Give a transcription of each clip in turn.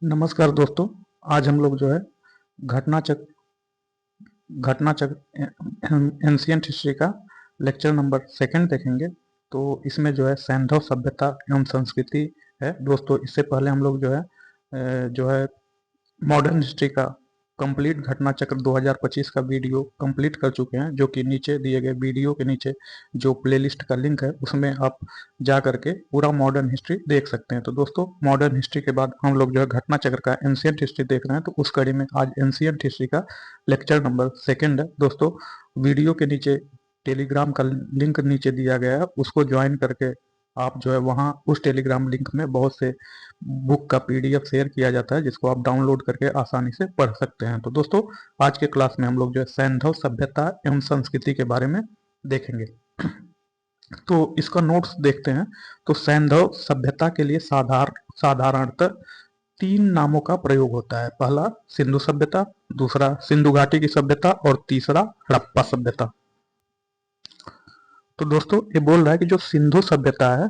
नमस्कार दोस्तों। आज हम लोग जो है घटना चक्र घटना चक्र एंशियंट हिस्ट्री का लेक्चर नंबर सेकंड देखेंगे। तो इसमें जो है सैंधव सभ्यता एवं संस्कृति है दोस्तों। इससे पहले हम लोग जो है मॉडर्न हिस्ट्री का कंप्लीट घटना चक्र 2025 का वीडियो कंप्लीट कर चुके हैं, जो कि नीचे दिए गए वीडियो के नीचे जो प्लेलिस्ट का लिंक है उसमें आप जा करके पूरा मॉडर्न हिस्ट्री देख सकते हैं। तो दोस्तों, मॉडर्न हिस्ट्री के बाद हम लोग जो है घटना चक्र का एंशियंट हिस्ट्री देख रहे हैं। तो उस कड़ी में आज एंशियंट हिस्ट्री का लेक्चर नंबर सेकंड है दोस्तों। वीडियो के नीचे टेलीग्राम का लिंक नीचे दिया गया है, उसको ज्वाइन करके आप जो है वहाँ उस टेलीग्राम लिंक में बहुत से बुक का पीडीएफ शेयर किया जाता है, जिसको आप डाउनलोड करके आसानी से पढ़ सकते हैं। तो दोस्तों, आज के क्लास में हम लोग जो है सैंधव सभ्यता एवं संस्कृति के बारे में देखेंगे। तो इसका नोट्स देखते हैं। तो सैंधव सभ्यता के लिए साधारणतः तीन नामों का प्रयोग होता है। पहला सिंधु सभ्यता, दूसरा सिंधु घाटी की सभ्यता और तीसरा हड़प्पा सभ्यता। तो दोस्तों, ये बोल रहा है कि जो सिंधु सभ्यता है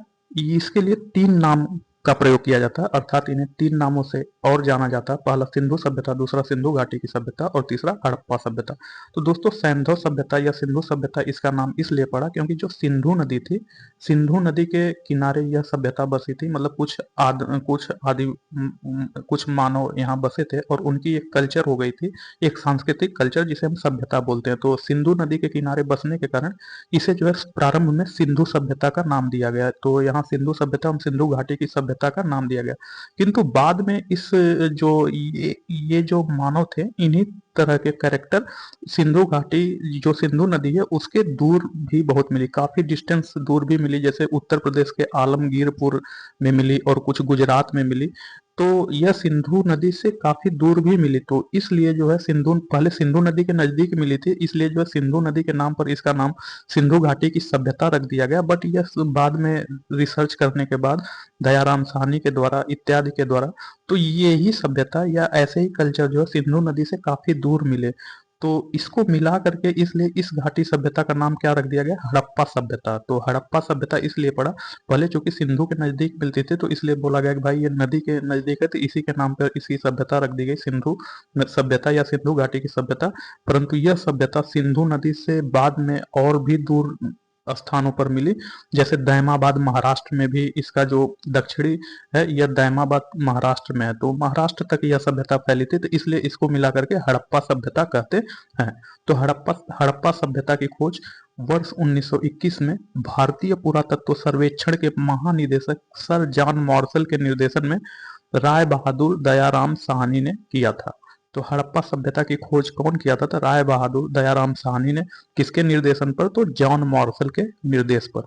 इसके लिए तीन नाम का प्रयोग किया जाता है, अर्थात इन्हें तीन नामों से और जाना जाता है। पहला सिंधु सभ्यता, दूसरा सिंधु घाटी की सभ्यता और तीसरा हड़प्पा सभ्यता। तो दोस्तों, सैंधव सभ्यता या सिंधु सभ्यता इसका नाम इसलिए पड़ा क्योंकि जो सिंधु नदी थी, सिंधु नदी के किनारे यह सभ्यता बसी थी। मतलब कुछ मानव यहाँ बसे थे और उनकी एक कल्चर हो गई थी, एक सांस्कृतिक कल्चर जिसे हम सभ्यता बोलते हैं। तो सिंधु नदी के किनारे बसने के कारण इसे जो है प्रारंभ में सिंधु सभ्यता का नाम दिया गया। तो यहाँ सिंधु सभ्यता एवं सिंधु घाटी की सभ्यता का नाम दिया गया। किंतु बाद में इस जो ये जो मानव थे, इन्हीं तरह के कैरेक्टर सिंधु घाटी जो सिंधु नदी है उसके दूर भी बहुत मिली, काफी डिस्टेंस दूर भी मिली। जैसे उत्तर प्रदेश के आलमगीरपुर में मिली और कुछ गुजरात में मिली। तो यह सिंधु नदी से काफी दूर भी मिली। तो इसलिए जो है पहले सिंधु नदी के नजदीक मिली थी, इसलिए जो है सिंधु नदी के नाम पर इसका नाम सिंधु घाटी की सभ्यता रख दिया गया। बट यह बाद में रिसर्च करने के बाद दयाराम साहनी के द्वारा इत्यादि के द्वारा, तो ये ही सभ्यता या ऐसे ही कल्चर जो है सिंधु नदी से काफी दूर मिले। तो इसको मिला करके इसलिए इस घाटी सभ्यता का नाम क्या रख दिया गया, हड़प्पा सभ्यता। तो हड़प्पा सभ्यता इसलिए पड़ा, पहले चूंकि सिंधु के नजदीक मिलती थी तो इसलिए बोला गया कि भाई ये नदी के नजदीक है, तो इसी के नाम पर इसकी सभ्यता रख दी गई, सिंधु सभ्यता या सिंधु घाटी की सभ्यता। परंतु यह सभ्यता सिंधु नदी से बाद में और भी दूर स्थानों पर मिली। जैसे दैमाबाद महाराष्ट्र में भी इसका जो दक्षिणी है, यह दैमाबाद महाराष्ट्र में है। तो महाराष्ट्र तक यह सभ्यता फैली थी, तो इसलिए इसको मिला करके हड़प्पा सभ्यता कहते हैं। तो हड़प्पा सभ्यता की खोज वर्ष 1921 में भारतीय पुरातत्व सर्वेक्षण के महानिदेशक सर जॉन मार्शल के निर्देशन में राय बहादुर दयाराम साहनी ने किया था। तो हड़प्पा सभ्यता की खोज कौन किया था? तो राय बहादुर दयाराम साहनी ने। किसके निर्देशन पर? तो जॉन मार्शल के निर्देश पर।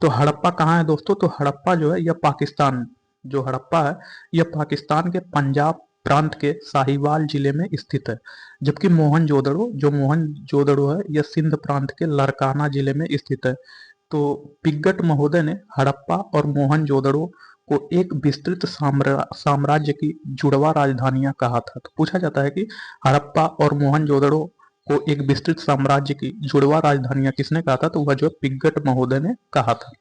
तो हड़प्पा कहाँ है दोस्तों? तो हड़प्पा जो है यह पाकिस्तान, जो हड़प्पा है यह पाकिस्तान के पंजाब प्रांत के साहिवाल जिले में स्थित है। जबकि मोहनजोदड़ो है यह सिंध प्रांत के लरकाना जिले में स्थित है। तो पिग्गट महोदय ने हड़प्पा और मोहनजोदड़ो को एक विस्तृत साम्राज्य की जुड़वा राजधानियां कहा था। तो पूछा जाता है कि हड़प्पा और मोहनजोदड़ो को एक विस्तृत साम्राज्य की जुड़वा राजधानियां किसने कहा था? तो वह जो पिग्गट महोदय ने कहा था।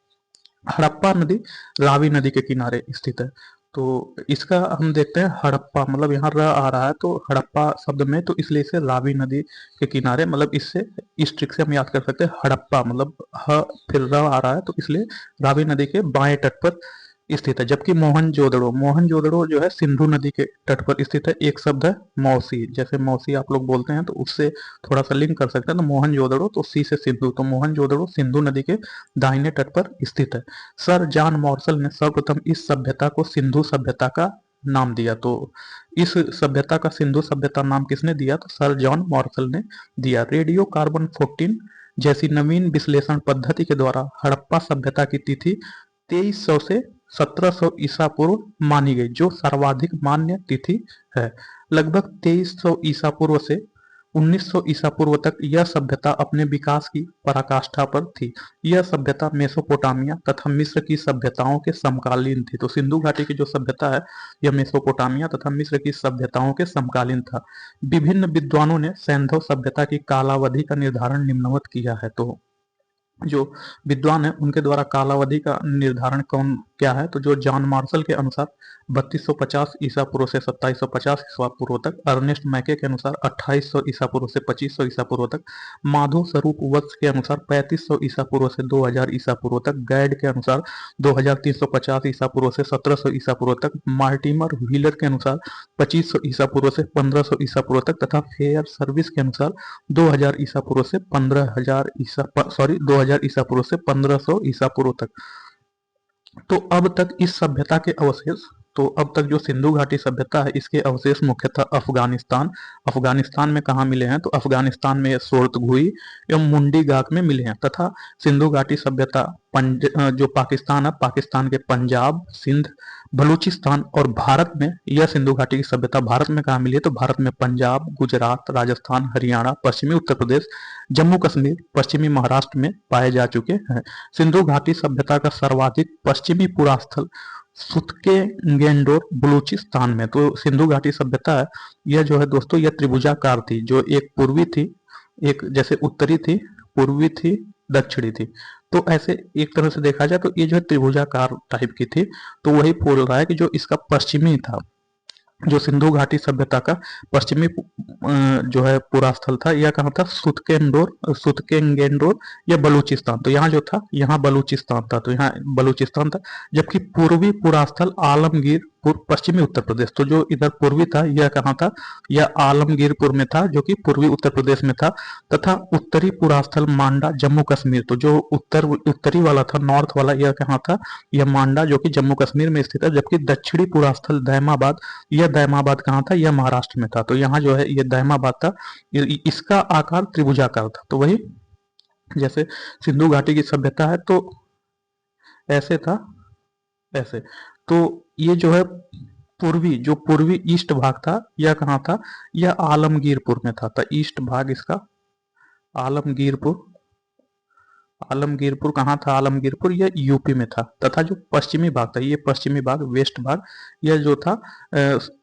हड़प्पा नदी रावी नदी के किनारे स्थित है। तो इसका हम देखते हैं, हड़प्पा मतलब यहाँ र आ रहा है तो हड़प्पा शब्द में, तो इसलिए इसे रावी नदी के किनारे, मतलब इससे इस ट्रिक से हम याद कर सकते हैं हड़प्पा मतलब ह फिर र आ रहा है तो इसलिए रावी नदी के बाएं तट पर स्थित है। जबकि मोहनजोदड़ो जो है सिंधु नदी के तट पर स्थित है। एक शब्द है मौसी, जैसे मौसी आप लोग बोलते हैं तो उससे थोड़ा सा लिंक कर सकते हैं। तो मोहनजोदड़ो तो सी से सिंधु, तो मोहनजोदड़ो सिंधु नदी के दाहिने तट पर स्थित है। सर जॉन मार्शल ने सर्वप्रथम इस सभ्यता को सिंधु सभ्यता का नाम दिया। तो इस सभ्यता का सिंधु सभ्यता नाम किसने दिया? तो सर जॉन मार्शल ने दिया। रेडियो कार्बन 14 जैसी नवीन विश्लेषण पद्धति के द्वारा हड़प्पा सभ्यता की तिथि 2300 से 1700 ईसा पूर्व मानी गई, जो सर्वाधिक मान्य तिथि है। लगभग 2300 ईसा पूर्व से 1900 ईसा पूर्व तक यह सभ्यता अपने विकास की पराकाष्ठा पर थी। यह सभ्यता मेसोपोटामिया तथा मिस्र की सभ्यताओं के समकालीन थी। तो सिंधु घाटी की जो सभ्यता है यह मेसोपोटामिया तथा मिस्र की सभ्यताओं के समकालीन था। विभिन्न विद्वानों ने सैंधव सभ्यता की कालावधि का निर्धारण निम्नवत किया है। तो जो विद्वान है उनके द्वारा कालावधि का निर्धारण कौन क्या है, तो जो जॉन मार्शल के अनुसार 3250 ईसा पूर्व से 2750 ईसा पूर्व तक, अर्नेस्ट मैके के अनुसार 2800 ईसा पूर्व से 2500 ईसा पूर्व तक, माधव स्वरूप वत्स के अनुसार 3500 ईसा पूर्व से 2000 ईसा पूर्व तक, गैड के अनुसार 2350 ईसा पूर्व से 1700 ईसा पूर्व तक, मार्टिमर व्हीलर के अनुसार 2500 ईसा पूर्व से 1500 ईसा पूर्व तक, तथा फेयर सर्विस के अनुसार 2000 ईसा पूर्व से 2000 ईसा पूर्व से 1500 ईसा पूर्व तक। तो अब तक इस सभ्यता के अवशेष, तो अब तक जो सिंधु घाटी सभ्यता है इसके अवशेष मुख्यतः अफगानिस्तान में कहाँ मिले हैं, तो अफगानिस्तान में सोरतगुई एवं मुंडी गाक में मिले हैं, तथा सिंधु घाटी सभ्यता जो पाकिस्तान है, पाकिस्तान के पंजाब, सिंध, बलूचिस्तान और भारत में, यह सिंधु घाटी की सभ्यता भारत में कहाँ मिली है, तो भारत में पंजाब, गुजरात, राजस्थान, हरियाणा, पश्चिमी उत्तर प्रदेश, जम्मू कश्मीर, पश्चिमी महाराष्ट्र में पाए जा चुके हैं। सिंधु घाटी सभ्यता का सर्वाधिक पश्चिमी पुरास्थल सुतकेंगेंडोर बलूचिस्तान में। तो सिंधु घाटी सभ्यता है यह जो है दोस्तों, यह त्रिभुजाकार थी, जो एक पूर्वी थी, एक जैसे उत्तरी थी, पूर्वी थी, दक्षिणी थी। तो ऐसे एक तरह से देखा जाए तो ये जो है त्रिभुजाकार टाइप की थी। तो वही बोल रहा है कि जो इसका पश्चिमी था, जो सिंधु घाटी सभ्यता का पश्चिमी जो है पूरा स्थल था, यह कहाँ था, सुतकेंगेंडोर या बलूचिस्तान। तो यहाँ जो था, यहाँ बलूचिस्तान था, तो यहाँ बलूचिस्तान था। जबकि पूर्वी पूरा स्थल आलमगीर पश्चिमी उत्तर प्रदेश, तो जो इधर पूर्वी था यह कहाँ था, यह आलमगीरपुर में था, जो कि पूर्वी उत्तर प्रदेश में था। तथा उत्तरी पुरास्थल मांडा जम्मू कश्मीर, तो जो उत्तरी वाला था, नॉर्थ वाला, यह कहाँ था, यह मांडा जो कि जम्मू कश्मीर में स्थित है। जबकि दक्षिणी पुरास्थल दैमाबाद, यह दैमाबाद कहाँ था, यह महाराष्ट्र में था। तो यहाँ जो है ये दैमाबाद था, इसका आकार त्रिभुजाकार था। तो वही जैसे सिंधु घाटी की सभ्यता है तो ऐसे था, ऐसे। तो ये जो है जो पूर्वी ईस्ट भाग था, यह कहाँ था, यह आलमगीरपुर में था। तो ईस्ट भाग इसका आलमगीरपुर कहाँ था, आलमगीरपुर यह यूपी में था। तथा जो पश्चिमी भाग था, ये पश्चिमी भाग, वेस्ट भाग, यह जो था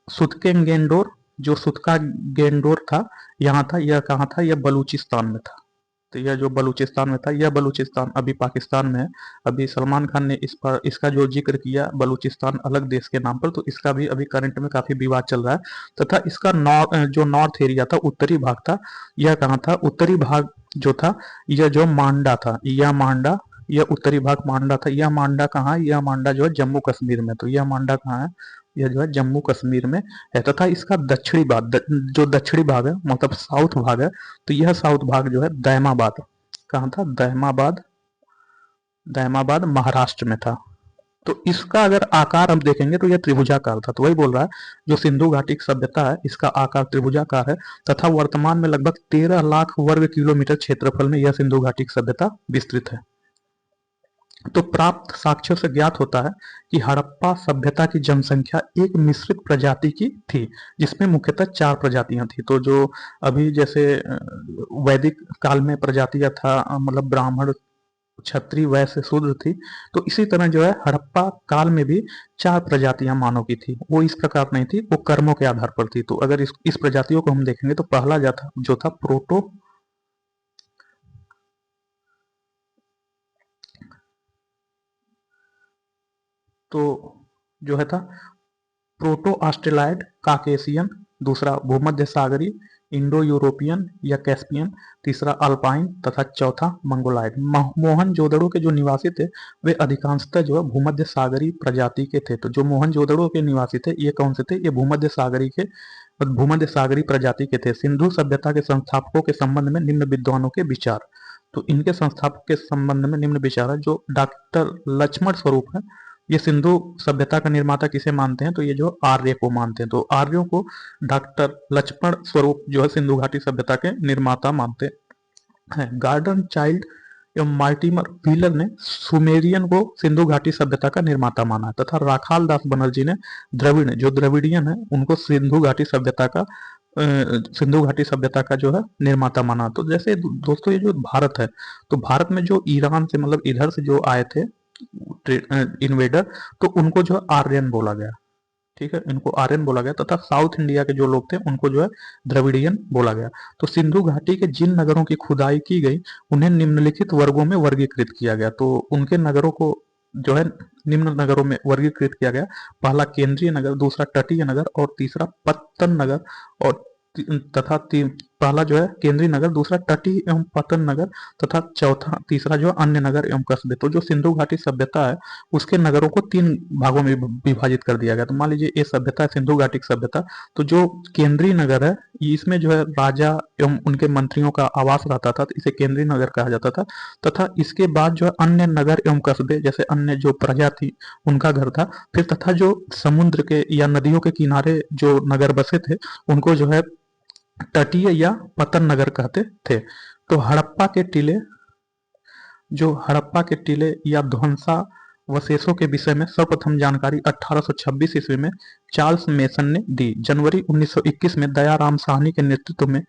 सुतकेंगेंडोर, जो सुतका गेंडोर था, यहाँ था, यह कहाँ था, यह बलूचिस्तान में था। तो यह जो बलूचिस्तान में था, यह बलूचिस्तान अभी पाकिस्तान में है। अभी सलमान खान ने इस पर इसका जो जिक्र किया बलूचिस्तान अलग देश के नाम पर, तो इसका भी अभी करंट में काफी विवाद चल रहा है। तथा इसका जो नॉर्थ एरिया था, उत्तरी भाग था, यह कहाँ था, उत्तरी भाग जो था, यह जो मांडा था, यह उत्तरी भाग मांडा था। यह मांडा कहाँ है, यह मांडा जो है जम्मू कश्मीर में। तो यह मांडा कहाँ है, यह जो है जम्मू कश्मीर में है। तथा इसका दक्षिणी भाग, जो दक्षिणी भाग है, मतलब साउथ भाग है, तो यह साउथ भाग जो है दैमाबाद कहाँ था, दैमाबाद महाराष्ट्र में था। तो इसका अगर आकार हम देखेंगे तो यह त्रिभुजाकार था। तो वही बोल रहा है, जो सिंधु घाटी की सभ्यता है इसका आकार त्रिभुजाकार है। तथा वर्तमान में लगभग 13 लाख वर्ग किलोमीटर क्षेत्रफल में यह सिंधु घाटी की सभ्यता विस्तृत है। तो प्राप्त साक्ष्यों से ज्ञात होता है कि हड़प्पा सभ्यता की जनसंख्या एक मिश्रित प्रजाति की थी, जिसमें मुख्यतः 4 प्रजातियां थी। तो जो अभी जैसे वैदिक काल में प्रजातियां था, मतलब ब्राह्मण, क्षत्रिय, वैश्य, शूद्र थी, तो इसी तरह जो है हड़प्पा काल में भी 4 प्रजातियां मानव की थी। वो इस प्रकार नहीं थी, वो कर्मों के आधार पर थी। तो अगर इस प्रजातियों को हम देखेंगे तो पहला जो था प्रोटो, तो जो है था प्रोटो ऑस्ट्रेलाइड काकेशियन, दूसरा भूमध्य सागरी, इंडो यूरोपियन या कैस्पियन, तीसरा अल्पाइन, तथा चौथा मंगोलाइड। मोहनजोदड़ो के जो निवासी थे वे अधिकांशतः जो है भूमध्य सागरी प्रजाति के थे। तो जो मोहनजोदड़ो के निवासी थे ये कौन से थे, ये भूमध्य सागरी प्रजाति के थे। सिंधु सभ्यता के संस्थापकों के संबंध में निम्न विद्वानों के विचार। तो इनके संस्थापक के संबंध में निम्न विचार है। जो डॉक्टर लक्ष्मण स्वरूप है, ये सिंधु सभ्यता का निर्माता किसे मानते हैं, तो ये जो आर्य को मानते हैं। तो आर्यों को डॉक्टर लक्ष्मण स्वरूप जो है सिंधु घाटी सभ्यता के निर्माता मानते हैं। गार्डन चाइल्ड एवं मार्टिमर व्हीलर ने सुमेरियन को सिंधु घाटी सभ्यता का निर्माता माना, तथा राखाल दास बनर्जी ने जो द्रविडियन है उनको सिंधु घाटी सभ्यता का जो है निर्माता माना। तो जैसे दोस्तों ये जो भारत है, तो भारत में जो ईरान से, मतलब इधर से जो आए थे इन्वेडर, तो उनको जो है आर्यन बोला गया। ठीक है, इनको आर्यन बोला गया। तथा साउथ इंडिया के जो लोग थे उनको जो है द्रविडियन बोला गया। तो सिंधु घाटी के जिन नगरों की खुदाई की गई उन्हें निम्नलिखित वर्गों में वर्गीकृत किया गया। तो उनके नगरों को जो है निम्न नगरों में वर्गीकृत किया गया। पहला केंद्रीय नगर, दूसरा तटीय नगर और तीसरा पत्तन नगर। और पहला जो है केंद्रीय नगर, दूसरा तटीय एवं पतन नगर तथा चौथा तीसरा जो अन्य नगर एवं कस्बे। तो जो सिंधु घाटी सभ्यता है उसके नगरों को 3 भागों में विभाजित कर दिया गया। तो मान लीजिए ये सभ्यता है सिंधु घाटी सभ्यता, तो जो केंद्रीय नगर है इसमें जो है राजा एवं उनके मंत्रियों का आवास रहता था, तो इसे केंद्रीय नगर कहा जाता था। तथा इसके बाद जो है अन्य नगर एवं कस्बे जैसे अन्य जो प्रजा थी उनका घर था। फिर तथा जो समुद्र के या नदियों के किनारे जो नगर बसे थे उनको जो है तटीय या पतन नगर कहते थे। तो हड़प्पा के टीले या ध्वंसावशेषों के विषय में सर्वप्रथम जानकारी 1826 ईस्वी में चार्ल्स मेसन ने दी। जनवरी 1921 में दयाराम साहनी के नेतृत्व में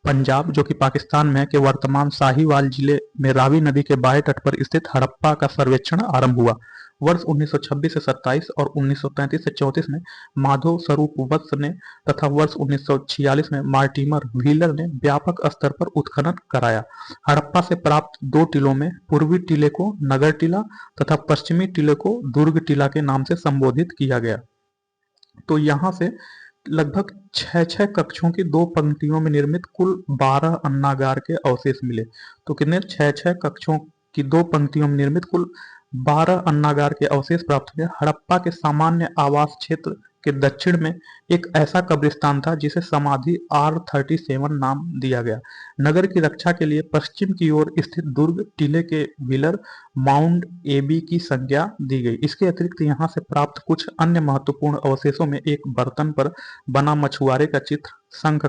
पंजाब, जो कि पाकिस्तान में है, के वर्तमान साहिवाल जिले में रावी नदी के बाएं तट पर स्थित हड़प्पा का सर्वेक्षण आरंभ हुआ। वर्ष 1926 से 27 और 1933 से 34 में माधव स्वरूप वत्स ने तथा वर्ष 1946 में मार्टिमर व्हीलर ने व्यापक स्तर पर उत्खनन कराया। हड़प्पा से प्राप्त 2 टीलों में पूर्वी टीले को नगर टीला तथा पश्चिमी टीले को दुर्ग टीला के नाम से संबोधित किया गया। तो यहाँ से लगभग 6 कक्षों की 2 पंक्तियों में निर्मित कुल 12 अन्नागार के अवशेष मिले। तो कितने 6 कक्षों की 2 पंक्तियों में निर्मित कुल 12 अन्नागार के अवशेष प्राप्त हुए। हड़प्पा के सामान्य आवास क्षेत्र के दक्षिण में एक ऐसा कब्रिस्तान था जिसे समाधि R37 नाम दिया गया। नगर की रक्षा के लिए पश्चिम की ओर स्थित दुर्ग टीले के व्हीलर माउंड एबी की संज्ञा दी गई। इसके अतिरिक्त यहाँ से प्राप्त कुछ अन्य महत्वपूर्ण अवशेषों में एक बर्तन पर बना मछुआरे का चित्र, शंख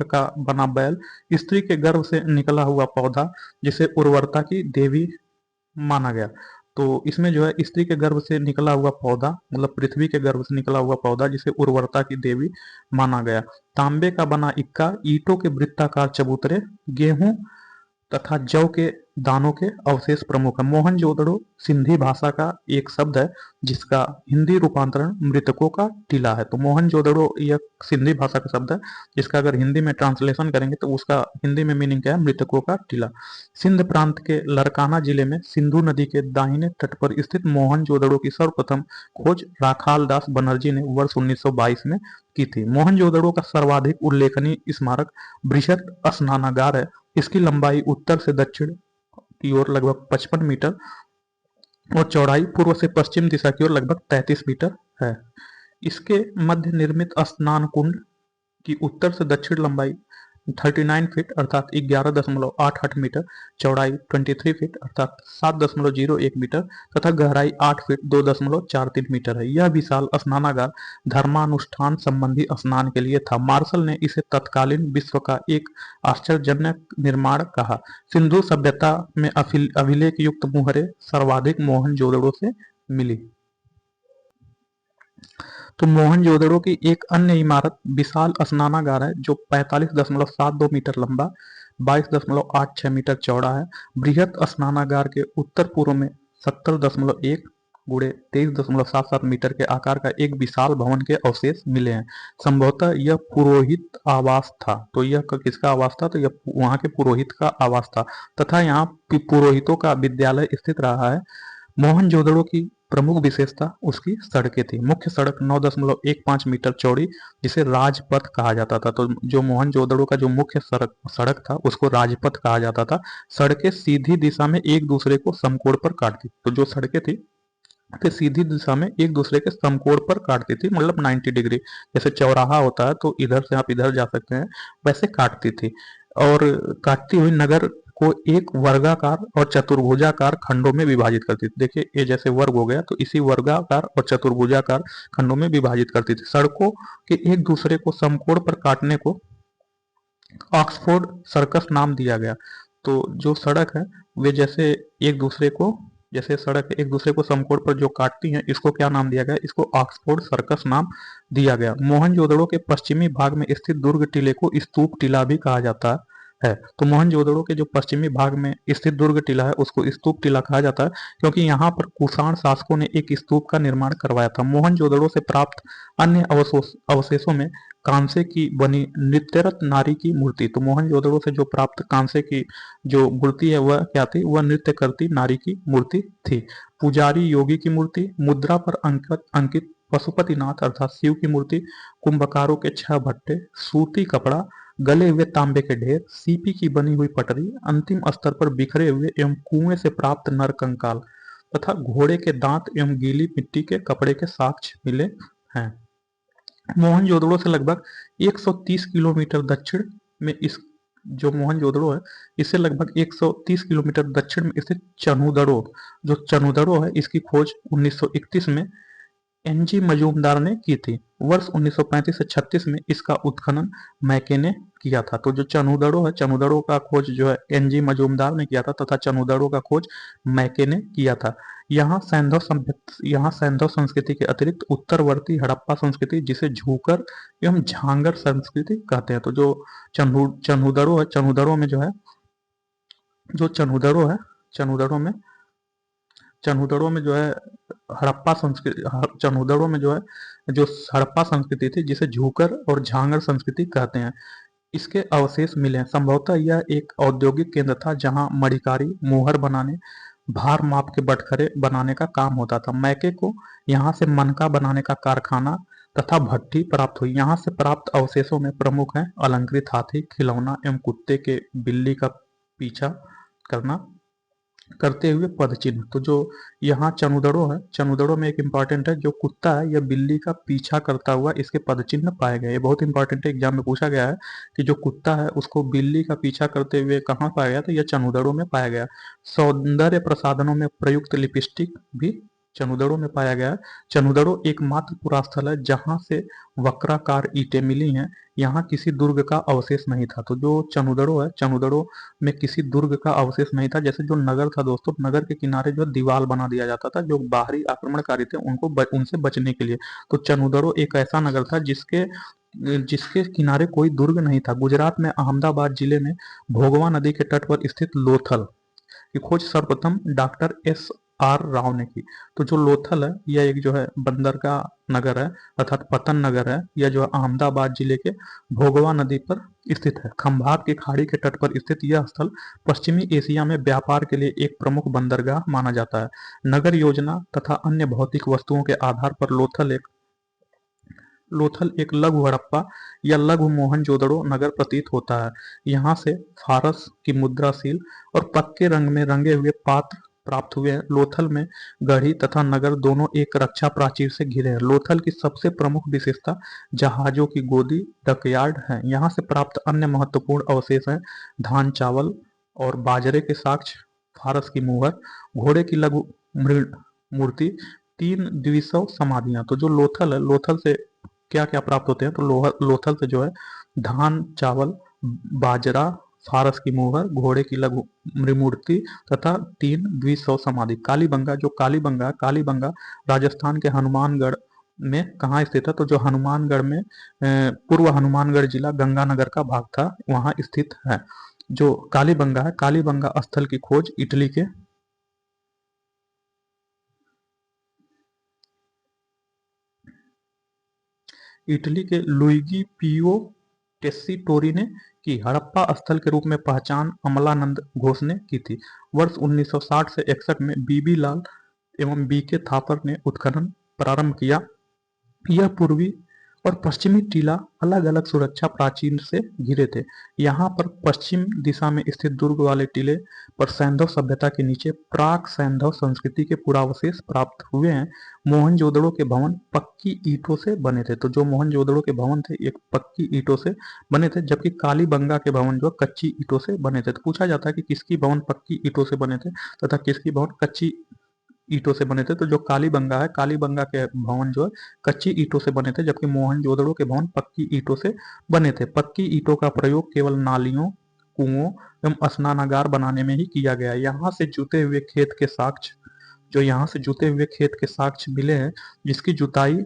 का बना बैल, स्त्री के गर्भ से निकला हुआ पौधा जिसे उर्वरता की देवी माना गया। तो इसमें जो है स्त्री के गर्भ से निकला हुआ पौधा मतलब पृथ्वी के गर्भ से निकला हुआ पौधा जिसे उर्वरता की देवी माना गया। तांबे का बना इक्का, ईंटों के वृत्ताकार चबूतरे, गेहूं तथा जौ के दानों के अवशेष प्रमुख है। मोहनजोदड़ो सिंधी भाषा का एक शब्द है जिसका हिंदी रूपांतरण मृतकों का टीला है। तो मोहनजोदड़ो यह सिंधी भाषा का शब्द है जिसका अगर हिंदी में ट्रांसलेशन करेंगे तो उसका हिंदी में मीनिंग क्या है, मृतकों का टीला। सिंध प्रांत के लरकाना जिले में सिंधु नदी के दाहिने तट पर स्थित मोहनजोदड़ो की सर्वप्रथम खोज राखाल दास बनर्जी ने वर्ष 1922 में की थी। मोहनजोदड़ो का सर्वाधिक उल्लेखनीय स्मारक बृहत स्नानागार है। इसकी लंबाई उत्तर से दक्षिण की ओर लगभग 55 मीटर और चौड़ाई पूर्व से पश्चिम दिशा की ओर लगभग 33 मीटर है। इसके मध्य निर्मित स्नान कुंड की उत्तर से दक्षिण लंबाई 39 फीट अर्थात 11.88 मीटर, चौड़ाई 23 फीट अर्थात 7.01 मीटर तथा गहराई 8 फीट 2.43 मीटर है। यह विशाल स्नानागार धर्मानुष्ठान संबंधी स्नान के लिए था। मार्शल ने इसे तत्कालीन विश्व का एक आश्चर्यजनक निर्माण कहा। सिंधु सभ्यता में अभिलेख युक्त मुहरें सर्वाधिक मोहनजोदड़ो से मिली। तो मोहनजोदड़ो की एक अन्य इमारत विशाल स्नानागार है जो 45.72 मीटर लंबा, 22.86 मीटर चौड़ा है। बृहत स्नानागार के उत्तर पूर्व में 70.1 गुणे 23.77 मीटर के आकार का एक विशाल भवन के अवशेष मिले हैं। संभवतः यह पुरोहित आवास था। तो यह किसका आवास था? तो यह वहां के पुरोहित का आवास था तथा यहाँ पुरोहितों का विद्यालय स्थित रहा है। मोहनजोदड़ो की प्रमुख विशेषता उसकी सड़कें थी। मुख्य सड़क 9.15 मीटर चौड़ी जिसे राजपथ कहा जाता था। तो जो मोहनजोदड़ो का जो मुख्य सड़क था उसको राजपथ कहा जाता था। सड़कें सीधी दिशा में एक दूसरे को समकोण पर काटती। तो जो सड़कें थी फिर सीधी दिशा में एक दूसरे के समकोण पर काटती थी, मतलब 90 डिग्री। जैसे चौराहा होता है तो इधर से आप इधर जा सकते हैं, वैसे काटती थी। और काटती हुई नगर को एक वर्गाकार और चतुर्भुजाकार खंडों में विभाजित करती थी। देखिए ये जैसे वर्ग हो गया तो इसी वर्गाकार और चतुर्भुजाकार खंडों में विभाजित करती थी। सड़कों के एक दूसरे को समकोण पर काटने को ऑक्सफोर्ड सर्कस नाम दिया गया। तो जो सड़क है वे जैसे सड़क एक दूसरे को समकोण पर जो काटती हैं इसको क्या नाम दिया गया? इसको ऑक्सफोर्ड सर्कस नाम दिया गया। मोहनजोदड़ो के पश्चिमी भाग में स्थित दुर्ग टीले को स्तूप टीला भी कहा जाता है। तो मोहनजोदड़ो के जो पश्चिमी भाग में स्थित दुर्ग टीला है उसको स्तूप टीला कहा जाता है क्योंकि यहाँ पर कुषाण शासकों ने एक स्तूप का निर्माण करवाया था। मोहनजोदड़ो से प्राप्त अन्य अवशेषों में कांसे की बनी नृत्यरत नारी की मूर्ति। तो मोहनजोदड़ो से जो प्राप्त कांसे की जो मूर्ति है वह क्या थी, वह नृत्य करती नारी की मूर्ति थी। पुजारी योगी की मूर्ति, मुद्रा पर अंकित अंकित पशुपतिनाथ अर्थात शिव की मूर्ति, कुंभकारों के 6 भट्टे, सूती कपड़ा, गले हुए तांबे के ढेर, सीपी की बनी हुई पटरी, अंतिम स्तर पर बिखरे हुए एवं कुएं से प्राप्त नर कंकाल तथा घोड़े के दांत एवं गीली मिट्टी के कपड़े के साक्ष्य मिले हैं। मोहनजोदड़ो से लगभग 130 किलोमीटर दक्षिण में इस जो मोहनजोदड़ो है, इससे लगभग 130 किलोमीटर दक्षिण में स्थित चन्हुदड़ो, जो चन्हुदड़ो है, इसकी खोज 1931 में एनजी मजूमदार ने की थी। वर्ष 1935 से 36 में इसका उत्खनन मैके ने किया था। तो जो चन्हुदड़ो है, चन्हुदड़ो का खोज जो है एनजी मजूमदार ने किया था तथा चन्हुदड़ो का खोज मैके ने किया था। यहाँ सैंधव संस्कृति के अतिरिक्त उत्तरवर्ती हड़प्पा संस्कृति, जिसे झूकर एवं झांगर संस्कृति कहते हैं। तो जो चन्हुदड़ो है, चन्हुदड़ो में जो है जो चन्हुदड़ो है चन्हुदड़ो में जो है हड़प्पा संस्कृति, चन्हुदड़ो में जो है जो हड़प्पा संस्कृति थी जिसे झूकर और झांगर संस्कृति कहते हैं, इसके अवशेष मिले हैं। संभवतः यह एक औद्योगिक केंद्र था जहां मणिकारी, मोहर बनाने, भार माप के बटखरे बनाने का काम होता था। मैके को यहाँ से मनका बनाने का कारखाना तथा भट्ठी प्राप्त हुई। यहाँ से प्राप्त अवशेषों में प्रमुख हैं अलंकृत हाथी, खिलौना एवं कुत्ते के बिल्ली का पीछा करते हुए पदचिन्ह। तो जो यहाँ चन्हुदड़ो है, चन्हुदड़ो में एक इंपॉर्टेंट है, जो कुत्ता है यह बिल्ली का पीछा करता हुआ इसके पदचिन्ह पाए गए। ये बहुत इंपॉर्टेंट है, एग्जाम में पूछा गया है कि जो कुत्ता है उसको बिल्ली का पीछा करते हुए कहाँ पाया गया, तो यह चन्हुदड़ो में पाया गया। सौंदर्य प्रसाधनों में प्रयुक्त लिपस्टिक भी चन्हुदड़ो में पाया गया है। चन्हुदड़ो एकमात्र पुरास्थल है जहां से वक्राकार ईंटें मिली हैं। यहाँ किसी दुर्ग का अवशेष नहीं था। तो जो चन्हुदड़ो है, चन्हुदड़ो में किसी दुर्ग का अवशेष नहीं था। जैसे जो नगर था दोस्तों, नगर के किनारे जो दीवार बना दिया जाता था जो बाहरी आक्रमणकारी थे उनसे बचने के लिए। तो चन्हुदड़ो एक ऐसा नगर था जिसके जिसके किनारे कोई दुर्ग नहीं था। गुजरात में अहमदाबाद जिले में भोगवा नदी के तट पर स्थित लोथल की खोज सर्वप्रथम डॉक्टर S.R. राव ने की। तो जो लोथल है यह एक जो है बंदरगाह नगर है अर्थात पतन नगर है। यह जो है अहमदाबाद जिले के भोगवा नदी पर स्थित है। खंभात की खाड़ी के तट पर स्थित यह स्थल पश्चिमी एशिया में व्यापार के लिए एक प्रमुख बंदरगाह माना जाता है। नगर योजना तथा अन्य भौतिक वस्तुओं के आधार पर लोथल एक लघु हड़प्पा या लघु मोहनजोदड़ो नगर प्रतीत होता है। यहाँ से फारस की मुद्राशील और पक्के रंग में रंगे हुए पात्र प्राप्त हुए हैं। लोथल में गढ़ी तथा नगर दोनों एक रक्षा प्राचीर से घिरे हैं। लोथल की सबसे प्रमुख विशेषता जहाजों की गोदी डकयार्ड है। यहाँ से प्राप्त अन्य महत्वपूर्ण अवशेष हैं धान, चावल और बाजरे के साक्ष्य, फारस की मुहर, घोड़े की लघु मूर्ति, 3 द्विशव समाधियां। तो जो लोथल है, लोथल से क्या क्या प्राप्त होते हैं, तो लोथल से जो है धान, चावल, बाजरा, फारस की मुहर, घोड़े की लघु मूर्ति तथा 3 द्विशव समाधि। कालीबंगा, जो कालीबंगा राजस्थान के हनुमानगढ़ में कहाँ स्थित है, तो जो हनुमानगढ़ में पूर्व हनुमानगढ़ जिला गंगानगर का भाग था वहां स्थित है। जो कालीबंगा है, कालीबंगा स्थल की खोज इटली के लुइगी पियो टेस्सीटोरी ने की। हड़प्पा स्थल के रूप में पहचान अमलानंद घोष ने की थी। वर्ष 1960 से 61 में बीबी लाल एवं बीके थापर ने उत्खनन प्रारंभ किया। यह पूर्वी और पश्चिमी टीला अलग अलग सुरक्षा प्राचीर से घिरे थे। यहाँ पर पश्चिम दिशा में स्थित दुर्ग वाले टीले पर सैंधव सभ्यता के नीचे प्राक सैंधव संस्कृति के पुरावशेष प्राप्त हुए हैं। मोहनजोदड़ो के भवन पक्की ईंटों से बने थे। तो जो मोहनजोदड़ो के भवन थे एक पक्की ईंटों से बने थे, जबकि कालीबंगा के भवन जो कच्ची ईंटों से बने थे। तो पूछा जाता है कि किसकी भवन पक्की ईंटों से बने थे तथा किसकी भवन कच्ची ईंटों से बने थे। तो जो कालीबंगा है, कालीबंगा के भवन जो है कच्ची ईंटों से बने थे, जबकि मोहनजोदड़ो के भवन पक्की ईंटों से बने थे। पक्की ईंटों का प्रयोग केवल नालियों, कुओं एवं स्नानागार बनाने में ही किया गया। यहाँ से जुते हुए खेत के साक्ष्य मिले हैं, जिसकी जुताई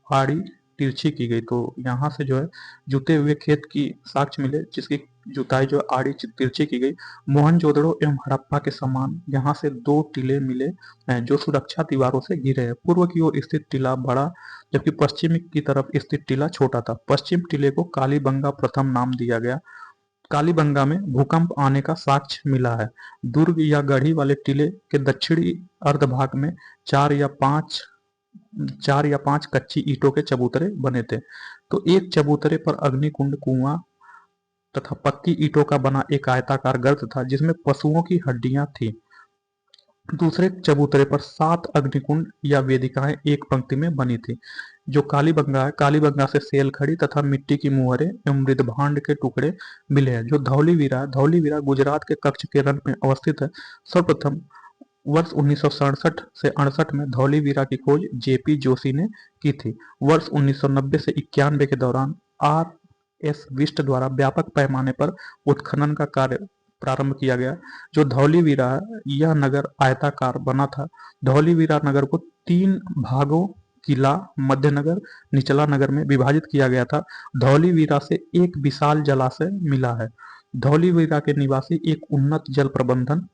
आड़ी तिरछी की गई। तो यहाँ से जो है जुते हुए खेत की साक्ष्य मिले जिसकी जुताई जो आड़ी तिरछी की गई। मोहनजोदड़ो एवं हड़प्पा के समान यहाँ से दो टीले मिले हैं जो सुरक्षा दीवारों से घिरे हैं। पूर्व की ओर स्थित टीला बड़ा जबकि पश्चिम की तरफ स्थित टीला छोटा था। पश्चिम टीले को कालीबंगा प्रथम नाम दिया गया। कालीबंगा में भूकंप आने का साक्ष्य मिला है। दुर्ग या गढ़ी वाले टीले के दक्षिणी अर्धभाग में चार या पांच कच्ची ईंटों के चबूतरे बने थे। तो एक चबूतरे पर अग्निकुंड, कुआं तथा पक्की ईंटों का बना एक आयताकार गर्त था जिसमें पशुओं की हड्डियां थी। दूसरे चबूतरे पर 7 अग्निकुंड या वेदिकाएं एक पंक्ति में बनी थी। जो कालीबंगा है, कालीबंगा से सेलखड़ी तथा मिट्टी की मुहरें एवं मृदभांड के टुकड़े मिले हैं। जो धौलीवीरा है, धौलीवीरा गुजरात के कच्छ के रण में अवस्थित है। सर्वप्रथम वर्ष 1967 से 68 में धौलीवीरा की खोज जेपी जोशी ने की थी। वर्ष 1990 से 91 के दौरान आर एस बिष्ट द्वारा व्यापक पैमाने पर उत्खनन का कार्य प्रारंभ किया गया। जो धौलीवीरा है, यह नगर आयताकार बना था। धौलीवीरा नगर को 3 भागों किला, मध्यनगर, निचला नगर में विभाजित किया गया था। धौलीवीरा से एक विशाल जलाशय मिला है। धौलीवीरा के निवासी एक उन्नत जल प्रबंधन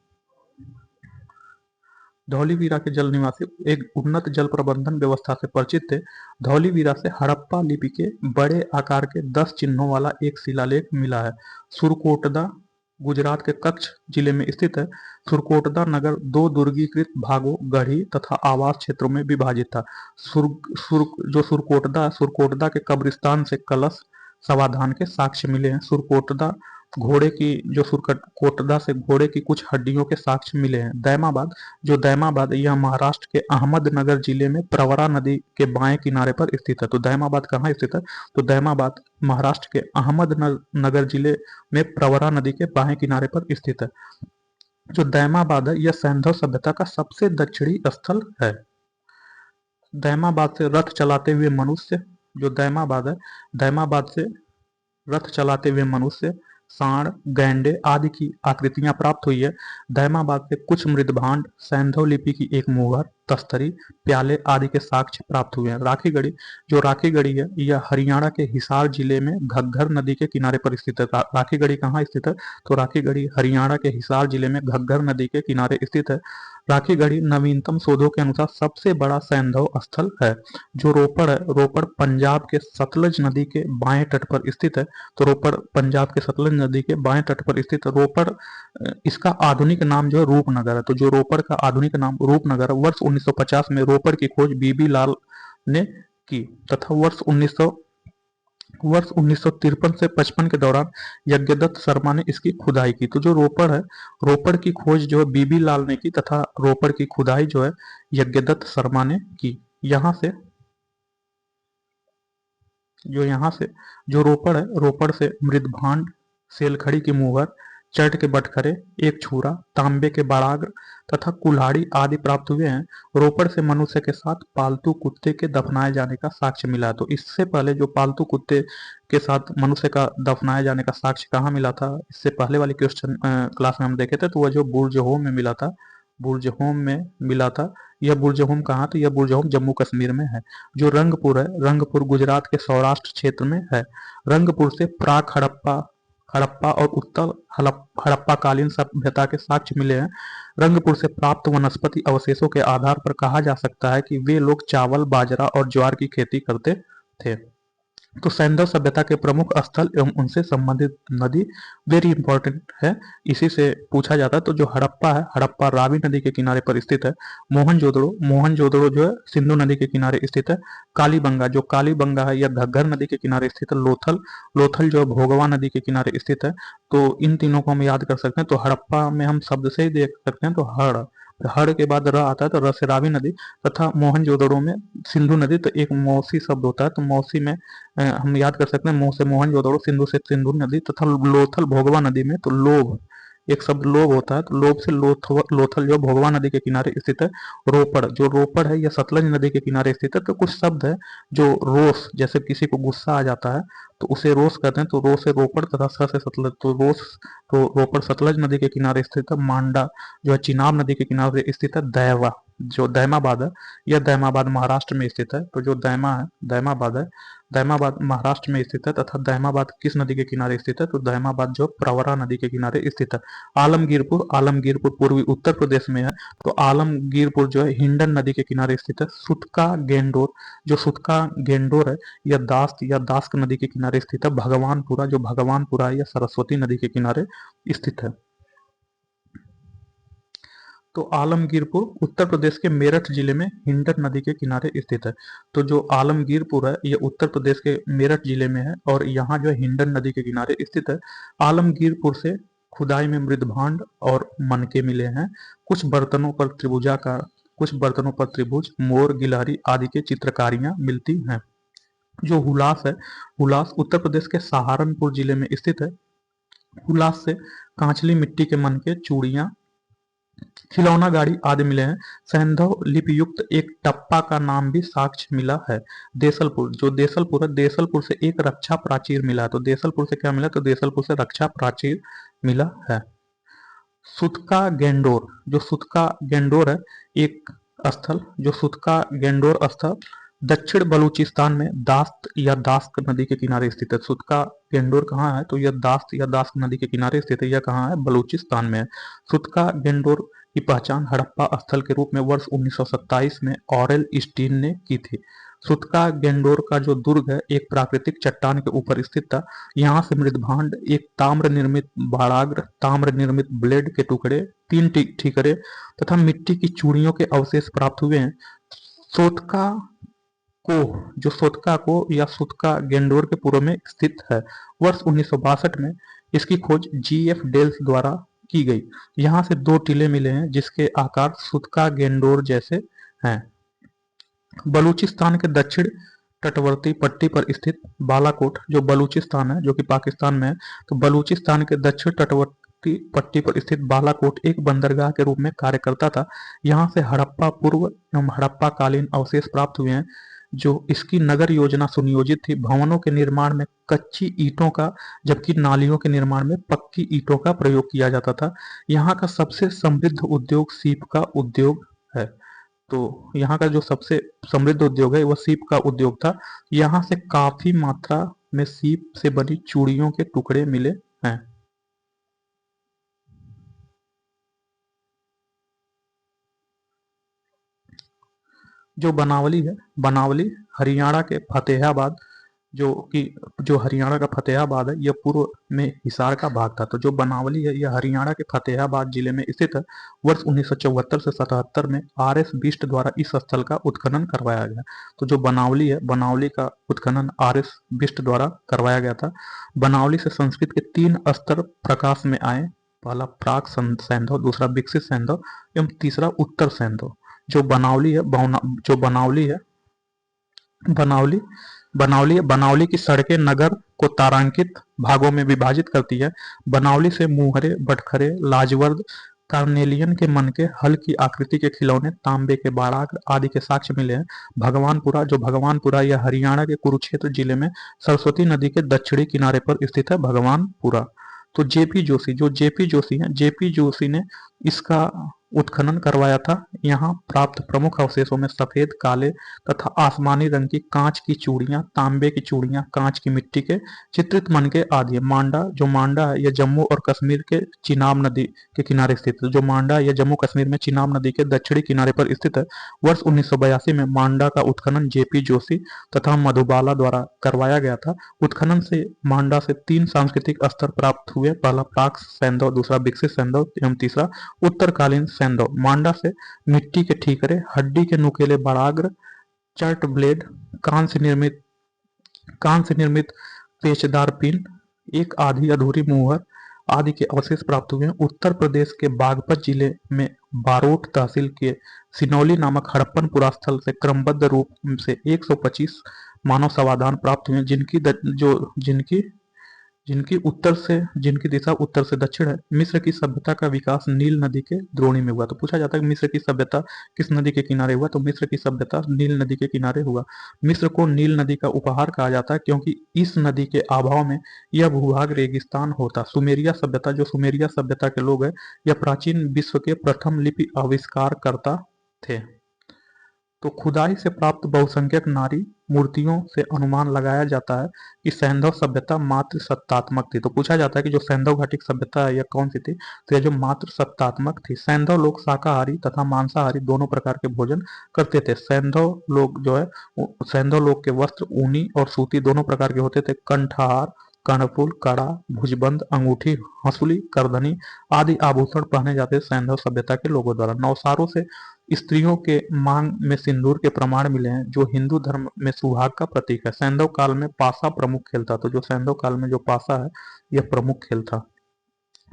धौलीवीरा के जल निवासी एक उन्नत जल प्रबंधन व्यवस्था से परिचित थे। धौलीवीरा से हड़प्पा लिपि के बड़े आकार के 10 चिन्हों वाला एक शिलालेख मिला है। सुरकोटदा गुजरात के कच्छ जिले में स्थित है। सुरकोटदा नगर 2 दुर्गीकृत भागों, गढ़ी तथा आवास क्षेत्रों में विभाजित था। सुरकोटदा के कब्रिस्तान से कलश समाधान के साक्ष्य मिले हैं। सुरकोटदा से घोड़े की कुछ हड्डियों के साक्ष्य मिले हैं। दैमाबाद यह महाराष्ट्र के अहमदनगर जिले में प्रवरा नदी के बाएं किनारे पर स्थित है। तो दैमाबाद कहाँ स्थित है? तो दैमाबाद महाराष्ट्र के अहमदनगर जिले में प्रवरा नदी के बाएं किनारे पर स्थित है। जो दैमाबाद है यह सैंधव सभ्यता का सबसे दक्षिणी स्थल है। दैमाबाद से रथ चलाते हुए मनुष्य जो दैमाबाद से रथ चलाते हुए मनुष्य, सांड, गैंडे आदि की आकृतियां प्राप्त हुई है। दैमाबाद से कुछ मृदभांड, सैंधव लिपि की एक मुहर, तस्तरी, प्याले आदि के साक्ष्य प्राप्त हुए हैं। राखीगढ़ी है, यह हरियाणा के हिसार जिले में घग्गर नदी के किनारे पर स्थित है। राखीगढ़ी कहाँ स्थित है? तो राखीगढ़ी हरियाणा के हिसार जिले में घग्गर नदी के किनारे स्थित है। राखीगढ़ी नवीनतम शोधों के अनुसार सबसे बड़ा सैंधव स्थल है। जो रोपड़ है, रोपड़ पंजाब के सतलज नदी के बाएं तट पर स्थित है। तो रोपड़ पंजाब के सतलज नदी के बाएं तट पर स्थित रोपड़, इसका आधुनिक नाम जो है रूपनगर है। तो जो रोपड़ का आधुनिक नाम रूपनगर है। वर्ष 1950 में रोपड़ की खोज बीबी लाल ने की तथा वर्ष 1953 से 55 के दौरान यज्ञदत्त शर्मा ने इसकी खुदाई की। तो जो रोपड़ है, रोपड़ की खोज जो है बीबी लाल ने की तथा रोपड़ की खुदाई जो है यज्ञदत्त शर्मा ने की। यहाँ से जो रोपड़ है, रोपड़ से मृदभांड, सेलखड़ी की मुहर, चट के बटखरे, एक छुरा, तांबे के बड़ाग्र तथा कुल्हाड़ी आदि प्राप्त हुए हैं। रोपड़ से मनुष्य के साथ पालतू कुत्ते के दफनाए जाने का साक्ष्य मिला है। तो इससे पहले जो पालतू कुत्ते के साथ मनुष्य का दफनाए जाने का साक्ष्य कहाँ मिला था? इससे पहले वाली क्वेश्चन क्लास में हम देखे थे। तो वह जो बुर्ज होम में मिला था, यह बुर्ज होम कहाँ? तो यह बुर्ज होम जम्मू कश्मीर में है। जो रंगपुर है, रंगपुर गुजरात के सौराष्ट्र क्षेत्र में है। रंगपुर से प्राक हड़प्पा और उत्तर हड़प्पाकालीन सभ्यता के साक्ष्य मिले हैं। रंगपुर से प्राप्त वनस्पति अवशेषों के आधार पर कहा जा सकता है कि वे लोग चावल, बाजरा और ज्वार की खेती करते थे। तो सैंधव सभ्यता के प्रमुख स्थल एवं उनसे संबंधित नदी वेरी इंपॉर्टेंट है, इसी से पूछा जाता है। तो जो हड़प्पा है, हड़प्पा रावी नदी के किनारे पर स्थित है। मोहनजोदड़ो जो है सिंधु नदी के किनारे स्थित है। कालीबंगा है, यह घग्गर नदी के किनारे स्थित है। लोथल जो भोगवा नदी के किनारे स्थित है। तो इन तीनों को हम याद कर सकते हैं। तो हड़प्पा में हम शब्द से ही देख सकते हैं। तो हड़ के बाद र आता है, तो र से रावी नदी, तथा मोहनजोदड़ो में सिंधु नदी। तो एक मौसी शब्द होता है, तो मौसी में हम याद कर सकते हैं मोह से मोहनजोदड़ो, सिंधु से सिंधु नदी, तथा लोथल भोगवा नदी में तो लोभ, एक शब्द लोभ होता है। तो लोभ से लोथल जो भोगवा नदी के किनारे स्थित है। रोपड़ है, यह सतलज नदी के किनारे स्थित है। तो कुछ शब्द है जो रोष, जैसे किसी को गुस्सा आ जाता है तो उसे रोस कहते हैं। तो रो से रोपड़ तथा स से सतलज, तो रोस तो रोपड़ सतलज नदी के किनारे स्थित है। मांडा जो है चिनाब नदी के किनारे स्थित है। दैवा जो दैमाबाद है, यह दैमाबाद महाराष्ट्र में स्थित है। तो जो दैमा है, दैमाबाद है, दैमाबाद महाराष्ट्र में स्थित है। तथा दैमाबाद किस नदी के किनारे स्थित है? तो दैमाबाद जो प्रवरा नदी के किनारे स्थित है। आलमगीरपुर, आलमगीरपुर पूर्वी उत्तर प्रदेश में है। तो आलमगीरपुर जो है हिंडन नदी के किनारे स्थित है। सुतका गेंडोर, जो सुतका गेंडोर है यह दास्त या दास्क नदी के किनारे स्थित है। भगवानपुरा, जो भगवानपुरा है यह सरस्वती नदी के किनारे स्थित है। तो आलमगीरपुर उत्तर प्रदेश के मेरठ जिले में हिंडन नदी के किनारे स्थित है। तो जो आलमगीरपुर है यह उत्तर प्रदेश के मेरठ जिले में है और यहाँ जो है हिंडन नदी के किनारे स्थित है। आलमगीरपुर से खुदाई में मृदभांड और मनके मिले हैं। कुछ बर्तनों पर त्रिभुजाकार, कुछ बर्तनों पर त्रिभुज, मोर, गिलहरी आदि के चित्रकारियां मिलती हैं। जो हुलास है, हुलास उत्तर प्रदेश के सहारनपुर जिले में स्थित है। हुलास से कांचली मिट्टी के मनके, चूड़ियां, खिलौना गाड़ी आदि मिले हैं। सैंधव लिपि युक्त एक टप्पा का नाम भी साक्ष्य मिला है। देसलपुर, जो देसलपुर है, देसलपुर से एक रक्षा प्राचीर मिला है। तो देसलपुर से क्या मिला? तो देसलपुर से रक्षा प्राचीर मिला है। सुतका गेंडोर, जो सुतका गेंडोर है एक स्थल, जो सुतका गेंडोर स्थल दक्षिण बलूचिस्तान में दास्त या दास्क नदी के किनारे स्थित है। सुतका गेंडोर कहाँ है? तो यह दास्त या दास्क नदी के किनारे स्थित है। यह कहाँ है? बलूचिस्तान में है। सुतका गेंडोर की पहचान हड़प्पा स्थल के रूप में वर्ष 1927 में ऑरेल स्टीन ने की थी। सुतका गेंडोर का जो दुर्ग है एक प्राकृतिक चट्टान के ऊपर स्थित था। यहाँ से मृदभांड, एक ताम्र निर्मित बाड़ाग्र, ताम्र निर्मित ब्लेड के टुकड़े, 3 ठीकरे तथा मिट्टी की चूड़ियों के अवशेष प्राप्त हुए हैं। सोतका को, जो सोतका को या सुतका गेंडोर के पूर्व में स्थित है। वर्ष 1962 में इसकी खोज GF डेल्स द्वारा की गई। यहाँ से 2 टीले मिले हैं जिसके आकार सुतका गेंडोर जैसे हैं। बलूचिस्तान के दक्षिण तटवर्ती पट्टी पर स्थित बालाकोट, जो बलूचिस्तान है जो कि पाकिस्तान में है, तो बलूचिस्तान के दक्षिण तटवर्ती पट्टी पर स्थित बालाकोट एक बंदरगाह के रूप में कार्य करता था। यहाँ से हड़प्पा पूर्व एवं हड़प्पा कालीन अवशेष प्राप्त हुए हैं। जो इसकी नगर योजना सुनियोजित थी, भवनों के निर्माण में कच्ची ईंटों का, जबकि नालियों के निर्माण में पक्की ईंटों का प्रयोग किया जाता था। यहाँ का सबसे समृद्ध उद्योग सीप का उद्योग है। तो यहाँ का जो सबसे समृद्ध उद्योग है वह सीप का उद्योग था। यहाँ से काफी मात्रा में सीप से बनी चूड़ियों के टुकड़े मिले हैं। जो बनावली है, बनावली हरियाणा के फतेहाबाद, जो हरियाणा का फतेहाबाद है यह पूर्व में हिसार का भाग था। तो जो बनावली है यह हरियाणा के फतेहाबाद जिले में स्थित है। वर्ष 1974 से 77 में RS बिष्ट द्वारा इस स्थल का उत्खनन करवाया गया। तो जो बनावली है, बनावली का उत्खनन RS बिष्ट द्वारा करवाया गया था। बनावली से संस्कृत के 3 स्तर प्रकाश में आए। पहला प्राक सैंधव, दूसरा विकसित सैंधव एवं तीसरा उत्तर सैंधव। जो बनावली है, जो बनावली है, बनावली बनावली की सड़कें नगर को तारांकित भागों में विभाजित करती है। बनावली से मुहरे, बटखरे, लाजवर्द, कार्नेलियन के मनके, हल की आकृति के खिलौने, तांबे के बाड़ाक आदि के साक्ष्य मिले हैं। भगवानपुरा, जो भगवानपुरा यह हरियाणा के कुरुक्षेत्र जिले में सरस्वती नदी के दक्षिणी किनारे पर स्थित है। भगवानपुरा। तो जेपी जोशी, जो जेपी जोशी हैं, जेपी जोशी ने इसका उत्खनन करवाया था। यहाँ प्राप्त प्रमुख अवशेषों में सफेद, काले तथा आसमानी रंग की कांच की चूड़ियां, तांबे की चूड़ियां, कांच की मिट्टी के चित्रित मनके आदि। मांडा, जो मांडा है यह जम्मू और कश्मीर के चिनाब नदी के किनारे स्थित है। जो मांडा यह जम्मू कश्मीर में चिनाब नदी के दक्षिणी किनारे पर स्थित है। वर्ष 1982 में मांडा का उत्खनन जेपी जोशी तथा मधुबाला द्वारा करवाया गया था। उत्खनन से मांडा से 3 सांस्कृतिक स्तर प्राप्त हुए। पहला प्राक सैंधव, दूसरा विकसित सैंधव एवं तीसरा उत्तरकालीन सैंधव। मांडा से मिट्टी के ठीकरे, हड्डी के नुकीले बाड़ाग्र, चर्ट ब्लेड, कांस्य से निर्मित पेचदार पिन, एक आधी अधूरी मुहर आदि के अवशेष प्राप्त हुए हैं। उत्तर प्रदेश के बागपत जिले में बारोट तहसील के सिनौली नामक हड़प्पन पुरास्थल से क्रमबद्ध रूप से 125 मानव शवाधान प्राप्त हुए, जिनकी जिनकी दिशा उत्तर से दक्षिण है। मिस्र की सभ्यता का विकास नील नदी के द्रोणी में हुआ। तो पूछा जाता है कि मिस्र की सभ्यता किस नदी के किनारे हुआ, तो मिस्र की सभ्यता नील नदी के किनारे हुआ। मिस्र को नील नदी का उपहार कहा जाता है क्योंकि इस नदी के अभाव में यह भूभाग रेगिस्तान होता। सुमेरिया सभ्यता, जो सुमेरिया सभ्यता के लोग हैं, यह प्राचीन विश्व के प्रथम लिपि आविष्कार करता थे। तो खुदाई से प्राप्त बहुसंख्यक नारी मूर्तियों से अनुमान लगाया जाता है कि सैंधव सभ्यता मात्र सत्तात्मक थी। तो पूछा जाता है कि जो सैंधव घाटी की सभ्यता है यह कौन सी थी, तो यह जो मात्र सत्तात्मक थी। सैंधव लोग शाकाहारी तथा मांसाहारी दोनों प्रकार के भोजन करते थे। सैंधव लोग जो है, सैंधव लोग के वस्त्र ऊनी और सूती दोनों प्रकार के होते थे। कंठहार, कर्णफूल, कड़ा, भुजबंद, अंगूठी, हंसुली, करधनी आदि आभूषण पहने जाते सैंधव सभ्यता के लोगों द्वारा। नौसारों से स्त्रियों के मांग में सिंदूर के प्रमाण मिले हैं, जो हिंदू धर्म में सुहाग का प्रतीक है। सैंधव काल में पासा प्रमुख खेल था। तो जो सैंधव काल में जो पासा है यह प्रमुख खेल था।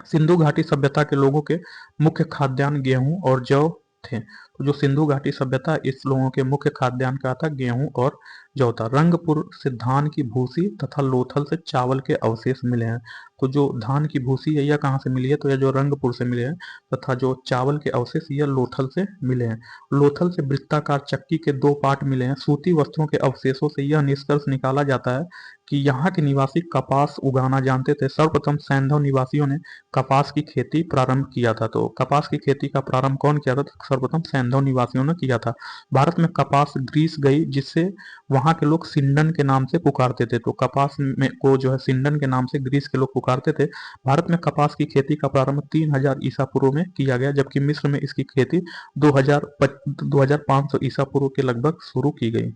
सिंधु घाटी सभ्यता के लोगों के मुख्य खाद्यान्न गेहूं और जौ थे। तो जो सिंधु घाटी सभ्यता, इस लोगों के मुख्य खाद्यान्न क्या था, गेहूं और जौ था। रंगपुर से धान की भूसी तथा लोथल से चावल के अवशेष मिले हैं। तो जो धान की भूसी है यह कहाँ से मिली है, तो यह जो रंगपुर से मिले हैं, तथा जो चावल के अवशेष यह लोथल से मिले हैं। लोथल से वृत्ताकार चक्की के 2 पार्ट मिले हैं। सूती वस्त्रों के अवशेषों से यह निष्कर्ष निकाला जाता है कि यहाँ के निवासी कपास उगाना जानते थे। सर्वप्रथम सैंधव निवासियों ने कपास की खेती प्रारंभ किया था। तो कपास की खेती का प्रारंभ कौन किया था, तो सर्वप्रथम सैंधव निवासियों ने किया था। भारत में कपास ग्रीस गई, जिससे वहां के लोग सिंडन के नाम से पुकारते थे। तो कपास में को जो है सिंडन के नाम से ग्रीस के लोग पुकारते थे। भारत में कपास की खेती का प्रारंभ 3000 ईसा पूर्व में किया गया, जबकि मिस्र में इसकी खेती 2500 ईसा पूर्व के लगभग शुरू की गई।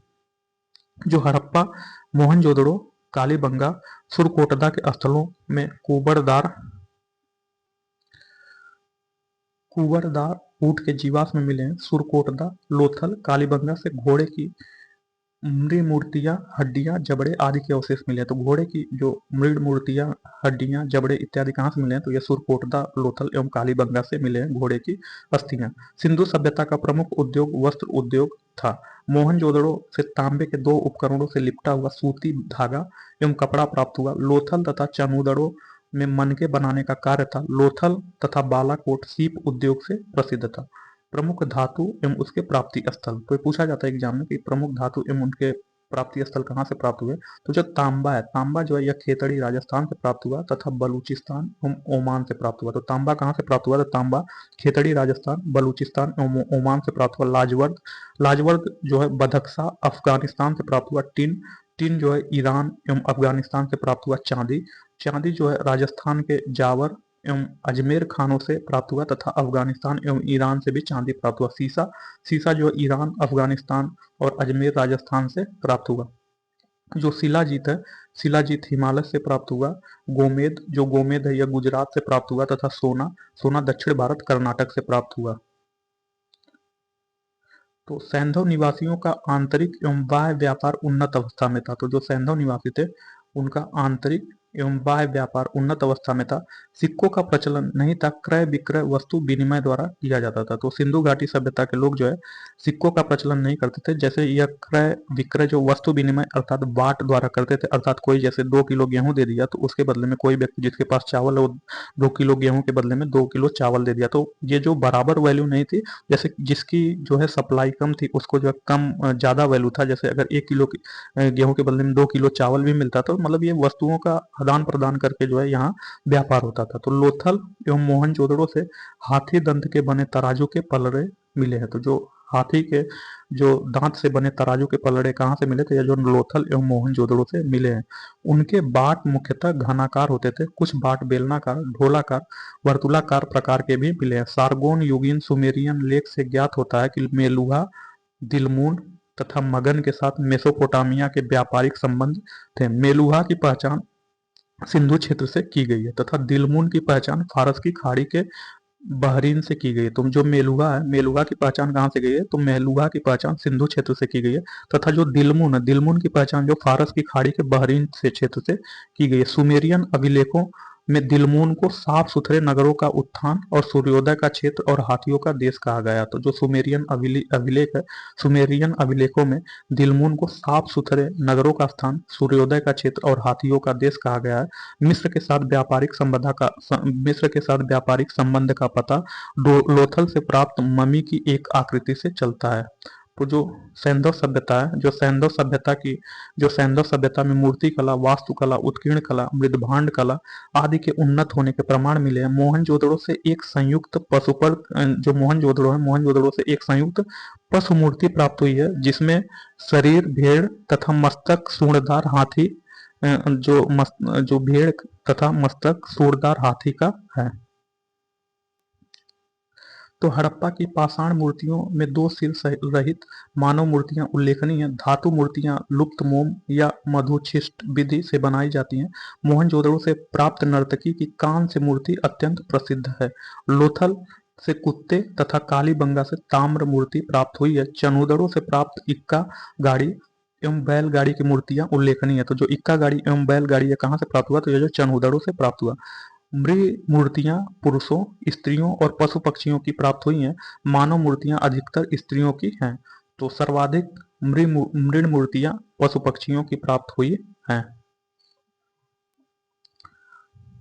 जो हड़प्पा, मोहनजोदड़ो, कालीबंगा, सुरकोटदा के स्थलों में कुंवरदार ऊंट के जीवाश्म मिले हैं। सुरकोटदा, लोथल, कालीबंगा से घोड़े की मृद मूर्तियां, हड्डियां, जबड़े आदि के अवशेष मिले हैं। तो घोड़े की जो मृद मूर्तियां, हड्डियां, जबड़े इत्यादि कहाँ से मिले हैं, तो ये सुरकोटदा, लोथल एवं कालीबंगा से मिले हैं घोड़े की अस्थियां। सिंधु सभ्यता का प्रमुख उद्योग वस्त्र उद्योग था। मोहनजोदड़ो से तांबे के 2 उपकरणों से लिपटा हुआ सूती धागा एवं कपड़ा प्राप्त हुआ। लोथल तथा चंदुदड़ो में मनके बनाने का कार्य था। लोथल तथा बालाकोट सीप उद्योग से प्रसिद्ध था। प्रमुख धातु एवं उसके प्राप्ति स्थल, तो ये पूछा जाता है एग्जाम में कि प्रमुख धातु एवं उनके प्राप्ति स्थल कहाँ से प्राप्त हुए। तो जो तांबा है, तांबा जो है यह खेतड़ी राजस्थान से प्राप्त हुआ तथा बलूचिस्तान एवं ओमान से प्राप्त हुआ। तो तांबा कहाँ से प्राप्त हुआ, तो तांबा खेतड़ी राजस्थान, बलूचिस्तान एवं ओमान से प्राप्त हुआ। लाजवर्द, लाजवर्द जो है बदख्शा अफगानिस्तान से प्राप्त हुआ। टिन, टिन जो है ईरान एवं अफगानिस्तान से प्राप्त हुआ। चांदी, चांदी जो है राजस्थान के जावर एवं अजमेर खानों से प्राप्त हुआ तथा अफगानिस्तान एवं ईरान से भी चांदी प्राप्त हुआ। सीसा, सीसा जो ईरान, अफगानिस्तान और अजमेर राजस्थान से प्राप्त हुआ। जो शिलाजीत है, शिलाजीत हिमालय से प्राप्त हुआ। गोमेद, जो गोमेद है यह गुजरात से प्राप्त हुआ तथा सोना, सोना दक्षिण भारत कर्नाटक से प्राप्त हुआ। तो सैंधव निवासियों का आंतरिक एवं बाह्य व्यापार उन्नत अवस्था में था। तो जो सैंधव निवासी थे उनका आंतरिक एवं बाह्य व्यापार उन्नत अवस्था में था। सिक्कों का प्रचलन नहीं था। क्रय विक्रय वस्तु विनिमय द्वारा किया जाता था। तो सिंधु घाटी सभ्यता के लोग जो है सिक्कों का प्रचलन नहीं करते थे। जैसे यह क्रय विक्रय जो वस्तु विनिमय अर्थात बाट द्वारा करते थे, अर्थात कोई जैसे 2 किलो गेहूं दे दिया तो उसके बदले में कोई व्यक्ति जिसके पास चावल है वो 2 किलो गेहूं के बदले में 2 किलो चावल दे दिया। तो ये जो बराबर वैल्यू नहीं थी, जैसे जिसकी जो है सप्लाई कम थी उसको जो है कम ज्यादा वैल्यू था। जैसे अगर 1 किलो गेहूं के बदले में 2 किलो चावल भी मिलता था, मतलब ये वस्तुओं का आदान प्रदान करके जो है यहाँ व्यापार होता था। तो लोथल एवं मोहनजोदड़ो से हाथी दंत के बने तराजू के पलड़े मिले हैं। तो जो हाथी के जो दांत से बने तराजू के पलड़े कहाँ से मिले थे, या जो लोथल एवं मोहनजोदड़ो से मिले हैं। उनके बाट मुख्यतः घनाकार होते थे, कुछ बाट बेलनाकार, ढोलाकार, वर्तुलाकार प्रकार के भी मिले हैं। सारगोन युगीन सुमेरियन लेख से ज्ञात होता है कि मेलुहा, दिलमुन तथा मगन के साथ मेसोपोटामिया के व्यापारिक संबंध थे। मेलुहा की पहचान सिंधु क्षेत्र से की गई है तथा दिलमुन की पहचान फारस की खाड़ी के बहरीन से की गई है। तो जो मेलुहा है, मेलुहा की पहचान कहाँ से गई है, तो मेलुहा की पहचान सिंधु क्षेत्र से की गई है तथा जो दिलमुन है, दिलमुन की पहचान जो फारस की खाड़ी के बहरीन से क्षेत्र से की गई है। सुमेरियन अभिलेखों में दिलमून को साफ सुथरे नगरों का उत्थान और सूर्योदय का क्षेत्र और हाथियों का देश कहा गया। तो जो सुमेरियन अभिलेख है, सुमेरियन अभिलेखों में दिलमून को साफ सुथरे नगरों का स्थान, सूर्योदय का क्षेत्र और हाथियों का देश कहा गया है। मिस्र के साथ व्यापारिक संबंध का पता लोथल से प्राप्त ममी की एक आकृति से चलता है। तो जो सैंधव सभ्यता है, जो सैंधव सभ्यता में मूर्ति कला, वास्तुकला, उत्कीर्ण कला, मृदभांड कला आदि के उन्नत होने के प्रमाण मिले हैं। मोहनजोदड़ो से एक संयुक्त पशु मूर्ति प्राप्त हुई है, जिसमें शरीर भेड़ तथा मस्तक सूंडदार हाथी जो भेड़ तथा मस्तक सूंडदार हाथी का है। तो हड़प्पा की पाषाण मूर्तियों में 2 सिर रहित मानव मूर्तियां उल्लेखनीय हैं। धातु मूर्तियां लुप्त मोम या मधुच्छिष्ट विधि से बनाई जाती हैं। मोहनजोदड़ो से प्राप्त नर्तकी की कांस्य मूर्ति अत्यंत प्रसिद्ध है। लोथल से कुत्ते तथा कालीबंगा से ताम्र मूर्ति प्राप्त हुई है। चनूदड़ो से प्राप्त इक्का गाड़ी एवं बैलगाड़ी की मूर्तियां उल्लेखनीय है। तो जो इक्का गाड़ी एवं बैलगाड़ी ये कहाँ से प्राप्त हुआ? तो ये जो चनूदड़ो से प्राप्त हुआ। मृग मूर्तियां पुरुषों, स्त्रियों और पशु पक्षियों की प्राप्त हुई हैं। मानव मूर्तियां अधिकतर स्त्रियों की हैं। तो सर्वाधिक मृण मूर्तियां पशु पक्षियों की प्राप्त हुई हैं।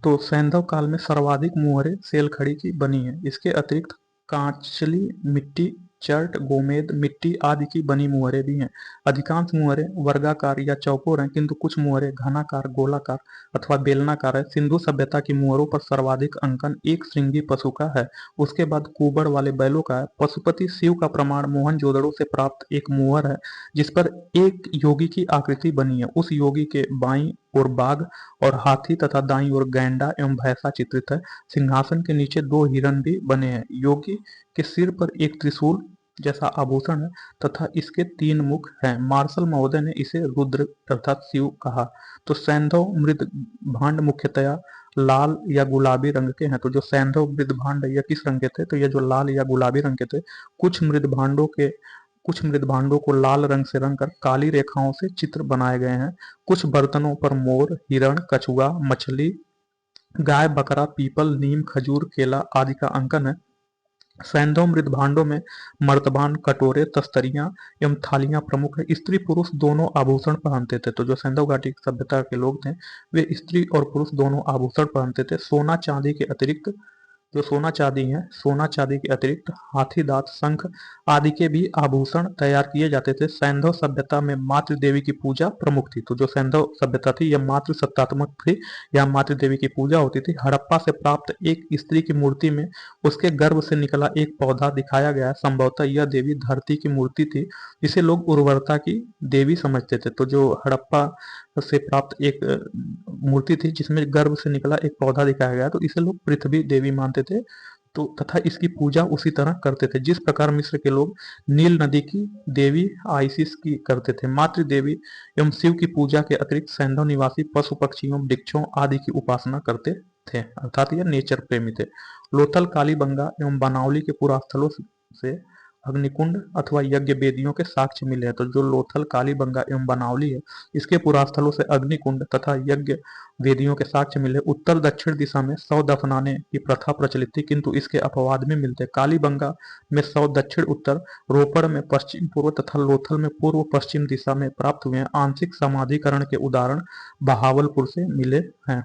तो सैंधव काल में सर्वाधिक मुहरें सेलखड़ी की बनी है। इसके अतिरिक्त कांचली मिट्टी, चर्ट, गोमेद मिट्टी आदि की बनी मुहरें भी हैं। अधिकांश मुहरें वर्गाकार या चौकोर हैं, किंतु कुछ मुहरें घनाकार, गोलाकार अथवा बेलनाकार है। सिंधु सभ्यता की मुहरों पर सर्वाधिक अंकन एक श्रृंगी पशु का है। उसके बाद कुबड़ वाले बैलों का है। पशुपति शिव का प्रमाण मोहनजोदड़ो से प्राप्त एक मुहर है, जिस पर एक योगी की आकृति बनी है। उस योगी के बाईं ओर बाघ और हाथी तथा दाईं ओर गैंडा एवं भैंसा चित्रित है। सिंहासन के नीचे 2 हिरण भी बने हैं। योगी के सिर पर एक त्रिशूल जैसा आभूषण है तथा इसके 3 मुख हैं। मार्शल महोदय ने इसे रुद्र अर्थात शिव कहा। तो सैंधव मृद भांड मुख्यतया लाल या गुलाबी रंग के हैं। तो जो सैंधव मृद भांड ये किस रंग के थे? तो ये जो लाल या गुलाबी रंग के थे। कुछ मृद भांडों को लाल रंग से रंग कर काली रेखाओं से चित्र बनाए गए हैं। कुछ बर्तनों पर मोर, हिरण, कछुआ, मछली, गाय, बकरा, पीपल, नीम, खजूर, केला आदि का अंकन है। सैंधव मृद भांडों में मर्तबान, कटोरे, तस्तरियां एवं थालियां प्रमुख है। स्त्री पुरुष दोनों आभूषण पहनते थे। तो जो सैंधव घाटी सभ्यता के लोग थे वे स्त्री और पुरुष दोनों आभूषण पहनते थे। सोना चांदी के अतिरिक्त हाथी दांत, शंख आदि के भी आभूषण तैयार किए जाते थे। सैंधव सभ्यता में मातृ देवी की पूजा प्रमुख थी। तो जो सैंधव सभ्यता थी यह मातृ सत्तात्मक थी, यह मातृ देवी की पूजा होती थी। हड़प्पा से प्राप्त एक स्त्री की मूर्ति में उसके गर्भ से निकला एक पौधा दिखाया गया है। संभवतः यह देवी धरती की मूर्ति थी, जिसे लोग उर्वरता की देवी समझते थे। तो जो हड़प्पा से प्राप्त एक मूर्ति थी जिसमें गर्भ से निकला एक पौधा दिखाया गया, तो इसे लोग पृथ्वी देवी मानते थे। तो तथा इसकी पूजा उसी तरह करते थे जिस प्रकार मिस्र के लोग नील नदी की देवी आइसिस की करते थे। मातृ देवी एवं शिव की पूजा के अतिरिक्त सैंधव निवासी पशु पक्षियों, वृक्षों आदि की उपासना करते थे, अर्थात यह नेचर प्रेमी थे। लोथल, कालीबंगा एवं बनावली के पुरास्थलों से अग्निकुंड अथवा यज्ञ वेदियों के साक्ष्य मिले हैं। तो जो लोथल, कालीबंगा एवं बनावली है, इसके पुरास्थलों से अग्निकुंड तथा यज्ञ वेदियों के साक्ष्य मिले। उत्तर दक्षिण दिशा में शव दफनाने की प्रथा प्रचलित थी, किंतु इसके अपवाद में मिलते। कालीबंगा में शव दक्षिण उत्तर, रोपड़ में पश्चिम पूर्व तथा लोथल में पूर्व पश्चिम दिशा में प्राप्त हुए हैं। आंशिक समाधिकरण के उदाहरण बहावलपुर से मिले हैं।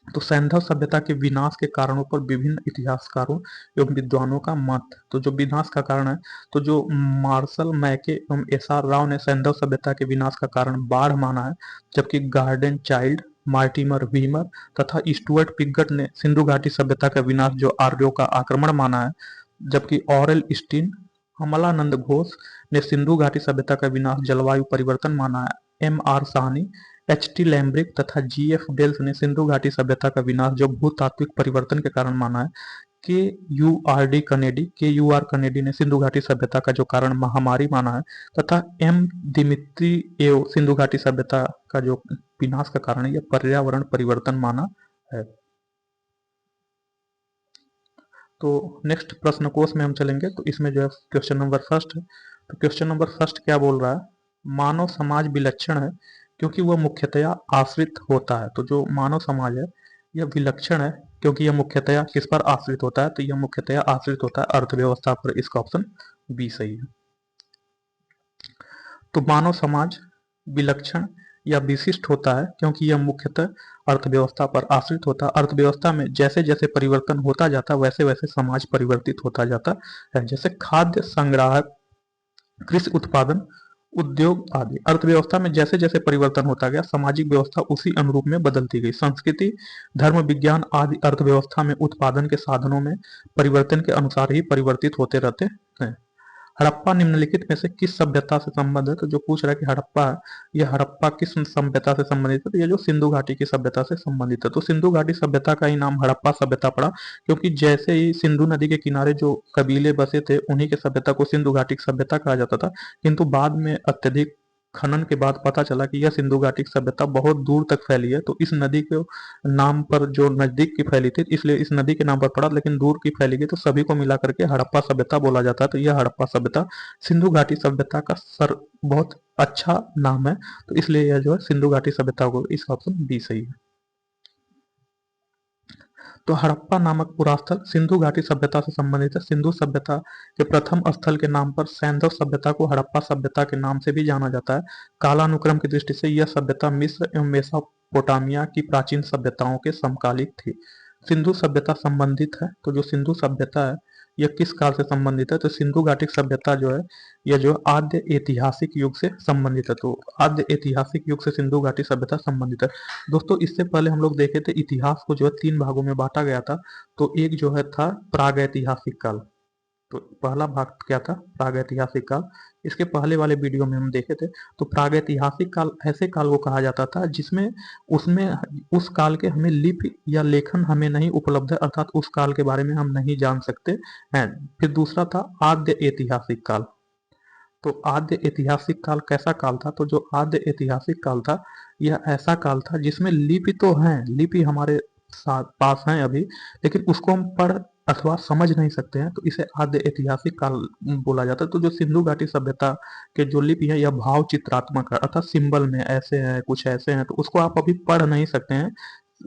तो सैंधव सभ्यता के विनाश के कारणों पर विभिन्न इतिहासकारों एवं विद्वानों का मत। तो जो विनाश का कारण है, तो जो मार्शल मैके एवं एस.आर. राव ने सैंधव सभ्यता के विनाश का कारण बाढ़ माना है, जबकि गार्डन चाइल्ड, मार्टिमर वीमर तथा स्टुअर्ट पिगट ने सिंधु घाटी सभ्यता का विनाश जो आर्यों का आक्रमण माना है, जबकि ऑरेल स्टीन, अमलानंद घोष ने सिंधु घाटी सभ्यता का विनाश जलवायु परिवर्तन माना है। M.R. साहनी, H.T. लैम्ब्रिक तथा G.F. डेल्स ने सिंधु घाटी सभ्यता का विनाश जो भूतात्विक परिवर्तन के कारण माना है। के यू आर कनेडी ने सिंधु घाटी सभ्यता का जो कारण महामारी माना है, तथा M. दिमित्रिएव सिंधु घाटी सभ्यता का जो विनाश का कारण है यह पर्यावरण परिवर्तन माना है। तो नेक्स्ट प्रश्न कोश में हम चलेंगे। तो इसमें जो है क्वेश्चन नंबर फर्स्ट है। तो क्वेश्चन नंबर फर्स्ट क्या बोल रहा है? मानव समाज विलक्षण है क्योंकि वह मुख्यतया आश्रित होता है। तो जो मानव समाज है यह विलक्षण है क्योंकि यह मुख्यतया किस पर आश्रित होता है, तो यह मुख्यतया आश्रित होता है अर्थव्यवस्था पर। इसका ऑप्शन बी सही है। तो मानव समाज विलक्षण या विशिष्ट होता है क्योंकि यह मुख्यतः अर्थव्यवस्था पर आश्रित होता है। अर्थव्यवस्था में जैसे जैसे परिवर्तन होता जाता है वैसे वैसे समाज परिवर्तित होता जाता है। जैसे खाद्य संग्राहक, कृषि उत्पादन, उद्योग आदि। अर्थव्यवस्था में जैसे जैसे परिवर्तन होता गया सामाजिक व्यवस्था उसी अनुरूप में बदलती गई। संस्कृति, धर्म, विज्ञान आदि अर्थव्यवस्था में उत्पादन के साधनों में परिवर्तन के अनुसार ही परिवर्तित होते रहते हैं। हड़प्पा निम्नलिखित में से किस सभ्यता से संबंधित है? तो जो पूछ रहा है कि हड़प्पा है, यह हड़प्पा किस सभ्यता से संबंधित है? तो यह जो सिंधु घाटी की सभ्यता से संबंधित है। तो सिंधु घाटी सभ्यता का ही नाम हड़प्पा सभ्यता पड़ा क्योंकि जैसे ही सिंधु नदी के किनारे जो कबीले बसे थे उन्हीं के सभ्यता को सिंधु घाटी सभ्यता कहा जाता था। किंतु बाद में अत्यधिक खनन के बाद पता चला कि यह सिंधु घाटी सभ्यता बहुत दूर तक फैली है। तो इस नदी के नाम पर जो नजदीक की फैली थी इसलिए इस नदी के नाम पर पड़ा, लेकिन दूर की फैली गई तो सभी को मिला करके हड़प्पा सभ्यता बोला जाता है। तो यह हड़प्पा सभ्यता सिंधु घाटी सभ्यता का सर बहुत अच्छा नाम है, तो इसलिए यह जो है सिंधु घाटी सभ्यता को, इसका ऑप्शन बी सही है। तो हड़प्पा नामक पुरास्थल सिंधु घाटी सभ्यता से संबंधित है। सिंधु सभ्यता के प्रथम स्थल के नाम पर सैंधव सभ्यता को हड़प्पा सभ्यता के नाम से भी जाना जाता है। कालानुक्रम की दृष्टि से यह सभ्यता मिस्र एवं मेसोपोटामिया की प्राचीन सभ्यताओं के समकालिक थी। सिंधु सभ्यता संबंधित है, तो जो सिंधु सभ्यता है यह किस काल से संबंधित है? तो सिंधु घाटी सभ्यता जो है यह जो आद्य ऐतिहासिक युग से संबंधित है। तो आद्य ऐतिहासिक युग से सिंधु घाटी सभ्यता संबंधित है। दोस्तों इससे पहले हम लोग देखे थे इतिहास को जो है 3 भागों में बांटा गया था। तो एक जो है था प्रागैतिहासिक काल। तो पहला भाग क्या था? प्रागैतिहासिक काल। इसके पहले वाले वीडियो में हम देखे थे। तो प्रागैतिहासिक काल ऐसे काल को कहा जाता था जिसमें उसमें उस काल के हमें लिपि या लेखन हमें नहीं उपलब्ध है, अर्थात उस काल के बारे में हम नहीं जान सकते हैं। फिर दूसरा था आद्य ऐतिहासिक काल। तो आद्य ऐतिहासिक काल कैसा काल था? तो जो आद्य ऐतिहासिक काल था यह ऐसा काल था जिसमें लिपि तो हैं, लिपि हमारे पास हैं अभी, लेकिन उसको हम पढ़ अथवा समझ नहीं सकते हैं, तो इसे आद्य ऐतिहासिक काल बोला जाता है। तो जो सिंधु घाटी सभ्यता के जो लिपि है यह भाव चित्रात्मक है, अर्थात सिंबल में ऐसे हैं, कुछ ऐसे हैं, तो उसको आप अभी पढ़ नहीं सकते हैं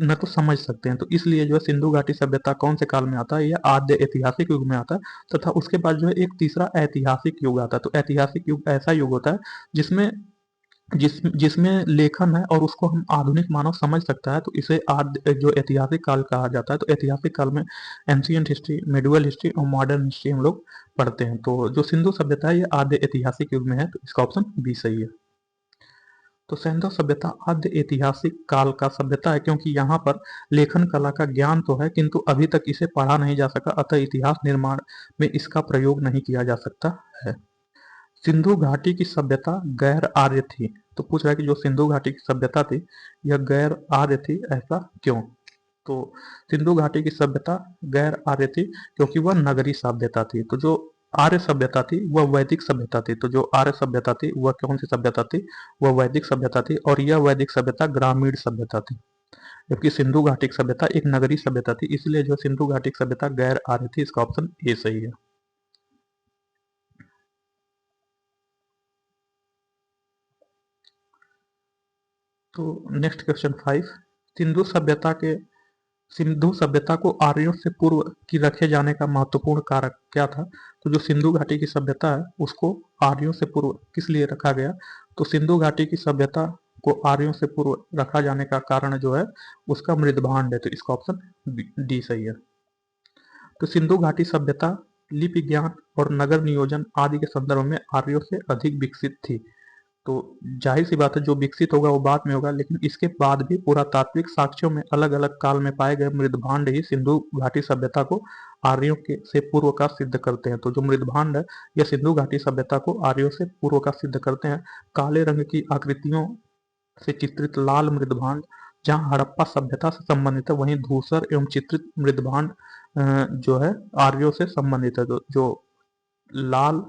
न तो समझ सकते हैं। तो इसलिए जो है सिंधु घाटी सभ्यता कौन से काल में आता है? यह आद्य ऐतिहासिक युग में आता है। तथा उसके बाद जो है एक तीसरा ऐतिहासिक युग आता है। तो ऐतिहासिक युग ऐसा युग होता है जिसमें जिसमें लेखन है और उसको हम आधुनिक मानव समझ सकता है, तो इसे आद्य जो ऐतिहासिक काल कहा जाता है। तो ऐतिहासिक काल में एंशिएंट हिस्ट्री, मेडिवल हिस्ट्री और मॉडर्न हिस्ट्री हम लोग पढ़ते हैं। तो जो सिंधु सभ्यता है ये आद्य ऐतिहासिक युग में है, तो इसका ऑप्शन बी सही है। तो सैंधव सभ्यता आद्य ऐतिहासिक काल का सभ्यता है क्योंकि यहाँ पर लेखन कला का ज्ञान तो है किंतु अभी तक इसे पढ़ा नहीं जा सका, अतः इतिहास निर्माण में इसका प्रयोग नहीं किया जा सकता है। सिंधु घाटी की सभ्यता गैर आर्य थी। तो पूछ रहा है कि जो सिंधु घाटी की सभ्यता थी यह गैर आर्य थी, ऐसा क्यों? तो सिंधु घाटी की सभ्यता गैर आर्य थी क्योंकि वह नगरी सभ्यता थी। तो जो आर्य सभ्यता थी वह वैदिक सभ्यता थी। तो जो आर्य सभ्यता थी वह कौन सी सभ्यता थी? वह वैदिक सभ्यता थी और यह वैदिक सभ्यता ग्रामीण सभ्यता थी, जबकि सिंधु घाटी सभ्यता एक नगरी सभ्यता थी। इसलिए जो सिंधु घाटी सभ्यता गैर आर्य थी, इसका ऑप्शन ए सही है। तो नेक्स्ट क्वेश्चन 5, सिंधु सभ्यता को आर्यों से पूर्व की रखे जाने का महत्वपूर्ण कारक क्या था? तो जो सिंधु घाटी की सभ्यता है उसको आर्यों से पूर्व किस लिए रखा गया? तो सिंधु घाटी की सभ्यता को आर्यों से पूर्व रखा जाने का कारण जो है उसका मृदभांड है, तो इसका ऑप्शन डी सही है। तो सिंधु घाटी सभ्यता लिपि ज्ञान और नगर नियोजन आदि के संदर्भ में आर्यों से अधिक विकसित थी। तो जाहिर सी बात है जो विकसित होगा वो बाद में होगा, लेकिन इसके बाद भी पुरातात्विक साक्ष्यों में अलग अलग काल में पाए गए मृदभांड ही सिंधु घाटी सभ्यता को आर्यों के से पूर्व का सिद्ध करते हैं। तो जो मृदभांड है यह सिंधु घाटी सभ्यता को आर्यों से पूर्व का सिद्ध करते हैं। काले रंग की आकृतियों से चित्रित लाल मृदभांड जहाँ हड़प्पा सभ्यता से संबंधित है, वहीं धूसर एवं चित्रित मृदभांड जो है आर्यों से संबंधित है। जो लाल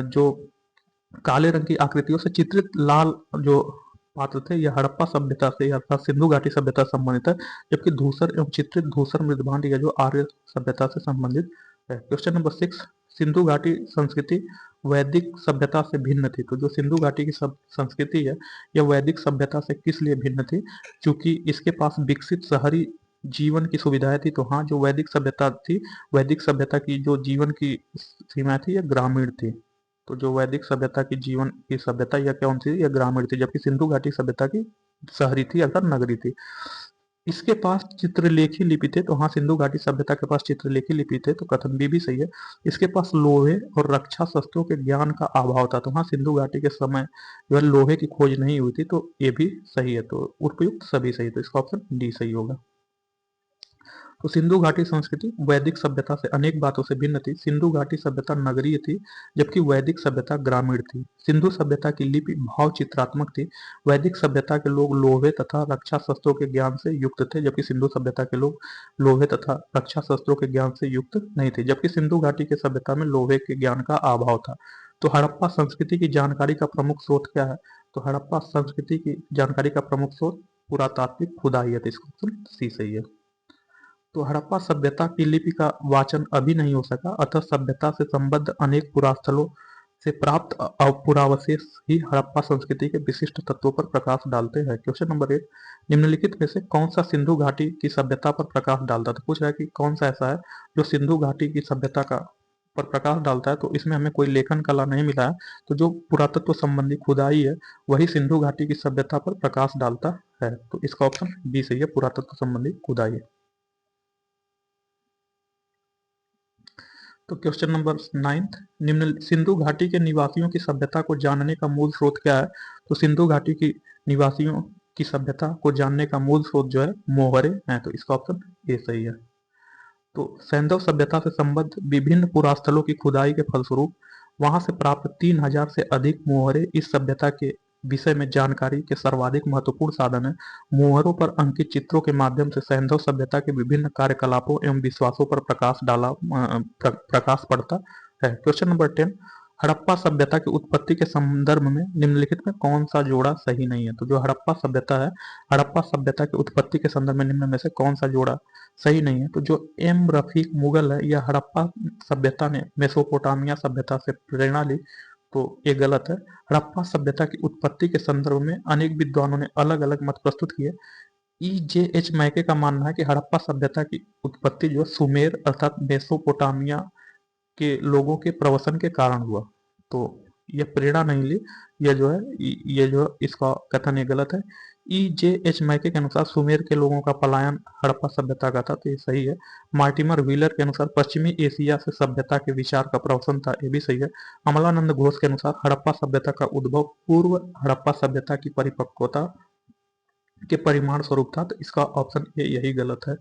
जो काले रंग की आकृतियों से चित्रित लाल जो पात्र थे यह हड़प्पा सभ्यता से अर्थात सिंधु घाटी सभ्यता से संबंधित है, जबकि धूसर एवं चित्रित धूसर मृदभांड यह जो आर्य सभ्यता से संबंधित है। क्वेश्चन नंबर 6, सिंधु घाटी संस्कृति वैदिक सभ्यता से भिन्न थी। तो जो सिंधु घाटी की संस्कृति है यह वैदिक सभ्यता से किस लिए भिन्न थी? क्योंकि इसके पास विकसित शहरी जीवन की सुविधाएं थी। तो हाँ, जो वैदिक सभ्यता थी, वैदिक सभ्यता की जो जीवन की सीमाएं थी यह ग्रामीण थी। तो जो वैदिक सभ्यता की जीवन की सभ्यता यह कौन सी? यह ग्रामीण थी, जबकि सिंधु घाटी सभ्यता की शहरी थी अर्थात नगरी थी। इसके पास चित्रलेखी लिपि थे। तो हाँ, सिंधु घाटी सभ्यता के पास चित्रलेखी लिपि थे, तो कथन बी भी सही है। इसके पास लोहे और रक्षा शस्त्रों के ज्ञान का अभाव था। तो हाँ, सिंधु घाटी के समय जो है लोहे की खोज नहीं हुई थी, तो ये भी सही है। तो उपयुक्त सभी सही, तो इसका ऑप्शन डी सही होगा। तो सिंधु घाटी संस्कृति वैदिक सभ्यता से अनेक बातों से भिन्न थी। सिंधु घाटी सभ्यता नगरीय थी, जबकि वैदिक सभ्यता ग्रामीण थी। सिंधु सभ्यता की लिपि भाव चित्रात्मक थी। वैदिक सभ्यता के लोग लोहे तथा रक्षा शस्त्रों के ज्ञान से युक्त थे, जबकि सिंधु सभ्यता के लोग लोहे तथा रक्षा शस्त्रों के ज्ञान से युक्त नहीं थे। जबकि सिंधु घाटी की सभ्यता में लोहे के ज्ञान का अभाव था। तो हड़प्पा संस्कृति की जानकारी का प्रमुख स्रोत क्या है? तो हड़प्पा संस्कृति की जानकारी का प्रमुख स्रोत पुरातात्विक खुदाई है। तो इसका ऑप्शन सी सही है। तो हड़प्पा सभ्यता की लिपि का वाचन अभी नहीं हो सका, अतः सभ्यता से संबद्ध अनेक पुरास्थलों से प्राप्त पुरावशेष ही हड़प्पा संस्कृति के विशिष्ट तत्वों पर प्रकाश डालते हैं। क्वेश्चन नंबर 8, निम्नलिखित में से कौन सा सिंधु घाटी की सभ्यता पर प्रकाश डालता है? तो पूछ रहा है कि कौन सा ऐसा है जो सिंधु घाटी की सभ्यता का पर प्रकाश डालता है। तो इसमें हमें कोई लेखन कला नहीं मिला है, तो जो पुरातत्व संबंधी खुदाई है वही सिंधु घाटी की सभ्यता पर प्रकाश डालता है। तो इसका ऑप्शन बी सही है, पुरातत्व संबंधी खुदाई। तो क्वेश्चन नंबर 9, निम्न सिंधु घाटी के निवासियों की सभ्यता को जानने का मूल स्रोत क्या है? तो सिंधु घाटी की निवासियों की सभ्यता को जानने का मूल स्रोत जो है मोहरे है। तो इसका ऑप्शन ए सही है। तो सैंधव सभ्यता से संबद्ध विभिन्न पुरास्थलों की खुदाई के फलस्वरूप वहां से प्राप्त 3000 से अधिक मोहरे इस सभ्यता के विषय में जानकारी के सर्वाधिक महत्वपूर्ण साधन है। मोहरों पर अंकित चित्रों के माध्यम से सैंधव सभ्यता के विभिन्न कार्यकलापों एवं विश्वासों पर प्रकाश पड़ता है। क्वेश्चन नंबर 10, हड़प्पा सभ्यता की उत्पत्ति के संदर्भ में निम्नलिखित में कौन सा जोड़ा सही नहीं है? तो जो हड़प्पा सभ्यता है, हड़प्पा सभ्यता की उत्पत्ति के संदर्भ में निम्न में से कौन सा जोड़ा सही नहीं है? तो जो एम रफीक मुगल है, यह हड़प्पा सभ्यता ने मेसोपोटामिया सभ्यता से प्रेरणा ली, तो ये गलत है। हड़प्पा सभ्यता की उत्पत्ति के संदर्भ में अनेक विद्वानों ने अलग अलग मत प्रस्तुत किए। EJH मैके का मानना है कि हड़प्पा सभ्यता की उत्पत्ति जो सुमेर अर्थात मेसोपोटामिया के लोगों के प्रवसन के कारण हुआ, तो यह प्रेरणा नहीं ली। यह जो है ये जो इसका कथन ये गलत है। EJH मैके के अनुसार सुमेर के लोगों का पलायन हड़प्पा सभ्यता का था, तो ये सही है। मार्टिमर व्हीलर के अनुसार पश्चिमी एशिया से सभ्यता के विचार का प्रवसन था, ये भी सही है। अमलानंद घोष के अनुसार हड़प्पा सभ्यता का उद्भव पूर्व हड़प्पा सभ्यता की परिपक्वता के परिमाण स्वरूप था, तो इसका ऑप्शन ए यही गलत है।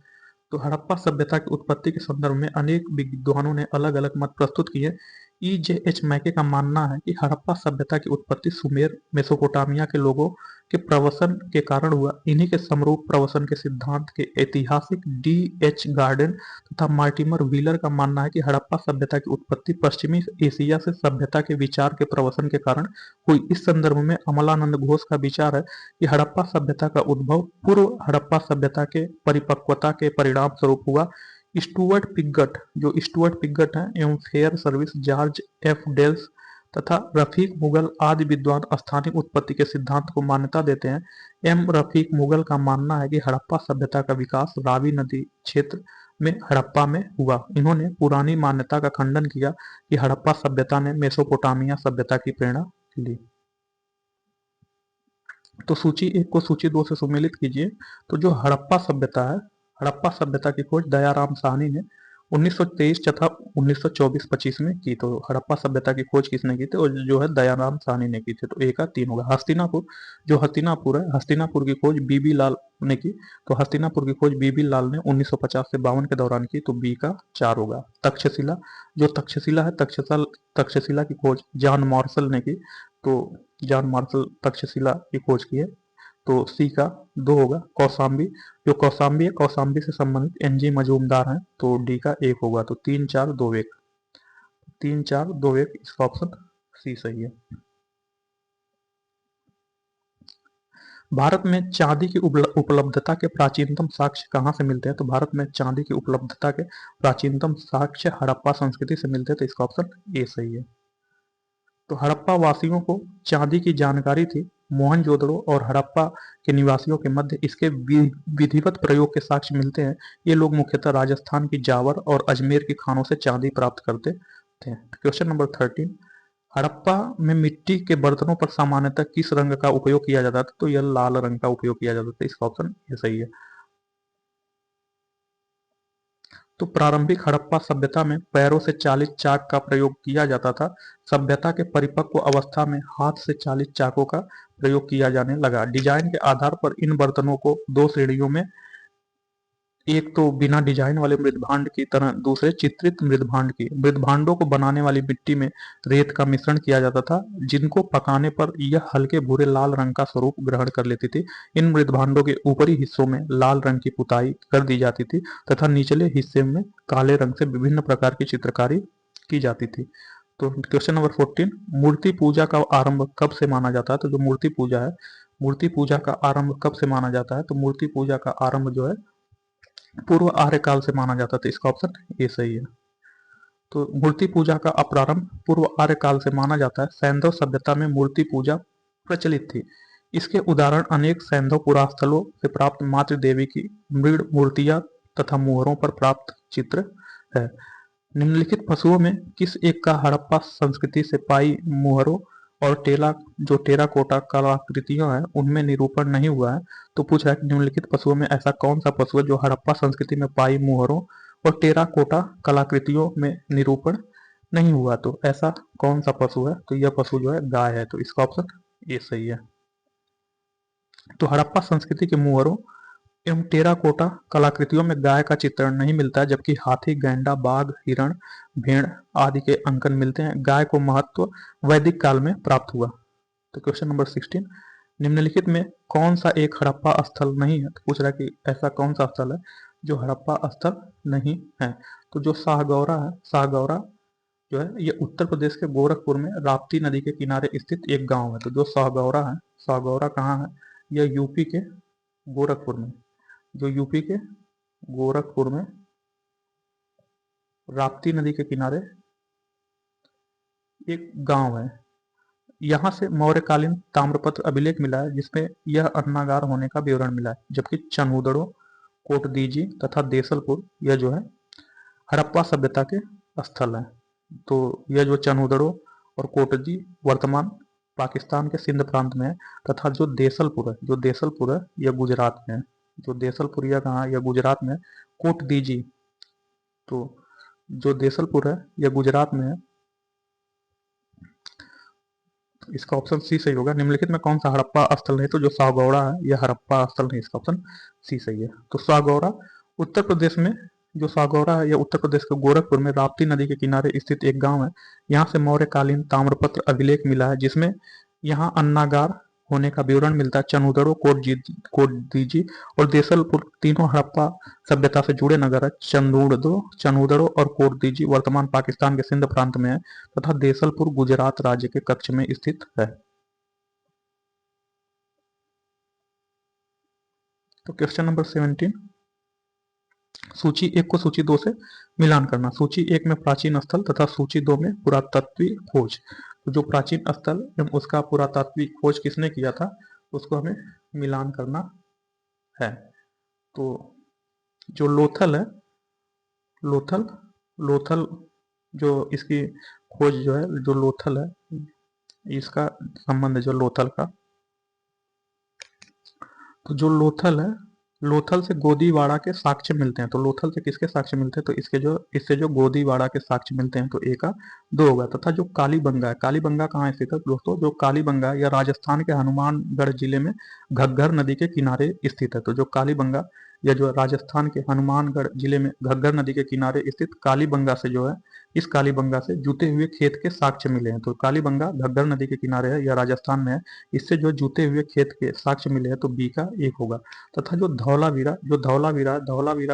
तो हड़प्पा सभ्यता की उत्पत्ति के संदर्भ में अनेक विद्वानों ने अलग अलग मत प्रस्तुत किए। EJH मैके का मानना है कि हड़प्पा सभ्यता की उत्पत्ति सुमेर मेसोपोटामिया के लोगों के प्रवसन के कारण हुआ। इन्हीं के समरूप प्रवसन के सिद्धांत के ऐतिहासिक DH गार्डन तथा मार्टिमर व्हीलर का मानना है कि हड़प्पा सभ्यता की उत्पत्ति पश्चिमी एशिया से सभ्यता के विचार के प्रवसन के कारण हुई। इस संदर्भ में अमलानंद घोष का विचार है कि हड़प्पा सभ्यता का उद्भव पूर्व हड़प्पा सभ्यता के परिपक्वता के परिणाम स्वरूप हुआ। स्टुअर्ट पिगट जो स्टुअर्ट पिगट है एवं Fairservis George F Dales तथा रफीक मुगल आदि विद्वान स्थानिक उत्पत्ति के सिद्धांत को मान्यता देते हैं। एम रफीक मुगल का मानना है कि हड़प्पा सभ्यता का विकास रावी नदी क्षेत्र में हड़प्पा में हुआ। इन्होंने पुरानी मान्यता का खंडन किया कि हड़प्पा सभ्यता ने मेसोपोटामिया सभ्यता की प्रेरणा ली। तो सूची 1 को सूची 2 से सुमेलित कीजिए। तो जो हड़प्पा सभ्यता है, हड़प्पा सभ्यता की खोज दयाराम साहनी ने 1923 तथा 1924-25 में की। तो हड़प्पा सभ्यता की खोज किसने की थी? और जो है दयाराम साहनी ने की थी। तो ए का 3 होगा। हस्तिनापुर जो हस्तिनापुर है, हस्तिनापुर की खोज बीबी लाल ने की। तो हस्तिनापुर की खोज बीबी लाल ने 1950 से 52 के दौरान की, तो बी का 4 होगा। तक्षशिला जो तक्षशिला है, तक्षशिला की खोज जॉन मार्शल ने की। तो जॉन मार्शल तक्षशिला की खोज की है, तो सी का 2 होगा। कौसाम्बी जो कौसाम्बी है, कौसाम्बी से संबंधित NG मजूमदार हैं, तो डी का 1 होगा। तो 3 4 2 1 3 4 2 1 इसका ऑप्शन सी सही है। भारत में चांदी की उपलब्धता के प्राचीनतम साक्ष्य कहाँ से मिलते हैं? तो भारत में चांदी की उपलब्धता के प्राचीनतम साक्ष्य हड़प्पा संस्कृति से मिलते हैं, तो इसका ऑप्शन ए सही है। तो हड़प्पा वासियों को चांदी की जानकारी थी। मोहनजोदड़ो और हड़प्पा के निवासियों के मध्य इसके विधिवत प्रयोग के साक्ष्य मिलते हैं। ये लोग मुख्यतः राजस्थान की जावर और अजमेर की खानों से चांदी प्राप्त करते थे। क्वेश्चन नंबर 13, हड़प्पा में मिट्टी के बर्तनों पर सामान्यतः किस रंग का उपयोग किया जाता था? तो यह लाल रंग का उपयोग किया जाता था। इसका ऑप्शन ये सही है। तो प्रारंभिक हड़प्पा सभ्यता में पैरों से चालित चाक का प्रयोग किया जाता था। सभ्यता के परिपक्व अवस्था में हाथ से चालित चाकों का प्रयोग किया जाने लगा। डिजाइन के आधार पर इन बर्तनों को दो श्रेणियों में, एक तो बिना डिजाइन वाले मृदभांड की तरह, दूसरे चित्रित मृदभांड की। मृदभांडों को बनाने वाली मिट्टी में रेत का मिश्रण किया जाता था, जिनको पकाने पर यह हल्के भूरे लाल रंग का स्वरूप ग्रहण कर लेती थी। इन मृदभांडों के ऊपरी हिस्सों में लाल रंग की पुताई कर दी जाती थी तथा निचले हिस्से में काले रंग से विभिन्न प्रकार की चित्रकारी की जाती थी। तो क्वेश्चन नंबर 14, मूर्ति पूजा का आरंभ कब से माना जाता है? तो जो मूर्ति पूजा है, मूर्ति पूजा का आरंभ कब से माना जाता है? तो मूर्ति पूजा का आरंभ जो है पूर्व आर्य काल से माना जाता था। इसका ऑप्शन ये सही है। तो मूर्ति पूजा का प्रारंभ पूर्व आर्य काल से माना जाता है। सैंधव सभ्यता में मूर्ति पूजा प्रचलित थी। इसके उदाहरण अनेक सैंधव पुरास्थलों से प्राप्त मातृ देवी की मृण मूर्तियां तथा मुहरों पर प्राप्त चित्र है। निम्नलिखित पशुओं में किस एक का हड़प्पा संस्कृति से पाई मुहरों और टेराकोटा कलाकृतियां हैं उनमें निरूपण नहीं हुआ है? तो पूछ रहा है कि निम्नलिखित पशुओं में ऐसा कौन सा पशु है जो हड़प्पा संस्कृति में पाई मुहरों और टेराकोटा कलाकृतियों में निरूपण नहीं हुआ? तो ऐसा कौन सा पशु है? तो यह पशु जो है गाय है। तो इसका ऑप्शन ये सही है। तो हड़प्पा संस्कृति के मुहरों एवं टेराकोटा कलाकृतियों में गाय का चित्रण नहीं मिलता है, जबकि हाथी, गैंडा, बाघ, हिरण, भेड़ आदि के अंकन मिलते हैं। गाय को महत्व वैदिक काल में प्राप्त हुआ। तो क्वेश्चन नंबर 16, निम्नलिखित में कौन सा एक हड़प्पा स्थल नहीं है? तो पूछ रहा है कि ऐसा कौन सा स्थल है जो हड़प्पा स्थल नहीं है? तो जो साहगौरा है, साहगौरा जो है ये उत्तर प्रदेश के गोरखपुर में राप्ती नदी के किनारे स्थित एक गांव है। तो जो साहगौरा है, साहगौरा कहाँ है? यह यूपी के गोरखपुर में, जो यूपी के गोरखपुर में राप्ती नदी के किनारे एक गांव है। यहाँ से मौर्यकालीन ताम्रपत्र अभिलेख मिला है जिसमें यह अन्नागार होने का विवरण मिला है, जबकि चनहुदड़ो, कोटदीजी तथा देसलपुर यह जो है हड़प्पा सभ्यता के स्थल है। तो यह जो चनहुदड़ो और कोटदी वर्तमान पाकिस्तान के सिंध प्रांत में है, तथा जो देसलपुर है यह गुजरात में है। जो देसलपुर यह कहाँ है? यह गुजरात में है। कोटदीजी, तो जो देसलपुर है यह गुजरात में है। इसका ऑप्शन सी सही होगा। निम्नलिखित में कौन सा हड़प्पा स्थल नहीं? तो जो साहगौड़ा है यह हड़प्पा स्थल नहीं। इसका ऑप्शन सी सही है। तो साहगौड़ा उत्तर प्रदेश में, जो साहगौड़ा है यह उत्तर प्रदेश के गोरखपुर में राप्ती नदी के किनारे स्थित एक गांव है। यहाँ से मौर्यकालीन ताम्रपत्र अभिलेख मिला है जिसमें यहाँ अन्नागार होने का विवरण मिलता है। चनहुदड़ो, कोटदीजी और देसलपुर तीनों हड़प्पा सभ्यता से जुड़े नगर है। चनहुदड़ो और कोटदीजी वर्तमान पाकिस्तान के सिंध प्रांत में है तथा देसलपुर गुजरात राज्य के कच्छ में स्थित है। तो क्वेश्चन नंबर 17, सूची 1 को सूची 2 से मिलान करना। सूची 1 में प्राचीन स्थल तथा सूची 2 में पुरातात्विक खोज। तो जो प्राचीन स्थल एवं उसका पुरातात्विक खोज किसने किया था उसको हमें मिलान करना है। तो जो लोथल है, लोथल जो इसकी खोज जो है, जो लोथल है इसका संबंध है जो लोथल का। तो जो लोथल है, लोथल से गोदीवाड़ा के साक्ष्य मिलते हैं। तो लोथल से किसके साक्ष्य मिलते हैं? तो इससे जो गोदीवाड़ा के साक्ष्य मिलते हैं तो ए का 2 होगा। तथा जो कालीबंगा है, कालीबंगा कहाँ स्थित है दोस्तों? जो कालीबंगा है यह राजस्थान के हनुमानगढ़ जिले में घग्गर नदी के किनारे स्थित है। तो जो कालीबंगा यह जो राजस्थान के हनुमानगढ़ जिले में घग्गर नदी के किनारे स्थित कालीबंगा से जो है, इस कालीबंगा से जुते हुए खेत के साक्ष्य मिले हैं। तो कालीबंगा घग्गर नदी के किनारे है, यह राजस्थान में है। इससे जो जुते हुए खेत के साक्ष्य मिले हैं तो बी का 1 होगा। तथा जो धौलावीरा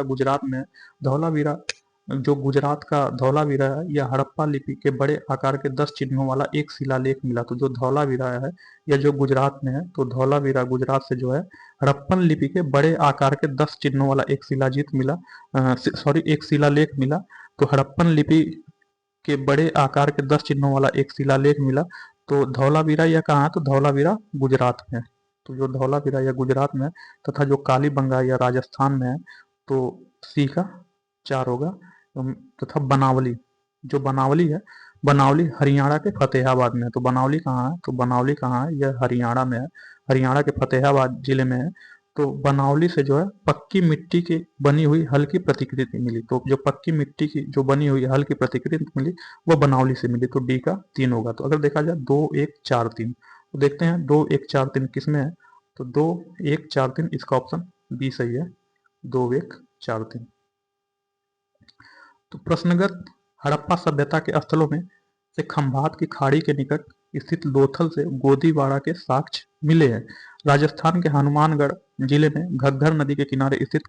गुजरात में है। धौलावीरा जो गुजरात का धौलावीरा है यह हड़प्पा लिपि के बड़े आकार के 10 चिन्हों वाला एक शिलालेख मिला। तो जो धौलावीरा है यह जो गुजरात में है, तो धौलावीरा गुजरात से जो है हड़प्पन लिपि के बड़े आकार के 10 चिन्हों वाला एक शिलालेख मिला। तो हड़प्पन लिपि के बड़े आकार के 10 चिन्हों वाला एक शिलालेख मिला। तो धौलावीरा यह कहाँ है? तो धौलावीरा गुजरात में है। तो जो धौलावीरा या गुजरात में है, तथा जो कालीबंगा या राजस्थान में है, तो सी का 4 होगा। तथा बनावली, जो बनावली है, बनावली हरियाणा के फतेहाबाद में है। तो बनावली कहाँ है? तो बनावली कहाँ है? यह हरियाणा में है, हरियाणा के फतेहाबाद जिले में है। तो बनावली से जो है पक्की मिट्टी की बनी हुई हल्की प्रतिकृति मिली। तो जो पक्की मिट्टी की जो बनी हुई हल्की प्रतिकृति मिली वो बनावली से मिली। तो डी का 3 होगा। तो अगर देखा जाए 2 1 4 3, तो देखते हैं 2 1 4 3 किस में है? तो 2 1 4 3 इसका ऑप्शन बी सही है। 2 1 4 3। तो प्रश्नगत हड़प्पा सभ्यता के स्थलों में से खंभात की खाड़ी के निकट स्थित लोथल से गोदीवाड़ा के साक्ष्य मिले हैं। राजस्थान के हनुमानगढ़ जिले में घग्गर नदी के किनारे स्थित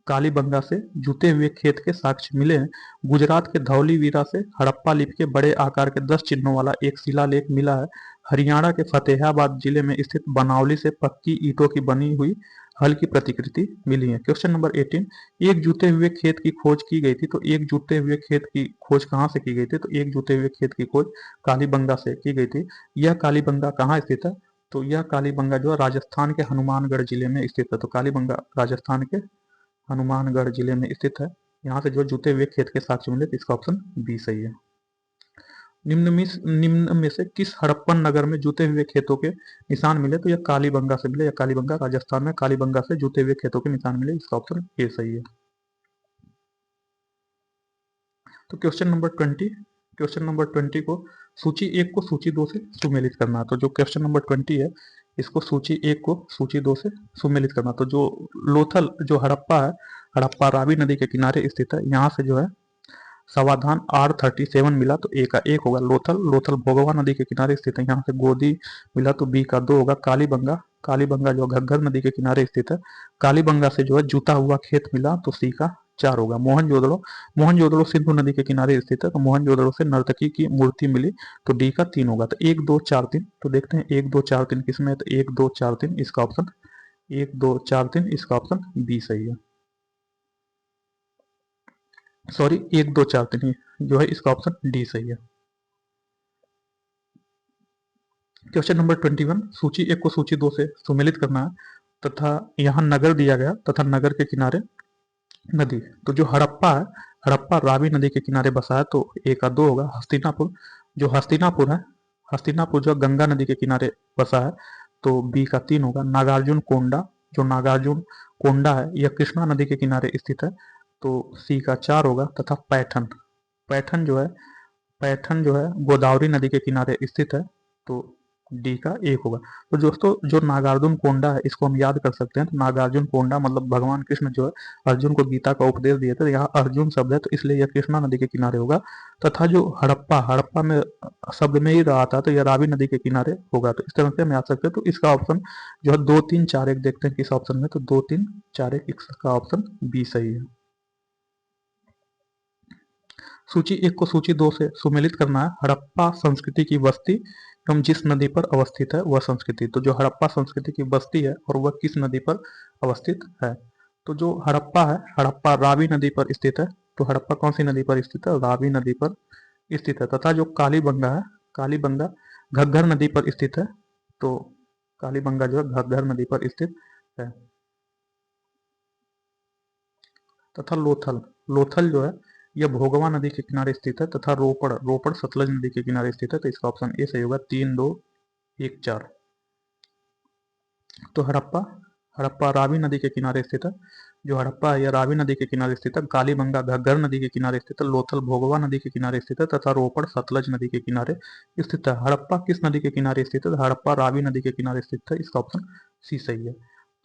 कालीबंगा से जुते हुए खेत के साक्ष्य मिले हैं। गुजरात के धौलीवीरा से हड़प्पा लिपि के बड़े आकार के 10 चिन्हों वाला एक शिलालेख मिला है। हरियाणा के फतेहाबाद जिले में स्थित बनावली से पक्की ईंटों की बनी हुई हल की प्रतिकृति मिली है। क्वेश्चन नंबर 18, एक जुते हुए खेत की खोज की गई थी। तो एक जुते हुए खेत की खोज कहाँ से की गई थी? तो एक जुते हुए खेत की खोज कालीबंगा से की गई थी। यह कालीबंगा कहाँ स्थित है? तो यह कालीबंगा जो है राजस्थान के हनुमानगढ़ जिले में स्थित है। तो कालीबंगा राजस्थान के हनुमानगढ़ जिले में स्थित है। यहाँ से जो जुते हुए खेत के साक्ष्य मिले, तो इसका ऑप्शन बी सही है। निम्न में से किस हड़प्पन नगर में जुते हुए खेतों के निशान मिले? तो यह कालीबंगा से मिले, या कालीबंगा राजस्थान में कालीबंगा से जुते हुए खेतों के निशान मिले। इसका ऑप्शन ए सही है। तो क्वेश्चन नंबर 20, क्वेश्चन नंबर 20 को सूची 1 को सूची 2 से सुमेलित करना है। तो जो क्वेश्चन नंबर 20 है, इसको सूची 1 को सूची 2 से सुमेलित करना। तो जो लोथल जो हड़प्पा है, हड़प्पा रावी नदी के किनारे स्थित है। यहाँ से जो है समाधान R37 मिला, तो ए का 1 होगा। लोथल, लोथल भोगवा नदी के किनारे स्थित है। यहाँ से गोदी मिला, तो बी का 2 होगा। कालीबंगा, कालीबंगा जो घग्गर नदी के किनारे स्थित है। कालीबंगा से जो है जुता हुआ खेत मिला, तो सी का 4 होगा। मोहनजोदड़ो, मोहनजोदड़ो सिंधु नदी के किनारे स्थित है। तो मोहनजोदड़ो से नर्तकी की मूर्ति मिली, तो डी का 3 होगा। तो 1 2 4 3, तो देखते हैं 1 2 4 3 किसमें है? तो 1 2 4 3 इसका ऑप्शन 1 2 4 3 इसका ऑप्शन बी सही है। सॉरी, 1 2 4 3 जो है इसका ऑप्शन डी सही है। क्वेश्चन नंबर 21, सूची 1 को सूची 2 से सुमेलित करना है, तथा यहाँ नगर दिया गया, तथा नगर के किनारे नदी। तो जो हड़प्पा है, हड़प्पा रावी नदी के किनारे बसा है, तो ए का 2 होगा। हस्तिनापुर, जो हस्तिनापुर है, हस्तिनापुर जो गंगा नदी के किनारे बसा है, तो बी का 3 होगा। नागार्जुन कोंडा, जो नागार्जुन कोंडा है, यह कृष्णा नदी के किनारे स्थित है, तो सी का 4 होगा। तथा पैठन, पैठन जो है, पैठन जो है गोदावरी नदी के किनारे स्थित है, तो डी का 1 होगा। तो दोस्तों जो नागार्जुन कोंडा है, इसको हम याद कर सकते हैं। तो नागार्जुन कोंडा मतलब भगवान कृष्ण जो है अर्जुन को गीता का उपदेश दिए थे। तो यहाँ अर्जुन शब्द है, तो इसलिए यह कृष्णा नदी के किनारे होगा। तथा जो हड़प्पा, हड़प्पा में शब्द में ही रहा था, तो यह रावी नदी के किनारे होगा। तो इस तरह से हम याद सकते हैं। तो इसका ऑप्शन जो है 2 3 4 1 देखते हैं किस ऑप्शन में। तो 2 3 4 1 इसका ऑप्शन बी सही है। सूची 1 को सूची 2 से सुमेलित करना है। हड़प्पा संस्कृति की बस्ती एवं जिस नदी पर अवस्थित है वह संस्कृति। तो जो हड़प्पा संस्कृति की बस्ती है और वह किस नदी पर अवस्थित है? तो जो हड़प्पा है, हड़प्पा रावी नदी पर स्थित है। तो हड़प्पा कौन सी नदी पर स्थित है? रावी नदी पर स्थित है। तथा जो कालीबंगा है, कालीबंगा घग्गर नदी पर स्थित है। तो कालीबंगा जो है घग्गर नदी पर स्थित है। तथा लोथल, लोथल जो है यह भोगवा नदी के किनारे स्थित है। तथा रोपड़, रोपड़ सतलज नदी के किनारे स्थित है। तो इसका ऑप्शन ए सही होगा। 3 2 1 4। तो हड़प्पा, हड़प्पा रावी नदी के किनारे स्थित है। जो हड़प्पा है यह रावी नदी के किनारे स्थित है। कालीबंगा घग्गर नदी के किनारे स्थित है। लोथल भोगवा नदी के किनारे स्थित है। तथा रोपड़ सतलज नदी के किनारे स्थित है। हड़प्पा किस नदी के किनारे स्थित है? हड़प्पा रावी नदी के किनारे स्थित है। इसका ऑप्शन सी सही है।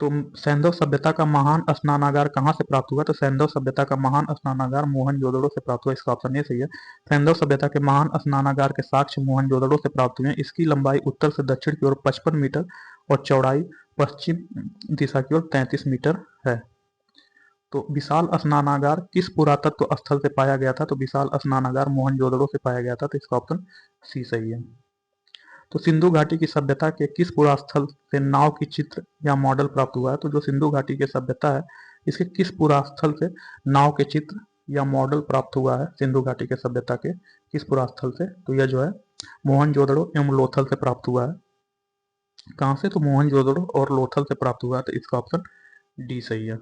तो सैंधव सभ्यता का महान स्नानागार कहाँ से प्राप्त हुआ? तो सैंधव सभ्यता का महान स्नानागार मोहनजोदड़ो से प्राप्त हुआ। इसका ऑप्शन ए सही है। सैंधव सभ्यता के महान स्नानागार के साक्ष्य मोहनजोदड़ो से प्राप्त हुए हैं। इसकी लंबाई उत्तर से दक्षिण की ओर 55 मीटर और चौड़ाई पश्चिम दिशा की ओर 33 मीटर है। तो विशाल स्नानागार किस पुरातत्व स्थल से पाया गया था? तो विशाल स्नानागार मोहनजोदड़ो से पाया गया था। तो इसका ऑप्शन सी सही है। तो सिंधु घाटी की सभ्यता के किस पुरास्थल से नाव की चित्र या मॉडल प्राप्त हुआ है? तो जो सिंधु घाटी की सभ्यता है, इसके किस पुरास्थल से नाव के चित्र या मॉडल प्राप्त हुआ है सिंधु घाटी के सभ्यता के किस पुरास्थल से? तो यह जो है मोहनजोदड़ो एवं लोथल से प्राप्त हुआ है। कहां से? तो मोहनजोदड़ो और लोथल से प्राप्त हुआ है, तो इसका ऑप्शन डी सही है।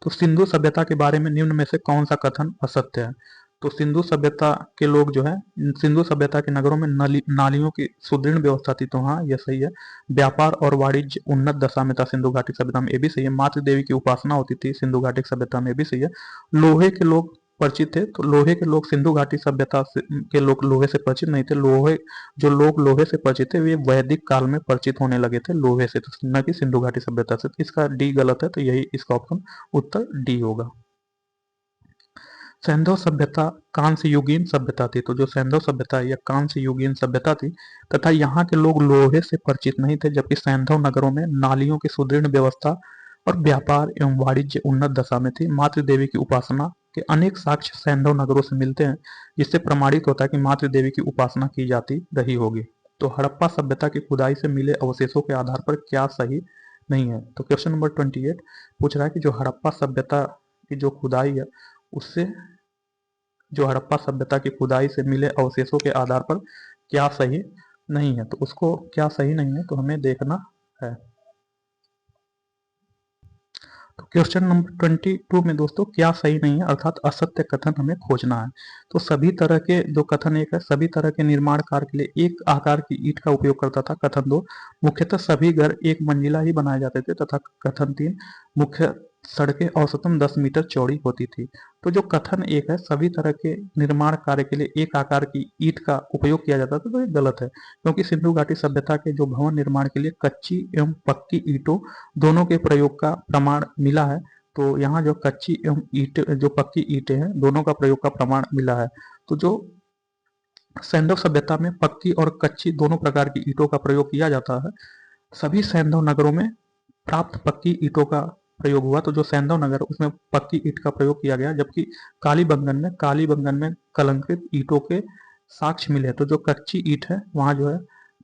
तो सिंधु सभ्यता के बारे में निम्न में से कौन सा कथन असत्य है? तो सिंधु सभ्यता के लोग जो है, सिंधु सभ्यता के नगरों में नालियों की सुदृढ़ व्यवस्था थी, तो हाँ यह सही है। व्यापार और वाणिज्य उन्नत दशा में था सिंधु घाटी सभ्यता में, ये भी सही है। मातृ देवी की उपासना होती थी सिंधु घाटी सभ्यता में, ये भी सही है। लोहे के लोग परिचित थे, तो लोहे के लोग सिंधु घाटी सभ्यता के लोग लोहे से परिचित नहीं थे। लोहे जो लोग लोहे से परिचित थे वे वैदिक काल में परिचित होने लगे थे लोहे से, तो न कि सिंधु घाटी सभ्यता से। इसका डी गलत है, तो यही इसका ऑप्शन उत्तर डी होगा। सैंधव सभ्यता कांस्य युगीन सभ्यता थी, तो जो सैंधव सभ्यता है यह कांस्य युगीन सभ्यता थी तथा यहाँ के लोग लोहे से परिचित नहीं थे, जबकि सैंधव नगरों में नालियों की सुदृढ़ व्यवस्था और व्यापार एवं वाणिज्य उन्नत दशा में थी। मातृ देवी की उपासना के अनेक साक्ष्य सैंधव नगरों से मिलते हैं, जिससे प्रमाणित होता है कि मातृ देवी की उपासना की जाती रही होगी। तो हड़प्पा सभ्यता की खुदाई से मिले अवशेषों के आधार पर क्या सही नहीं है? तो क्वेश्चन नंबर 28 पूछ रहा है कि जो हड़प्पा सभ्यता की जो खुदाई है उससे, जो हड़प्पा सभ्यता की खुदाई से मिले अवशेषों के आधार पर क्या सही नहीं है? तो उसको क्या सही नहीं है तो हमें देखना है। तो क्वेश्चन नंबर 22 में दोस्तों क्या सही नहीं है अर्थात असत्य कथन हमें खोजना है। तो सभी तरह के जो कथन एक है, सभी तरह के निर्माण कार्य के लिए एक आकार की ईंट का उपयोग करता था। कथन 2 मुख्यतः सभी घर एक मंजिला ही बनाए जाते थे, तथा कथन 3 मुख्य सड़कें औसतन 10 मीटर चौड़ी होती थी। तो जो कथन एक है, सभी तरह के निर्माण कार्य के लिए एक आकार की ईंट का उपयोग किया जाता था, तो ये गलत है, क्योंकि सिंधु घाटी सभ्यता के जो भवन निर्माण के लिए कच्ची एवं पक्की ईंटों दोनों के प्रयोग का प्रमाण मिला है। तो यहाँ जो कच्ची एवं ईंट जो पक्की ईंटें हैं दोनों का प्रयोग का प्रमाण मिला है। तो जो सैंधव सभ्यता में पक्की और कच्ची दोनों प्रकार की ईंटों का प्रयोग किया जाता है। सभी सैंधव नगरों में प्राप्त पक्की ईंटों का प्रयोग हुआ, तो जो सैंधव नगर उसमें पक्की ईंट का प्रयोग किया गया, जबकि कालीबंगन में कलंकृत ईंटों के साक्ष्य मिले। तो जो कच्ची ईंट है वहां जो है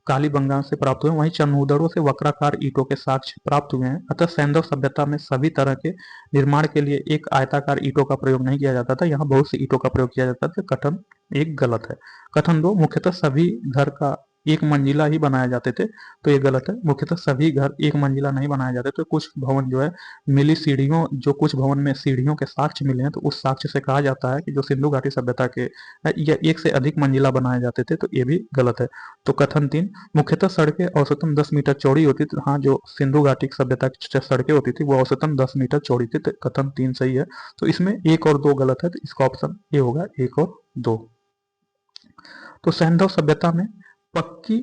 कालीबंगान से प्राप्त हुए, वहीं चनूदड़ों से वक्राकार ईंटों के साक्ष्य प्राप्त हुए हैं। अतः सैंधव सभ्यता में सभी तरह के निर्माण के लिए एक आयताकार ईंटों का प्रयोग नहीं किया जाता था, यहाँ बहुत सी ईंटों का प्रयोग किया जाता था। कथन एक गलत है। कथन 2 मुख्यतः सभी घर का एक मंजिला ही बनाए जाते थे, तो ये गलत है। मुख्यतः सभी घर एक मंजिला नहीं बनाए जाते, तो कुछ भवन जो है मिली सीढ़ियों, जो कुछ भवन में सीढ़ियों के साक्ष्य मिले हैं, तो उस साक्ष्य से कहा जाता है कि जो सिंधु घाटी सभ्यता के या एक से अधिक मंजिला बनाए जाते थे, तो ये भी गलत है। तो कथन 3 मुख्यतः सड़कें औसतन 10 मीटर चौड़ी होती थी, हाँ जो सिंधु घाटी सभ्यता की सड़कें होती थी वो औसतन 10 मीटर चौड़ी थी, तो कथन 3 सही है। तो इसमें 1 और 2 गलत है, तो इसका ऑप्शन ये होगा 1 और 2। तो सैंधव सभ्यता में पक्की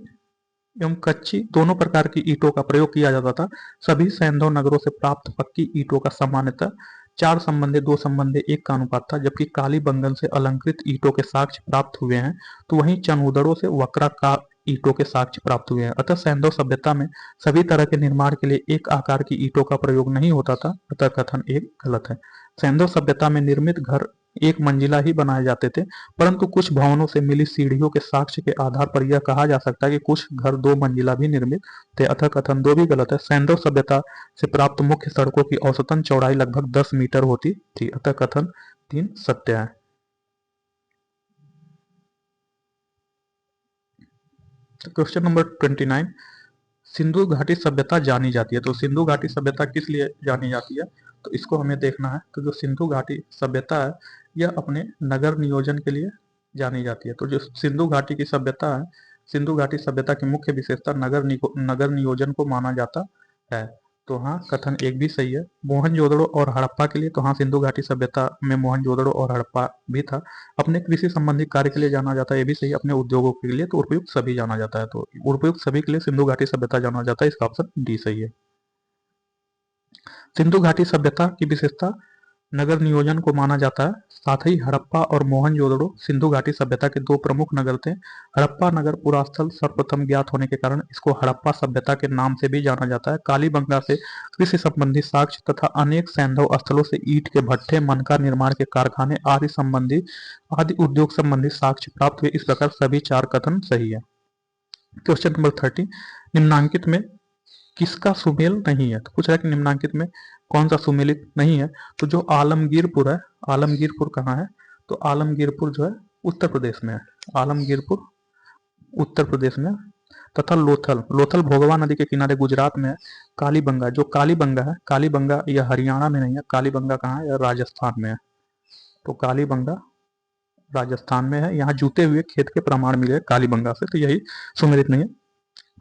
एवं कच्ची दोनों प्रकार की ईंटों का प्रयोग किया जाता था। सभी सैंधव नगरों से प्राप्त पक्की ईंटों का सामान्यतः 4 संबंधे 2 संबंधे 1 का अनुपात था, जबकि कालीबंगन से अलंकृत ईंटों के साक्ष्य प्राप्त हुए हैं, तो वहीं चनूदड़ों से वक्राकार ईंटों के साक्ष्य प्राप्त हुए हैं। अतः सैंधव सभ्यता में सभी तरह के निर्माण के लिए एक आकार की ईंटों का प्रयोग नहीं होता था, अतः कथन 1 गलत है। सैंधव सभ्यता में निर्मित घर एक मंजिला ही बनाए जाते थे, परंतु कुछ भवनों से मिली सीढ़ियों के साक्ष्य के आधार पर यह कहा जा सकता है कि कुछ घर 2 मंजिला भी निर्मित थे, अतः कथन 2 भी गलत है। सैंधव सभ्यता से प्राप्त मुख्य सड़कों की औसतन चौड़ाई लगभग 10 मीटर होती थी, अतः कथन 3 सत्य है। क्वेश्चन नंबर 29 सिंधु घाटी सभ्यता जानी जाती है, तो सिंधु घाटी सभ्यता किस लिए जानी जाती है? तो इसको हमें देखना है। तो जो सिंधु घाटी सभ्यता है यह अपने नगर नियोजन के लिए जानी जाती है। तो जो सिंधु घाटी की सभ्यता है, सिंधु घाटी सभ्यता की मुख्य विशेषता नगर नियोजन को माना जाता है। तो हाँ कथन 1 भी सही है। मोहनजोदड़ो और हड़प्पा के लिए, तो हाँ सिंधु घाटी सभ्यता में मोहनजोदड़ो और हड़प्पा भी था। अपने कृषि संबंधी कार्य के लिए जाना जाता है, ये भी सही। अपने उद्योगों के लिए, तो उपयुक्त सभी जाना जाता है, तो उपयुक्त सभी के लिए सिंधु घाटी सभ्यता जाना जाता है, इसका ऑप्शन डी सही है। सिंधु घाटी सभ्यता की विशेषता नगर नियोजन को माना जाता है। साथ ही हड़प्पा और मोहनजोदड़ो सिंधु घाटी सभ्यता के 2 प्रमुख नगर थे। हड़प्पा नगर पुरास्थल सर्वप्रथम ज्ञात होने के कारण इसको हड़प्पा सभ्यता के नाम से भी जाना जाता है। कालीबंगा से कृषि संबंधी साक्ष्य तथा अनेक सैंधव स्थलों से ईंट के भट्ठे, मनका निर्माण के कारखाने आदि उद्योग संबंधी साक्ष्य प्राप्त हुए। इस प्रकार सभी 4 कथन सही है। क्वेश्चन नंबर 30 निम्नांकित में किसका सुमेल नहीं है? तो पूछ रहा है कि निम्नांकित में कौन सा सुमेलित नहीं है? तो जो आलमगीरपुर है, आलमगीरपुर कहाँ है? तो आलमगीरपुर जो है उत्तर प्रदेश में है। आलमगीरपुर उत्तर प्रदेश में। तथा लोथल, लोथल भोगवा नदी के किनारे गुजरात में है। कालीबंगा, जो कालीबंगा है, कालीबंगा यह हरियाणा में नहीं है, कालीबंगा कहाँ है? यह राजस्थान में है। तो कालीबंगा राजस्थान में है। यहाँ जूते हुए खेत के प्रमाण मिले कालीबंगा से, तो यही सुमेलित नहीं है।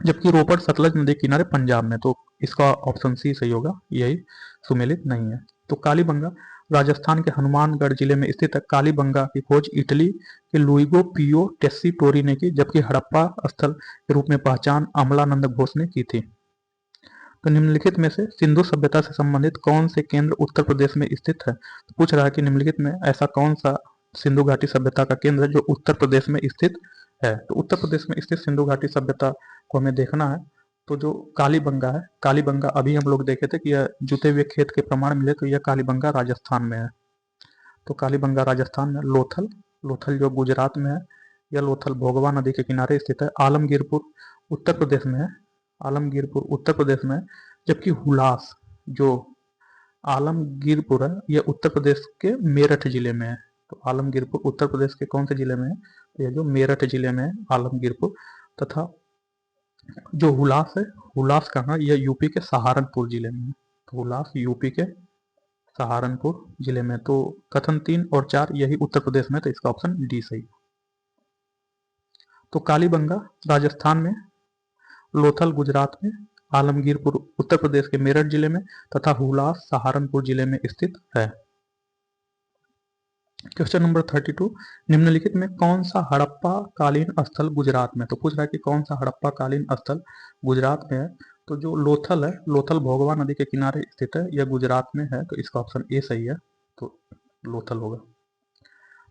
जबकि रोपड़ सतलज नदी किनारे पंजाब में, तो इसका ऑप्शन सी सही होगा, यही सुमेलित नहीं है। तो कालीबंगा राजस्थान के हनुमानगढ़ जिले में स्थित है। कालीबंगा की खोज इटली के लुइगो पियो टेस्सीटोरी ने की, जबकि हड़प्पा स्थल के रूप में पहचान अमलानंद घोष ने की थी। तो निम्नलिखित में से सिंधु सभ्यता से संबंधित कौन से केंद्र उत्तर प्रदेश में स्थित है? तो पूछ रहा है कि निम्नलिखित में ऐसा कौन सा सिंधु घाटी सभ्यता का केंद्र है जो उत्तर प्रदेश में स्थित है? तो उत्तर प्रदेश में स्थित सिंधु घाटी सभ्यता को हमें देखना है। तो जो कालीबंगा है, कालीबंगा अभी हम लोग देखे थे कि यह जुते हुए खेत के प्रमाण मिले, तो यह कालीबंगा राजस्थान में है। तो कालीबंगा राजस्थान में। लोथल, लोथल जो गुजरात में है, यह लोथल भोगवा नदी के किनारे स्थित है। आलमगीरपुर उत्तर प्रदेश में है, आलमगीरपुर उत्तर प्रदेश में है। जबकि हुलास, जो आलमगीरपुर है, यह उत्तर प्रदेश के मेरठ जिले में है। तो आलमगीरपुर उत्तर प्रदेश के कौन से जिले में है? तो यह जो मेरठ जिले में है आलमगीरपुर। तथा जो हुलास है, हुलास कहाँ? यह यूपी के सहारनपुर जिले में है। तो हुलास यूपी के सहारनपुर जिले में। तो कथन 3 और 4 यही उत्तर प्रदेश में, तो इसका ऑप्शन डी सही। तो कालीबंगा राजस्थान में, लोथल गुजरात में, आलमगीरपुर उत्तर प्रदेश के मेरठ जिले में तथा हुलास सहारनपुर जिले में स्थित है। क्वेश्चन नंबर 32, निम्नलिखित में कौन सा हड़प्पा कालीन स्थल गुजरात में? तो पूछ रहा है कि कौन सा हड़प्पा कालीन स्थल गुजरात में है? तो जो लोथल है, लोथल भोगवा नदी के किनारे स्थित है, यह गुजरात में है, तो इसका ऑप्शन ए सही है। तो लोथल होगा।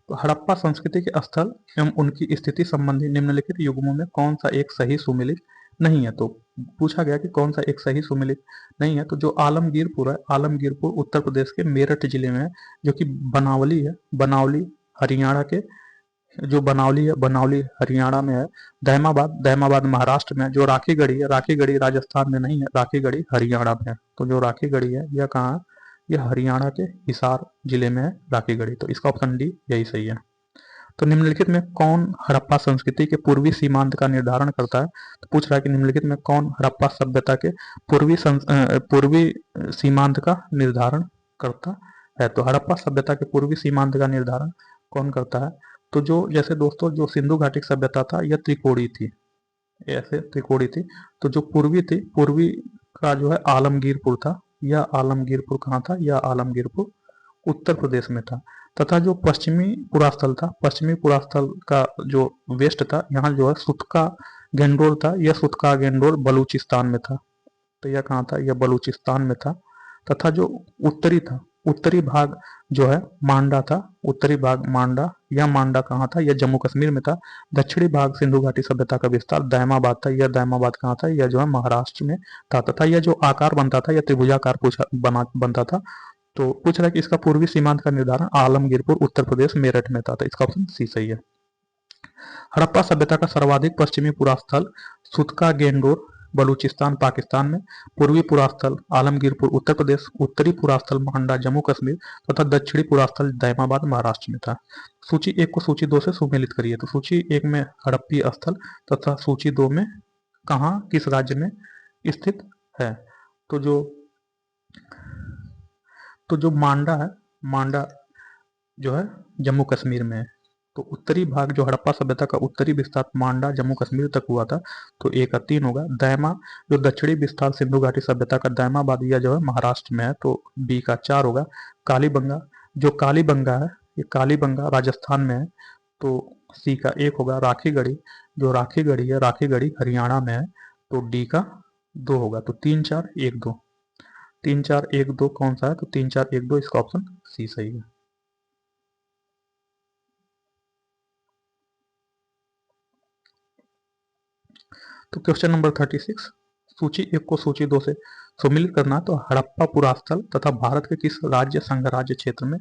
तो हड़प्पा संस्कृति के स्थल एवं उनकी स्थिति संबंधी निम्नलिखित युग्मों में कौन सा एक सही सुमेलित नहीं है? तो पूछा गया कि कौन सा एक सही सुमेलित नहीं है। तो जो आलमगीरपुर है, आलमगीरपुर उत्तर प्रदेश के मेरठ जिले में है, जो कि बनावली है, बनावली हरियाणा के, जो बनावली है, बनावली हरियाणा में है। दहमाबाद, दहमाबाद महाराष्ट्र में है। जो राखीगढ़ी है, राखीगढ़ी राजस्थान में नहीं है, राखीगढ़ी हरियाणा में है। तो जो राखीगढ़ी है यह कहाँ है? यह हरियाणा के हिसार जिले में है राखीगढ़ी। तो इसका ऑप्शन डी यही सही है। तो निम्नलिखित में कौन हड़प्पा संस्कृति के पूर्वी सीमांत का निर्धारण करता है? तो पूछ रहा है कि निम्नलिखित में कौन हड़प्पा सभ्यता के पूर्वी सीमांत का निर्धारण करता है? तो हड़प्पा सभ्यता के पूर्वी सीमांत का निर्धारण कौन करता है? तो जो, जैसे दोस्तों, जो सिंधु घाटी सभ्यता था यह त्रिकोणी थी, ऐसे त्रिकोणी थी। तो जो पूर्वी थी, पूर्वी का जो है आलमगीरपुर था। यह आलमगीरपुर कहाँ था? यह आलमगीरपुर उत्तर प्रदेश में था। तथा जो पश्चिमी पुरास्थल था, पश्चिमी पुरास्थल का जो वेस्ट था, यहाँ जो है सुतका गेंडोल था, यह सुतका गेंडोल बलूचिस्तान में था। तो यह कहाँ था? यह बलूचिस्तान में था। तथा जो उत्तरी था, उत्तरी भाग जो है मांडा था, उत्तरी भाग मांडा, यह मांडा कहाँ था? यह जम्मू कश्मीर में था। दक्षिणी भाग सिंधु घाटी सभ्यता का विस्तार दायमाबाद था, यह दायमाबाद कहाँ था? यह जो है महाराष्ट्र में था। तथा यह जो आकार बनता था, यह त्रिभुजाकार बनता था। तो पूछ रहा है कि इसका पूर्वी सीमांत का निर्धारण आलमगीरपुर उत्तर प्रदेश मेरठ में था, तो इसका ऑप्शन सी सही है। हड़प्पा सभ्यता का सर्वाधिक पश्चिमी पुरास्थल सुतका गेंडोर बलूचिस्तान पाकिस्तान में, पूर्वी पुरास्थल आलमगीरपुर उत्तर प्रदेश, उत्तरी पुरास्थल मांडा जम्मू कश्मीर तथा दक्षिणी पुरास्थल दैमाबाद महाराष्ट्र में था। सूची 1 को सूची 2 से सुमेलित करिए। तो सूची 1 में हड़प्पी स्थल तथा सूची 2 में कहाँ, किस राज्य में स्थित है? तो जो मांडा है, मांडा जो है जम्मू कश्मीर में है। तो उत्तरी भाग जो हड़प्पा सभ्यता का उत्तरी विस्तार मांडा जम्मू कश्मीर तक हुआ था, तो ए का 3 होगा। दैमा जो दक्षिणी विस्तार सिंधु घाटी सभ्यता का दैमाबाद यह जो है महाराष्ट्र में है, तो बी का 4 होगा। कालीबंगा, जो कालीबंगा है ये कालीबंगा राजस्थान में है, तो सी का 1 होगा। राखीगढ़ी, जो राखीगढ़ी है, राखीगढ़ी हरियाणा में है, तो डी का 2 होगा। तो 3 4 1 2, 3 4 1 2 कौन सा है? तो 3 4 1 2 इसका ऑप्शन सी सही है। तो क्वेश्चन नंबर 36, सूची 1 को सूची 2 से सुमेलित करना। तो हड़प्पा पुरास्थल तथा भारत के किस राज्य संघ राज्य क्षेत्र में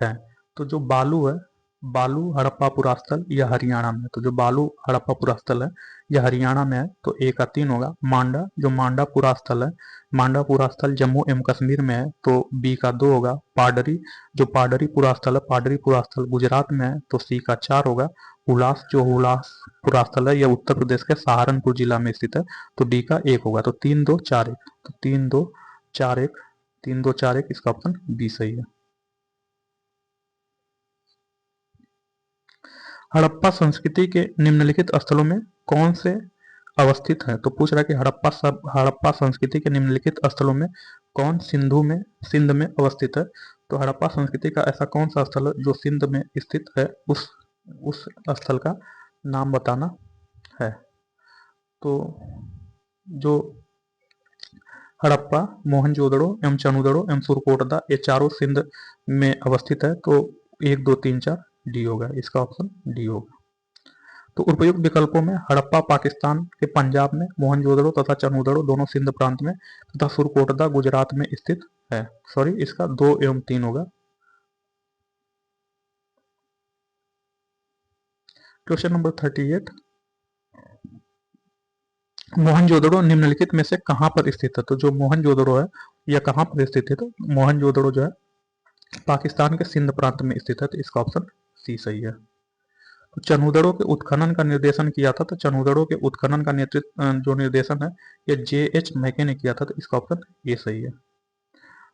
है? तो जो बालू है, बालू हड़प्पा पुरास्थल या हरियाणा में, तो जो बालू हड़प्पा पुरास्थल है यह हरियाणा में है, तो ए का 3 होगा। मांडा, जो मांडा पुरास्थल है, मांडा पुरास्थल जम्मू एवं कश्मीर में है, तो बी का 2 होगा। पाडरी, जो पाडरी पुरास्थल है, पाडरी पुरास्थल गुजरात में है, तो सी का 4 होगा। हुलास, जो हुलास पुरास्थल है यह उत्तर प्रदेश के सहारनपुर जिला में स्थित है, तो डी का 1 होगा। तो 3 2 4 1, तो 3 2 4 1, 3 2 4 1, इसका ऑप्शन बी सही है। हड़प्पा संस्कृति के निम्नलिखित स्थलों में कौन से अवस्थित है? तो पूछ रहा है कि हड़प्पा संस्कृति के निम्नलिखित स्थलों में कौन सिंध में अवस्थित है? तो हड़प्पा संस्कृति का ऐसा कौन सा स्थल है जो सिंध में स्थित है, उस स्थल का नाम बताना है। तो जो हड़प्पा, मोहनजोदड़ो एवं चनुदड़ो एवं सुरकोटदा, ये चारों सिंध में अवस्थित है, तो 1 2 3 4 डी होगा, इसका ऑप्शन डी होगा। तो उपयुक्त विकल्पों में हड़प्पा पाकिस्तान के पंजाब में, मोहनजोदड़ो तथा चनुदड़ो दोनों सिंध प्रांत में तथा सुरकोटदा गुजरात में स्थित है। सॉरी, इसका 2 एवं 3 होगा। क्वेश्चन नंबर 38, मोहनजोदड़ो निम्नलिखित में से कहां पर स्थित है? तो जो मोहनजोदड़ो है यह कहां पर स्थित है? तो मोहनजोदड़ो जो है पाकिस्तान के सिंध प्रांत में स्थित है, तो इसका ऑप्शन सी सही है। तो चनूदड़ों के उत्खनन का निर्देशन किया था, तो चनूदड़ों के उत्खनन का नेतृत्व जो निर्देशन है यह जे.एच. मैके ने किया था, तो इसका ऑप्शन ए सही है।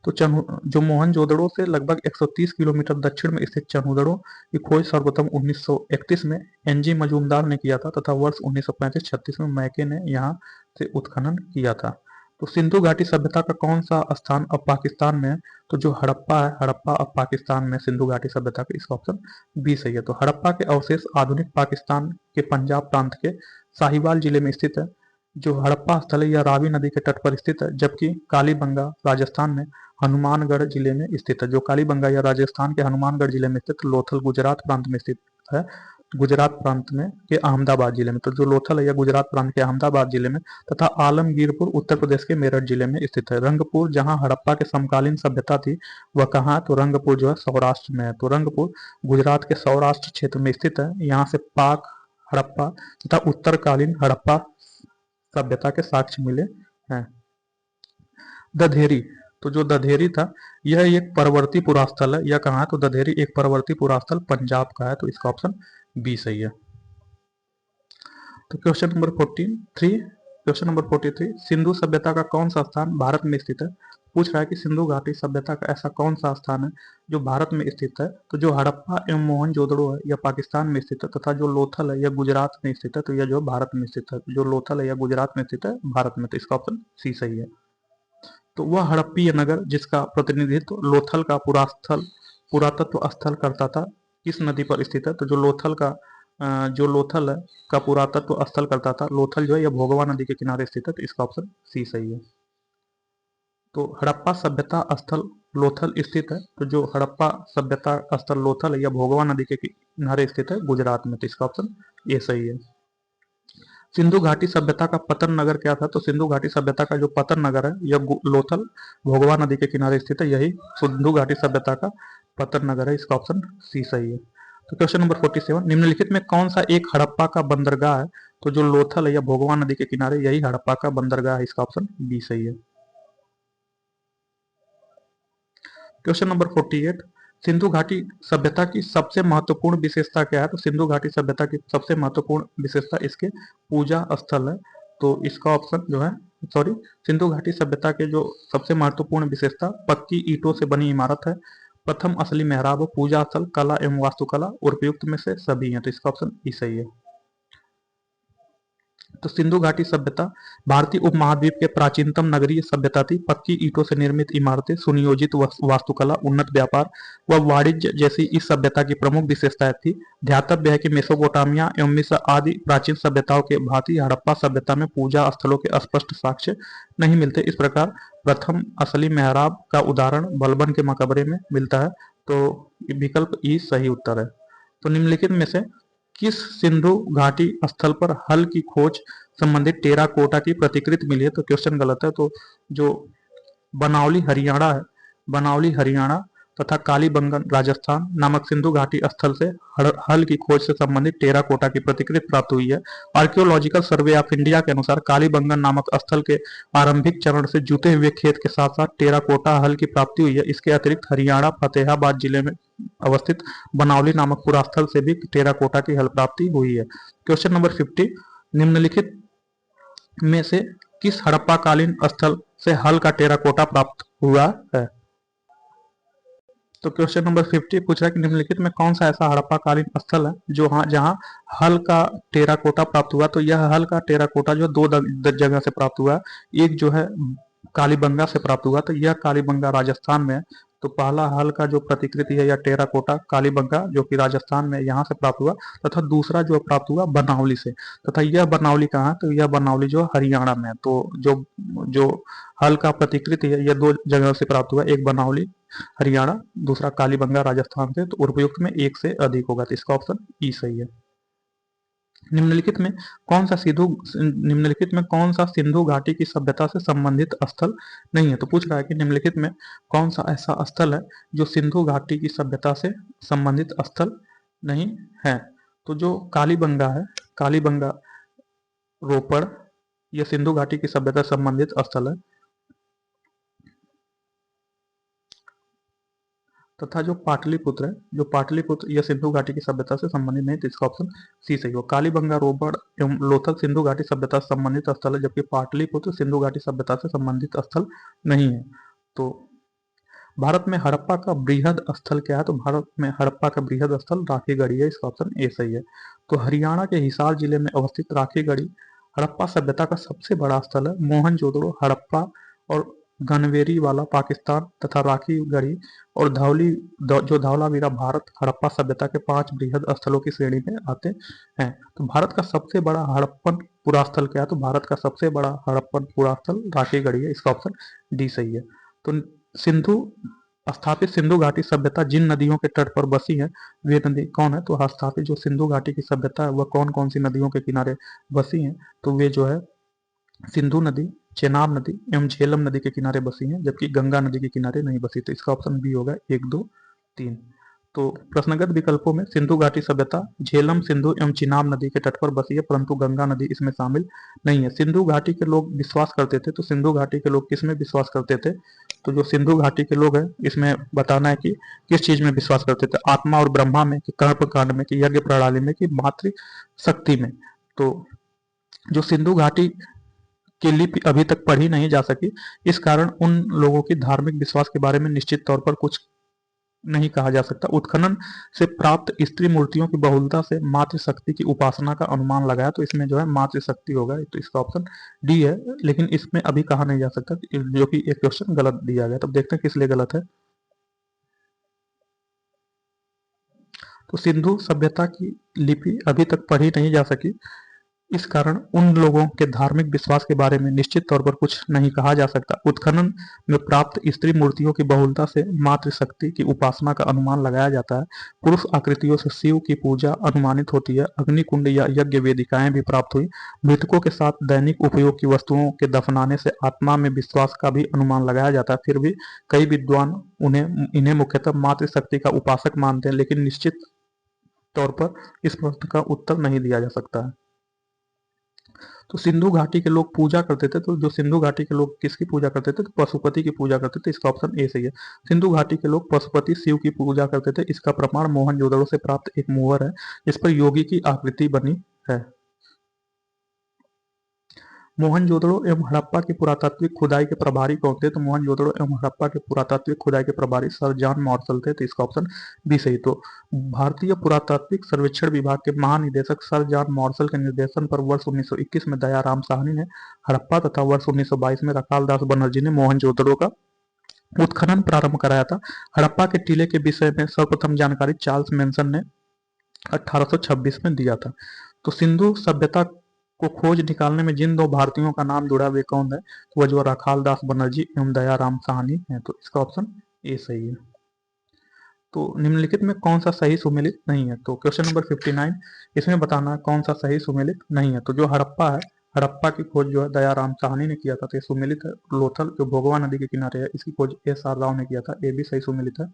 तो जो मोहनजोदड़ो से लगभग 130 किलोमीटर दक्षिण में स्थित चनूदड़ो की खोज सर्वप्रथम 1931 में एन.जी. मजूमदार ने किया था तथा वर्ष 1935-36 में मैके ने यहाँ से उत्खनन किया था। तो सिंधु घाटी सभ्यता का कौन सा स्थान अब पाकिस्तान में है? तो जो हड़प्पा है, हड़प्पा अब पाकिस्तान में सिंधु घाटी सभ्यता का, इसका ऑप्शन बी सही है। तो हड़प्पा के अवशेष आधुनिक पाकिस्तान के पंजाब प्रांत के साहिवाल जिले में स्थित है। जो हड़प्पा स्थल है यह रावी नदी के तट पर स्थित है, जबकि कालीबंगा राजस्थान में हनुमानगढ़ जिले में स्थित है। जो कालीबंगा या राजस्थान के हनुमानगढ़ जिले में स्थित, लोथल गुजरात प्रांत में स्थित है, गुजरात प्रांत में के अहमदाबाद जिले में। तो जो लोथल है यह गुजरात प्रांत के अहमदाबाद जिले में तथा आलमगीरपुर उत्तर प्रदेश के मेरठ जिले में स्थित है। रंगपुर, जहां हड़प्पा के समकालीन सभ्यता थी, वह कहाँ? तो रंगपुर जो है सौराष्ट्र में है। तो रंगपुर गुजरात के सौराष्ट्र क्षेत्र में स्थित है। यहाँ से पाक हड़प्पा तथा उत्तरकालीन हड़प्पा सभ्यता के साक्ष्य मिले हैं। दधेरी, तो जो दधेरी था यह एक परवर्ती पुरास्थल है, यह कहाँ है? तो दधेरी एक परवर्ती पुरास्थल पंजाब का है, तो इसका ऑप्शन बी सही है। तो क्वेश्चन नंबर 43, सिंधु सभ्यता का कौन सा स्थान भारत में स्थित है? पूछ रहा है कि सिंधु घाटी सभ्यता का ऐसा कौन सा स्थान है जो भारत में स्थित है? तो जो हड़प्पा एवं मोहनजोदड़ो है यह पाकिस्तान में स्थित है तथा जो लोथल है यह गुजरात में स्थित है, तो यह जो भारत में स्थित है। जो लोथल है यह गुजरात में स्थित है, भारत में, तो इसका ऑप्शन सी सही है। तो वह हड़प्पीय नगर जिसका प्रतिनिधित्व लोथल का पुरातत्व स्थल करता था, किस नदी पर स्थित है? तो जो लोथल है का पुरातत्व स्थल करता था, लोथल जो है यह भोगवा नदी के किनारे स्थित है, तो इसका ऑप्शन सी सही है। तो हड़प्पा सभ्यता स्थल लोथल स्थित है, तो जो हड़प्पा सभ्यता स्थल लोथल है यह भोगवा नदी के किनारे स्थित है, गुजरात में, तो इसका ऑप्शन ए सही है। सिंधु घाटी सभ्यता का पतन नगर क्या था? तो सिंधु घाटी सभ्यता का जो पतन नगर है यह लोथल भोगवा नदी के किनारे स्थित है, यही सिंधु घाटी सभ्यता का पतन नगर है, इसका ऑप्शन सी सही है। तो क्वेश्चन नंबर 47, निम्नलिखित में कौन सा एक हड़प्पा का बंदरगाह है? तो जो लोथल है या भोगवा नदी के किनारे, यही हड़प्पा का बंदरगाह है, इसका ऑप्शन बी सही है। क्वेश्चन नंबर 48, सिंधु घाटी सभ्यता की सबसे महत्वपूर्ण विशेषता क्या है? तो सिंधु घाटी सभ्यता की सबसे महत्वपूर्ण विशेषता इसके पूजा स्थल है, तो इसका ऑप्शन जो है, सॉरी, सिंधु घाटी सभ्यता के जो सबसे महत्वपूर्ण विशेषता पक्की ईंटों से बनी इमारत है, प्रथम असली मेहराब, पूजा स्थल, कला एवं वास्तुकला, उपयुक्त में से सभी है, तो इसका ऑप्शन ई सही है। तो सिंधु घाटी सभ्यता भारतीय उपमहाद्वीप के प्राचीनतम नगरीय सभ्यता थी। पक्की ईंटों से निर्मित इमारतें, सुनियोजित वास्तुकला, उन्नत व्यापार व वाणिज्य जैसी इस सभ्यता की प्रमुख विशेषताएं थी। ध्यातव्य है कि मेसोपोटामिया एवं मिस्र आदि प्राचीन सभ्यताओं के भांति हड़प्पा सभ्यता में पूजा स्थलों के स्पष्ट साक्ष्य नहीं मिलते। इस प्रकार प्रथम असली मेहराब का उदाहरण बलबन के मकबरे में मिलता है, तो विकल्प ई सही उत्तर है। तो निम्नलिखित में से किस सिंधु घाटी स्थल पर हल की खोज संबंधित टेराकोटा की प्रतिकृति मिली है? तो क्वेश्चन गलत है। तो जो बनावली हरियाणा है, बनावली हरियाणा तथा कालीबंगन राजस्थान नामक सिंधु घाटी स्थल से हल की खोज से संबंधित टेराकोटा की प्रतिकृति प्राप्त हुई है। आर्कियोलॉजिकल सर्वे ऑफ इंडिया के अनुसार कालीबंगन नामक स्थल के आरंभिक चरण से जुते हुए खेत के साथ साथ टेराकोटा हल की प्राप्ति हुई है। इसके अतिरिक्त हरियाणा फतेहाबाद जिले में अवस्थित बनावली नामक पुरास्थल से भी टेराकोटा की हल प्राप्ति हुई है। क्वेश्चन नंबर 50, निम्नलिखित में से किस हड़प्पा कालीन स्थल से हल का टेराकोटा प्राप्त हुआ है? तो क्वेश्चन नंबर 50 पूछ रहा है कि निम्नलिखित में कौन सा ऐसा हड़प्पा कालीन स्थल है जो जहां हल का टेराकोटा प्राप्त हुआ? तो यह हल का टेराकोटा जो दो जगह से प्राप्त हुआ, एक जो है कालीबंगा से प्राप्त हुआ, तो यह कालीबंगा राजस्थान में है। तो पहला हल का जो प्रतिकृति है या टेराकोटा कालीबंगा जो कि राजस्थान में यहाँ से प्राप्त हुआ, तथा दूसरा जो प्राप्त हुआ बनावली से। तथा यह बनावली कहाँ है? तो यह बनावली जो हरियाणा में है। तो जो जो हल का प्रतिकृति है यह दो जगह से प्राप्त हुआ, एक बनावली हरियाणा, दूसरा कालीबंगा राजस्थान से। तो उपयुक्त में एक से अधिक होगा, तो इसका ऑप्शन ई सही है। निम्नलिखित में कौन सा सिंधु घाटी की सभ्यता से संबंधित स्थल नहीं है? तो पूछ रहा है कि निम्नलिखित में कौन सा ऐसा स्थल है जो सिंधु घाटी की सभ्यता से संबंधित स्थल नहीं है? तो जो कालीबंगा है, कालीबंगा रोपड़, यह सिंधु घाटी की सभ्यता से संबंधित स्थल है। तथा जो पाटलिपुत्र है, जो पाटलिपुत्र यह सिंधु घाटी की सभ्यता से संबंधित नहीं, तो इसका ऑप्शन सी सही हो। कालीबंगा रोपड़ एवं लोथल सिंधु घाटी सभ्यता से संबंधित स्थल है, जबकि पाटलिपुत्र सिंधु घाटी सभ्यता से संबंधित स्थल नहीं है। तो भारत में हड़प्पा का बृहद स्थल क्या है? तो भारत में हड़प्पा का बृहद स्थल राखीगढ़ी है, इसका ऑप्शन ए सही है। तो हरियाणा के हिसार जिले में अवस्थित राखीगढ़ी हड़प्पा सभ्यता का सबसे बड़ा स्थल है। मोहनजोदड़ो, हड़प्पा और गनवेरी वाला पाकिस्तान तथा राखीगढ़ी और जो धौलावीरा भारत हड़प्पा सभ्यता के 5 बृहद स्थलों की श्रेणी में आते हैं। तो भारत का सबसे बड़ा हड़प्पन पुरास्थल क्या है? तो भारत का सबसे बड़ा हड़प्पन पुरास्थल राखीगढ़ी है, इसका ऑप्शन डी सही है। तो स्थापित सिंधु घाटी सभ्यता जिन नदियों के तट पर बसी है वे नदी कौन है? तो स्थापित जो सिंधु घाटी की सभ्यता है वह कौन कौन सी नदियों के किनारे बसी है? तो वे जो है सिंधु नदी, चेनाब नदी एवं झेलम नदी के किनारे बसी हैं, जबकि गंगा नदी के किनारे नहीं बसी। तो इसका ऑप्शन बी होगा 1, 2, 3। तो प्रश्नगत विकल्पों में सिंधु घाटी सभ्यता झेलम, सिंधु एवं चिनाब नदी के तट पर बसी है, परंतु गंगा नदी इसमें शामिल नहीं है। सिंधु घाटी के लोग विश्वास करते थे, तो सिंधु घाटी के लोग किसमें विश्वास करते थे? तो जो सिंधु घाटी के लोग हैं इसमें बताना है कि किस चीज में विश्वास करते थे, आत्मा और ब्रह्मा में, कि कर्म कांड में, कि यज्ञ प्रणाली में, कि मातृ शक्ति में। तो जो सिंधु घाटी की लिपि अभी तक पढ़ी नहीं जा सकी, इस कारण उन लोगों की धार्मिक विश्वास के बारे में निश्चित तौर पर कुछ नहीं कहा जा सकता। उत्खनन से प्राप्त स्त्री मूर्तियों की बहुलता से मातृशक्ति की उपासना का अनुमान लगाया, तो इसमें जो है मातृशक्ति होगा, तो इसका ऑप्शन डी है। लेकिन इसमें अभी कहा नहीं जा सकता, जो कि एक क्वेश्चन गलत दिया गया। तब देखते हैं किस लिए गलत है। तो सिंधु सभ्यता की लिपि अभी तक पढ़ी नहीं जा सकी, इस कारण उन लोगों के धार्मिक विश्वास के बारे में निश्चित तौर पर कुछ नहीं कहा जा सकता। उत्खनन में प्राप्त स्त्री मूर्तियों की बहुलता से मातृशक्ति की उपासना का अनुमान लगाया जाता है। पुरुष आकृतियों से शिव की पूजा अनुमानित होती है। अग्निकुंड या यज्ञ वेदिकाएं भी प्राप्त हुई। मृतकों के साथ दैनिक उपयोग की वस्तुओं के दफनाने से आत्मा में विश्वास का भी अनुमान लगाया जाता है। फिर भी कई विद्वान इन्हें मुख्यतः मातृशक्ति का उपासक मानते हैं, लेकिन निश्चित तौर पर इस प्रश्न का उत्तर नहीं दिया जा सकता है। तो सिंधु घाटी के लोग पूजा करते थे, तो जो सिंधु घाटी के लोग किसकी पूजा करते थे? तो पशुपति की पूजा करते थे, इसका ऑप्शन ए सही है। सिंधु घाटी के लोग पशुपति शिव की पूजा करते थे, इसका प्रमाण मोहनजोदड़ो से प्राप्त एक मुहर है, जिस पर योगी की आकृति बनी है। मोहनजोदड़ो एवं हड़प्पा की पुरातात्विक खुदाई के प्रभारी कौन थे? तो मोहनजोदड़ो एवं हड़प्पा के पुरातात्विक खुदाई के प्रभारी सर जॉन मार्शल थे, तो इसका ऑप्शन बी सही। तो भारतीय पुरातात्विक सर्वेक्षण विभाग के महानिदेशक सर जॉन मार्शल के निर्देशन पर वर्ष 1921 में दयाराम साहनी ने हड़प्पा तथा वर्ष 1922 में रखालदास बनर्जी ने मोहनजोदड़ो का उत्खनन प्रारंभ कराया था। हड़प्पा के टीले के विषय में सर्वप्रथम जानकारी चार्ल्स मैनसन ने 1826 में दिया था। तो सिंधु सभ्यता को खोज निकालने में जिन दो भारतीयों का नाम जुड़ा वे कौन है? तो वह जो रखालदास बनर्जी एवं दयाराम साहनी है, तो इसका ऑप्शन ए सही है। तो निम्नलिखित में कौन सा सही सुमेलित नहीं है? तो क्वेश्चन नंबर 59, इसमें बताना है कौन सा सही सुमेलित नहीं है। तो जो हड़प्पा है, हड़प्पा की खोज जो है दयाराम साहनी ने किया था, तो ये सुमेलित है। लोथल जो भोगवा नदी के किनारे है, इसकी खोज एस आर राव ने किया था, ये भी सही सुमेलित है।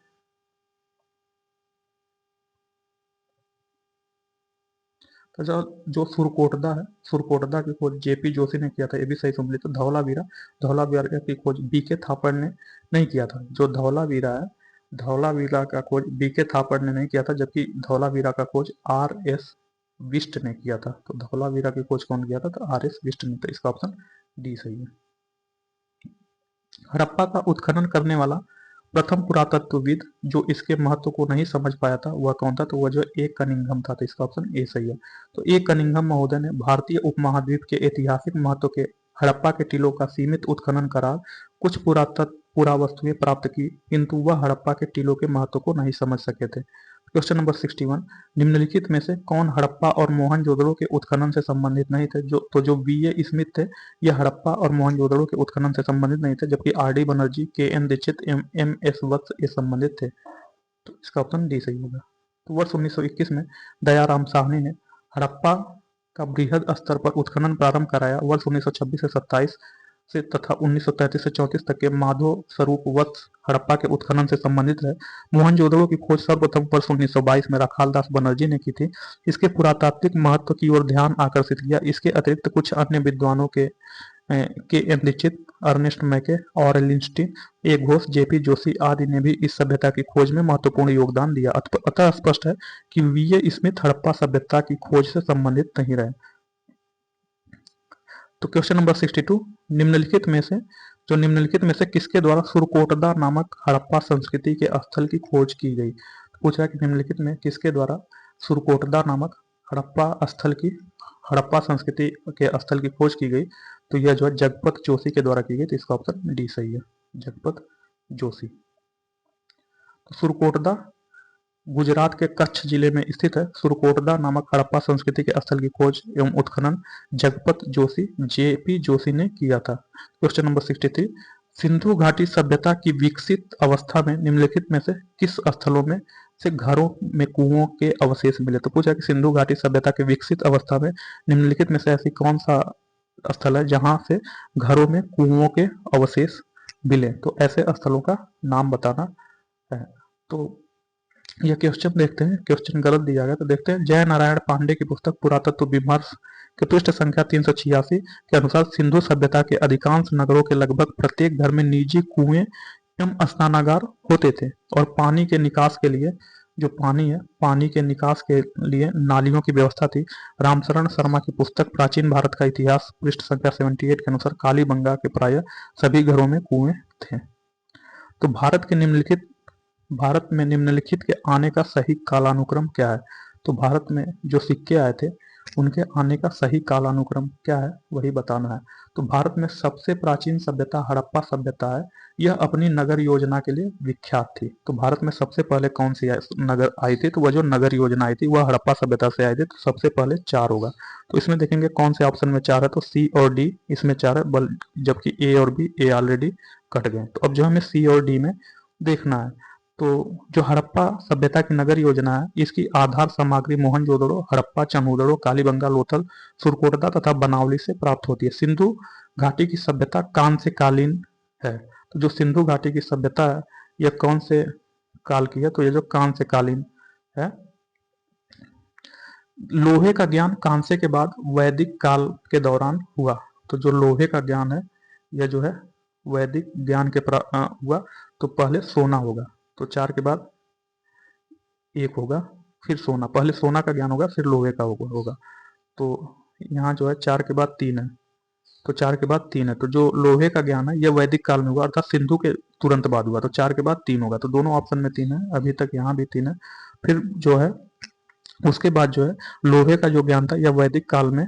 तो जो सुरकोटदा है, सुरकोटदा की खोज जेपी जोशी ने किया था, ये भी सही सुन ली। तो धौलावीरा, धौलावीरा की खोज बीके थापड़ ने नहीं किया था। जो धौलावीरा है, धौलावीरा का खोज बीके थापड़ ने नहीं किया था, जबकि धौलावीरा का खोज आर एस बिष्ट ने किया था। तो धौलावीरा की खोज कौन किया था? तो आर एस बिष्ट ने। तो इसका ऑप्शन डी सही है। हड़प्पा का उत्खनन करने वाला प्रथम पुरातत्वविद जो इसके महत्व को नहीं समझ पाया था वह कौन था? तो वह जो ए कनिंघम था। तो इसका ऑप्शन ए सही है। तो ए कनिंघम महोदय ने भारतीय उपमहाद्वीप के ऐतिहासिक महत्व के हड़प्पा के टीलों का सीमित उत्खनन करा कुछ पुरावस्तुएं प्राप्त की, किंतु वह हड़प्पा के टीलों के महत्व को नहीं समझ सके थे। क्वेश्चन नंबर 61, निम्नलिखित में से कौन हड़प्पा और मोहनजोदड़ो के उत्खनन से संबंधित नहीं थे? जो बी ए स्मिथ थे, यह हड़प्पा और मोहनजोदड़ो के उत्खनन से संबंधित नहीं थे, जबकि आर डी बनर्जी, के एन दीक्षित, एम एस वत्स ये संबंधित थे। तो इसका ऑप्शन डी सही होगा। तो वर्ष 1921 में दयाराम साहनी ने हड़प्पा का बृहद स्तर पर उत्खनन प्रारंभ कराया। वर्ष 1926 से 27 से तथा 1933 से 34 तक के माधव स्वरूप वत्स हड़प्पा के उत्खनन से संबंधित है। मोहनजोदड़ो की खोज सर्वप्रथम वर्ष 1922 में राखालदास बनर्जी ने की थी। इसके पुरातात्विक महत्व की ओर ध्यान आकर्षित किया। इसके अतिरिक्त कुछ अन्य विद्वानों के एन दीक्षित, अर्नेस्ट मैके, ऑरेल लिंस्टीन, ए घोष, जेपी जोशी आदि ने भी इस सभ्यता की खोज में महत्वपूर्ण योगदान दिया। अतः स्पष्ट है कि वी ए स्मिथ हड़प्पा सभ्यता की खोज से संबंधित नहीं रहे। तो क्वेश्चन नंबर 62, निम्नलिखित में से किसके द्वारा सुरकोटदा नामक हड़प्पा संस्कृति के स्थल की खोज की गई? पूछा कि निम्नलिखित में किसके द्वारा सुरकोटदा नामक हड़प्पा संस्कृति के स्थल की खोज की गई? तो यह जो है जगपत जोशी के द्वारा की गई। तो इसका ऑप्शन डी सही है, जगपत जोशी। तो सुरकोटदा गुजरात के कच्छ जिले में स्थित है। सुरकोटदा नामक हड़प्पा संस्कृति के स्थल की खोज एवं उत्खनन जगपत जोशी, जेपी जोशी ने किया था। क्वेश्चन नंबर 63, सिंधु घाटी सभ्यता की विकसित अवस्था में निम्नलिखित में से किस स्थलों में से घरों में कुओं के अवशेष मिले? तो पूछा कि सिंधु घाटी सभ्यता की विकसित अवस्था में निम्नलिखित में से ऐसी कौन सा स्थल है जहां से घरों में कुओं के अवशेष मिले? तो ऐसे स्थलों का नाम बताना है। तो यह क्वेश्चन देखते हैं, क्वेश्चन गलत दिया गया। तो देखते हैं, जय नारायण पांडे की पुस्तक पुरातत्व विमर्श के पृष्ठ संख्या 386 के अनुसार सिंधु सभ्यता के अधिकांश नगरों के लगभग प्रत्येक घर में निजी कुएं एवं स्नानागार होते थे और पानी के निकास के लिए नालियों की व्यवस्था थी। रामशरण शर्मा की पुस्तक प्राचीन भारत का इतिहास पृष्ठ संख्या 78 के अनुसार कालीबंगा के प्राय सभी घरों में कुएं थे। तो भारत में निम्नलिखित के आने का सही कालानुक्रम क्या है? तो भारत में जो सिक्के आए थे उनके आने का सही कालानुक्रम क्या है वही बताना है। तो भारत में सबसे प्राचीन सभ्यता हड़प्पा सभ्यता है। यह अपनी नगर योजना के लिए विख्यात थी। तो भारत में सबसे पहले कौन सी नगर आई थी? तो वह जो नगर योजना आई थी वह हड़प्पा सभ्यता से आई थी। तो सबसे पहले 4 होगा। तो इसमें देखेंगे कौन से ऑप्शन में 4 है। तो सी और डी इसमें 4 है, जबकि ए और बी ए ऑलरेडी कट गए। तो अब जो हमें सी और डी में देखना है, तो जो हड़प्पा सभ्यता की नगर योजना है इसकी आधार सामग्री मोहनजोदड़ो, हड़प्पा, चनूदड़ो, कालीबंगा, लोथल, सुरकोटदा तथा बनावली से प्राप्त होती है। सिंधु घाटी की सभ्यता कांस्य कालीन है। तो जो सिंधु घाटी की सभ्यता है यह कौन से काल की है? तो यह जो कांस्य कालीन है। लोहे का ज्ञान कांस्य के बाद वैदिक काल के दौरान हुआ। तो जो लोहे का ज्ञान है यह जो है वैदिक ज्ञान के हुआ। तो पहले सोना होगा। तो 4 के बाद 1 होगा, फिर सोना, पहले सोना का ज्ञान होगा फिर लोहे का होगा। तो यहाँ जो है 4 के बाद 3 है। तो 4 के बाद 3 है। तो जो लोहे का ज्ञान है यह वैदिक काल में हुआ अर्थात सिंधु के तुरंत बाद हुआ। तो 4 के बाद 3 होगा। तो दोनों ऑप्शन में 3 है, अभी तक यहाँ भी 3 है। फिर जो है उसके बाद जो है लोहे का जो ज्ञान था यह वैदिक काल में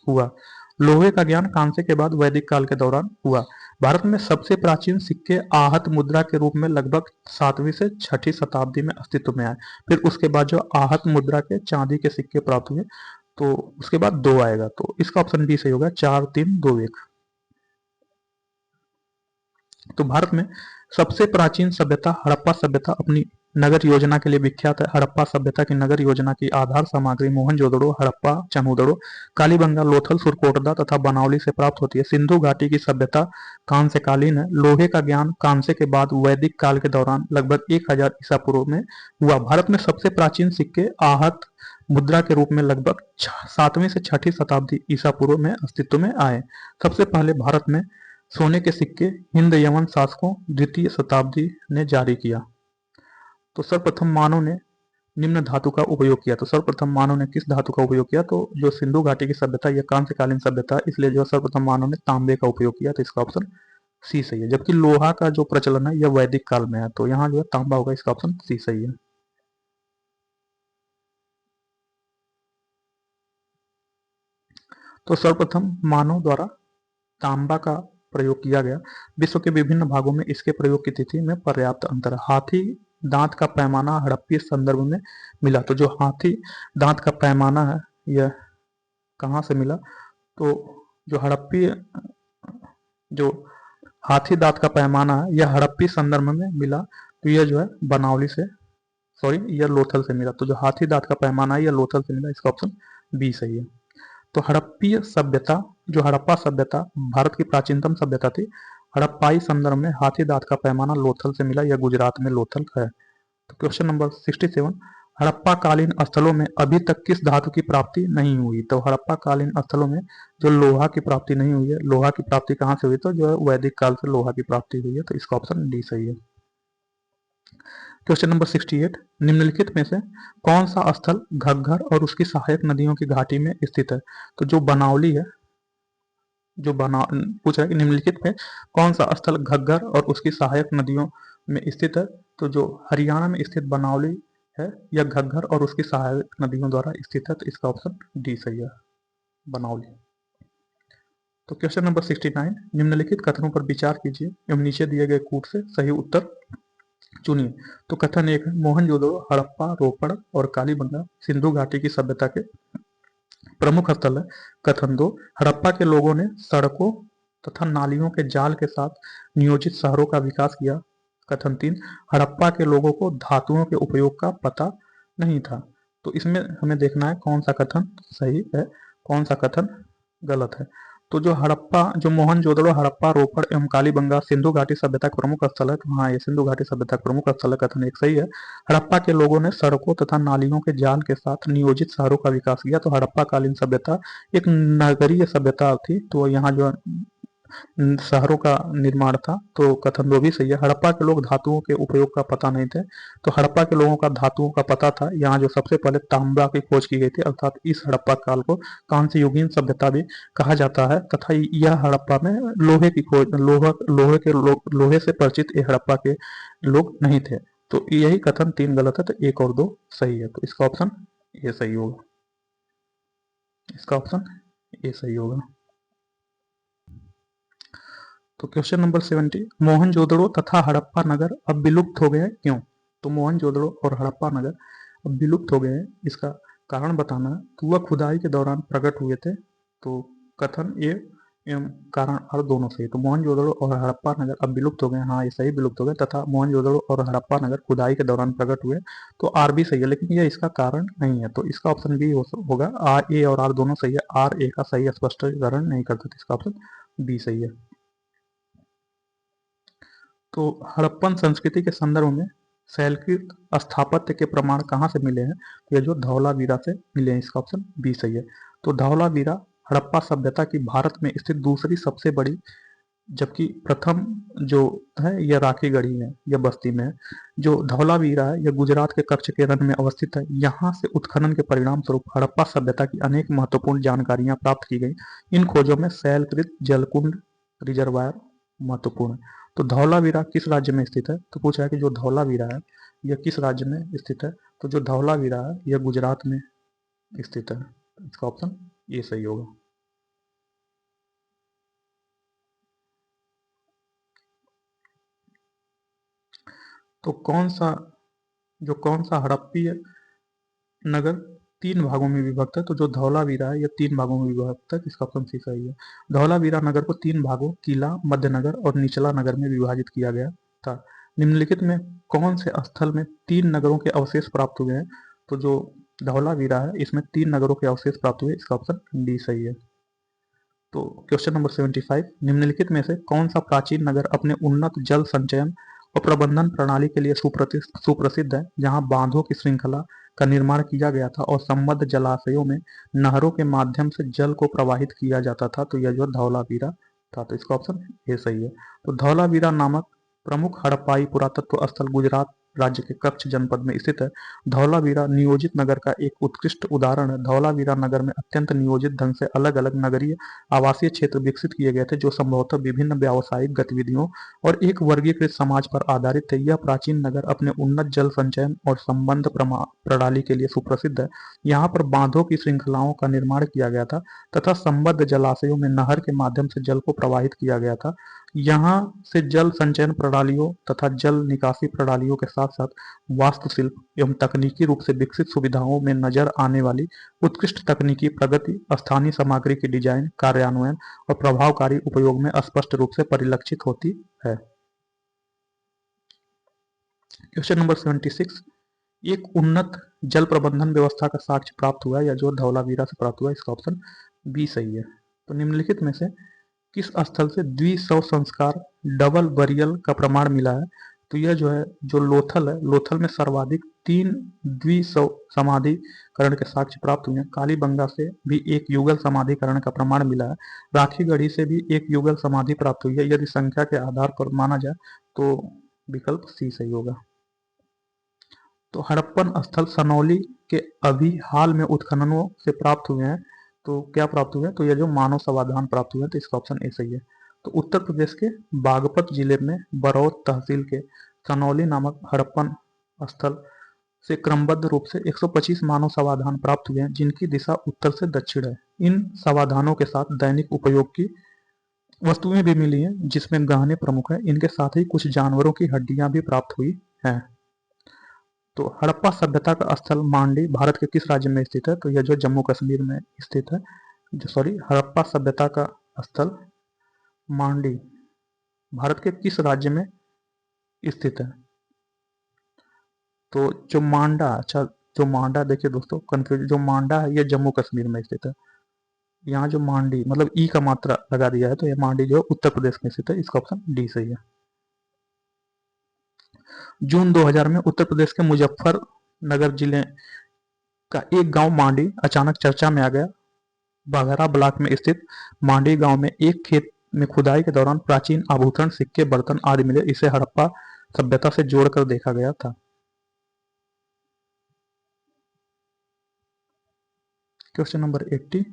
हुआ। लोहे का ज्ञान कांस्य के बाद वैदिक काल के दौरान हुआ। भारत में सबसे प्राचीन सिक्के आहत मुद्रा के रूप में लगभग 7वीं से 6ठी शताब्दी में अस्तित्व में आए। फिर उसके बाद जो आहत मुद्रा के चांदी के सिक्के प्राप्त हुए। तो उसके बाद 2 आएगा। तो इसका ऑप्शन डी सही होगा, 4 3 2 1। तो भारत में सबसे प्राचीन सभ्यता हड़प्पा सभ्यता अपनी नगर योजना के लिए विख्यात है। हड़प्पा सभ्यता की नगर योजना की आधार सामग्री मोहनजोदड़ो, हड़प्पा, चनूदड़ो, कालीबंगा, लोथल, सुरकोटदा तथा बनावली से प्राप्त होती है। सिंधु घाटी की सभ्यता कांस्य कालीन है। लोहे का ज्ञान कांस्य के बाद वैदिक काल के दौरान लगभग 1000 ईसा पूर्व में हुआ। भारत में सबसे प्राचीन सिक्के आहत मुद्रा के रूप में लगभग 7वीं से 6ठी शताब्दी ईसा पूर्व में अस्तित्व में आए। सबसे पहले भारत में सोने के सिक्के हिंद यवन शासकों द्वितीय शताब्दी ने जारी किया। तो सर्वप्रथम मानव ने निम्न धातु का उपयोग किया। तो सर्वप्रथम मानव ने किस धातु का उपयोग किया? तो जो सिंधु घाटी की सभ्यता यह कांस्यकालीन सभ्यता है, इसलिए जो सर्वप्रथम मानव ने तांबे का उपयोग किया। तो इसका ऑप्शन सी सही है। जबकि लोहा का जो प्रचलन है यह वैदिक काल में है, तो यहाँ जो है तांबा होगा, इसका ऑप्शन सी सही है। तो सर्वप्रथम मानव द्वारा तांबा का प्रयोग किया गया। विश्व के विभिन्न भागों में इसके प्रयोग की तिथि में पर्याप्त अंतर है। हाथी दांत का पैमाना हड़प्पी संदर्भ में मिला। तो जो हाथी दांत का पैमाना है यह कहाँ से मिला? तो जो हड़प्पी जो हाथी दांत का पैमाना है यह हड़प्पी संदर्भ में मिला। तो यह जो है बनावली से, सॉरी, यह लोथल से मिला। तो जो हाथी दांत का पैमाना है यह लोथल से मिला, इसका ऑप्शन बी सही है। तो हड़प्पीय सभ्यता, जो हड़प्पा सभ्यता भारत की प्राचीनतम सभ्यता थी। हड़प्पाई संदर्भ में हाथी दांत का पैमाना लोथल से मिला, यह गुजरात में लोथल है। तो क्वेश्चन नंबर 67, हड़प्पा कालीन स्थलों में अभी तक किस धातु की प्राप्ति नहीं हुई? तो हड़प्पा कालीन स्थलों में जो लोहा की प्राप्ति नहीं हुई है। लोहा की प्राप्ति कहाँ से हुई? तो जो है वैदिक काल से लोहा की प्राप्ति हुई है। तो इसका ऑप्शन डी सही है। क्वेश्चन नंबर 68, निम्नलिखित में से कौन सा स्थल घग्गर और उसकी सहायक नदियों की घाटी में स्थित है? तो जो बनावली है, जो बना पूछ रहा है कि निम्नलिखित में कौन सा स्थल घग्गर और उसकी सहायक नदियों में स्थित है? तो जो हरियाणा में स्थित बनावली है यह घग्गर और उसकी सहायक नदियों द्वारा स्थित है। तो इसका ऑप्शन डी सही है, बनावली। तो क्वेश्चन नंबर 69, निम्नलिखित कथनों पर विचार कीजिए एवं नीचे दिए गए कूट से सही उत्तर चुनिए। तो कथन 1 है, मोहनजोदड़ो, हड़प्पा, रोपड़ और कालीबंगा सिंधु घाटी की सभ्यता के प्रमुख स्थल है। कथन 2, हड़प्पा के लोगों ने सड़कों तथा नालियों के जाल के साथ नियोजित शहरों का विकास किया। कथन 3, हड़प्पा के लोगों को धातुओं के उपयोग का पता नहीं था। तो इसमें हमें देखना है कौन सा कथन सही है, कौन सा कथन गलत है। तो जो हड़प्पा, जो मोहनजोदड़ो, हड़प्पा, रोपड़ एवं कालीबंगा सिंधु घाटी सभ्यता का प्रमुख स्थल है। तो हाँ, ये सिंधु घाटी सभ्यता का प्रमुख स्थल है, कथन 1 सही है। हड़प्पा के लोगों ने सड़कों तथा नालियों के जाल के साथ नियोजित शहरों का विकास किया। तो हड़प्पा कालीन सभ्यता एक नगरीय सभ्यता थी, तो यहाँ जो शहरों का निर्माण था। तो कथन 2 भी सही है। हड़प्पा के लोग धातुओं के उपयोग का पता नहीं थे। तो हड़प्पा के लोगों का धातुओं का पता था। यहाँ जो सबसे पहले तांबा की खोज की गई थी, अर्थात इस हड़प्पा काल को कांस्य युगीन सभ्यता भी कहा जाता है। तथा यह हड़प्पा में लोहे की खोज, लोहे से परिचित ये हड़प्पा के लोग नहीं थे। तो यही कथन 3 गलत है, तो 1 और 2 सही है। तो इसका ऑप्शन ये सही होगा, इसका ऑप्शन ये सही होगा। तो क्वेश्चन नंबर 70, मोहनजोदड़ो तथा हड़प्पा नगर अब विलुप्त हो गए हैं, क्यों? तो मोहनजोदड़ो और हड़प्पा नगर अब विलुप्त हो गए हैं, इसका कारण बताना है। तो वह खुदाई के दौरान प्रकट हुए थे। तो कथन ए एवं कारण आर दोनों सही। तो मोहनजोदड़ो और हड़प्पा नगर अब विलुप्त हो गए, हाँ ये सही, विलुप्त हो गए। तथा मोहनजोदड़ो और हड़प्पा नगर खुदाई के दौरान प्रकट हुए, तो आर भी सही है, लेकिन यह इसका कारण नहीं है। तो इसका ऑप्शन बी होगा। आर ए और आर दोनों सही है, आर ए का सही स्पष्टीकरण नहीं करते, तो इसका ऑप्शन बी सही है। तो हड़प्पन संस्कृति के संदर्भ में शैलकृत स्थापत्य के प्रमाण कहाँ से मिले हैं? ये जो धौलावीरा से मिले हैं, इसका ऑप्शन बी सही है। तो धौलावीरा हड़प्पा सभ्यता की भारत में स्थित दूसरी सबसे बड़ी, जबकि प्रथम जो है यह राखीगढ़ी है, यह बस्ती में है। जो धौलावीरा है यह गुजरात के कच्छ के रण में अवस्थित है। यहाँ से उत्खनन के परिणाम स्वरूप हड़प्पा सभ्यता की अनेक महत्वपूर्ण जानकारियां प्राप्त की गई। इन खोजों में शैलकृत जलकुंड रिजर्वायर महत्वपूर्ण है। तो धौलावीरा किस राज्य में स्थित है? तो पूछा है कि जो धौलावीरा है यह किस राज्य में स्थित है? तो जो धौलावीरा है यह गुजरात में स्थित है, इसका ऑप्शन ये सही होगा। तो कौन सा हड़प्पीय नगर 3 भागों में विभक्त है? तो जो धौलावीरा है यह 3 भागों में विभक्त है, इसका ऑप्शन सी सही है। धौलावीरा नगर को 3 भागों, किला, मध्य नगर और निचला नगर में विभाजित किया गया था। निम्नलिखित में कौन से स्थल में 3 नगरों के अवशेष प्राप्त हुए हैं? तो जो धौलावीरा है इसमें 3 नगरों के अवशेष प्राप्त हुए, इसका ऑप्शन डी सही है। तो क्वेश्चन नंबर 75, निम्नलिखित में से कौन सा प्राचीन नगर अपने उन्नत जल संचयन और प्रबंधन प्रणाली के लिए सुप्रसिद्ध है, जहां बांधों की श्रृंखला का निर्माण किया गया था और संबद्ध जलाशयों में नहरों के माध्यम से जल को प्रवाहित किया जाता था? तो यह जो धौलावीरा था, तो इसका ऑप्शन ए सही है। तो धौलावीरा नामक प्रमुख हड़प्पाई पुरातत्व स्थल गुजरात राज्य के कच्छ जनपद में स्थित है। धौलावीरा नियोजित नगर का एक उत्कृष्ट उदाहरण है। धौलावीरा नगर में अत्यंत नियोजित ढंग से अलग अलग नगरीय आवासीय क्षेत्र विकसित किए गए थे, जो संभवतः विभिन्न व्यावसायिक गतिविधियों और एक वर्गीकृत समाज पर आधारित थे। यह प्राचीन नगर अपने उन्नत जल संचयन और संबंध प्रणाली के लिए सुप्रसिद्ध है। यहाँ पर बांधों की श्रृंखलाओं का निर्माण किया गया था तथा संबद्ध जलाशयों में नहर के माध्यम से जल को प्रवाहित किया गया था। यहाँ से जल संचयन प्रणालियों तथा जल निकासी प्रणालियों के साथ साथ वास्तुशिल्प एवं तकनीकी रूप से विकसित सुविधाओं में नजर आने वाली उत्कृष्ट तकनीकी प्रगति स्थानीय सामग्री की डिजाइन, कार्यान्वयन और प्रभावकारी उपयोग में स्पष्ट रूप से परिलक्षित होती है। क्वेश्चन नंबर 76, एक उन्नत जल प्रबंधन व्यवस्था का साक्ष्य प्राप्त हुआ है, या जो धौलावीरा से प्राप्त हुआ है, इसका ऑप्शन बी सही है। तो निम्नलिखित में से किस स्थल से द्विशव संस्कार डबल बरियल का प्रमाण मिला है? तो यह जो है, जो लोथल है, लोथल में सर्वाधिक 3 द्विशव समाधिकरण के साक्ष्य प्राप्त हुए हैं। कालीबंगा से भी एक युगल समाधिकरण का प्रमाण मिला है। राखीगढ़ी से भी एक युगल समाधि प्राप्त हुई है। यदि संख्या के आधार पर माना जाए तो विकल्प सी सही होगा। तो हड़प्पन स्थल सनौली के अभी हाल में उत्खननों से प्राप्त हुए हैं। तो क्या प्राप्त हुए हैं? तो यह जो मानव समाधान प्राप्त हुए हैं, तो इसका ऑप्शन ए सही है। तो उत्तर प्रदेश के बागपत जिले में बरौत तहसील के सनौली नामक हड़प्पन स्थल से क्रमबद्ध रूप से 125 मानव समाधान प्राप्त हुए हैं, जिनकी दिशा उत्तर से दक्षिण है। इन समाधानों के साथ दैनिक उपयोग की वस्तुएं भी मिली हैं, जिसमें गहने प्रमुख हैं। इनके साथ ही कुछ जानवरों की हड्डियां भी प्राप्त हुई हैं। तो हड़प्पा सभ्यता का स्थल मांडी भारत के किस राज्य में स्थित है? तो यह जो जम्मू कश्मीर में स्थित है। हड़प्पा सभ्यता का स्थल मांडी भारत के किस राज्य में स्थित है? तो जो मांडा, अच्छा जो मांडा, देखिए दोस्तों कंफ्यूज, जो मांडा है यह जम्मू कश्मीर में स्थित है। यहाँ जो मांडी मतलब ई का मात्रा लगा दिया है, तो यह मांडी जो उत्तर प्रदेश में स्थित है, इसका ऑप्शन डी सही है। जून 2000 में उत्तर प्रदेश के मुजफ्फरनगर जिले का एक गांव मांडी अचानक चर्चा में आ गया। बाघरा ब्लॉक में स्थित मांडी गांव में एक खेत में खुदाई के दौरान प्राचीन आभूषण, सिक्के, बर्तन आदि मिले। इसे हड़प्पा सभ्यता से जोड़कर देखा गया था। क्वेश्चन नंबर 80,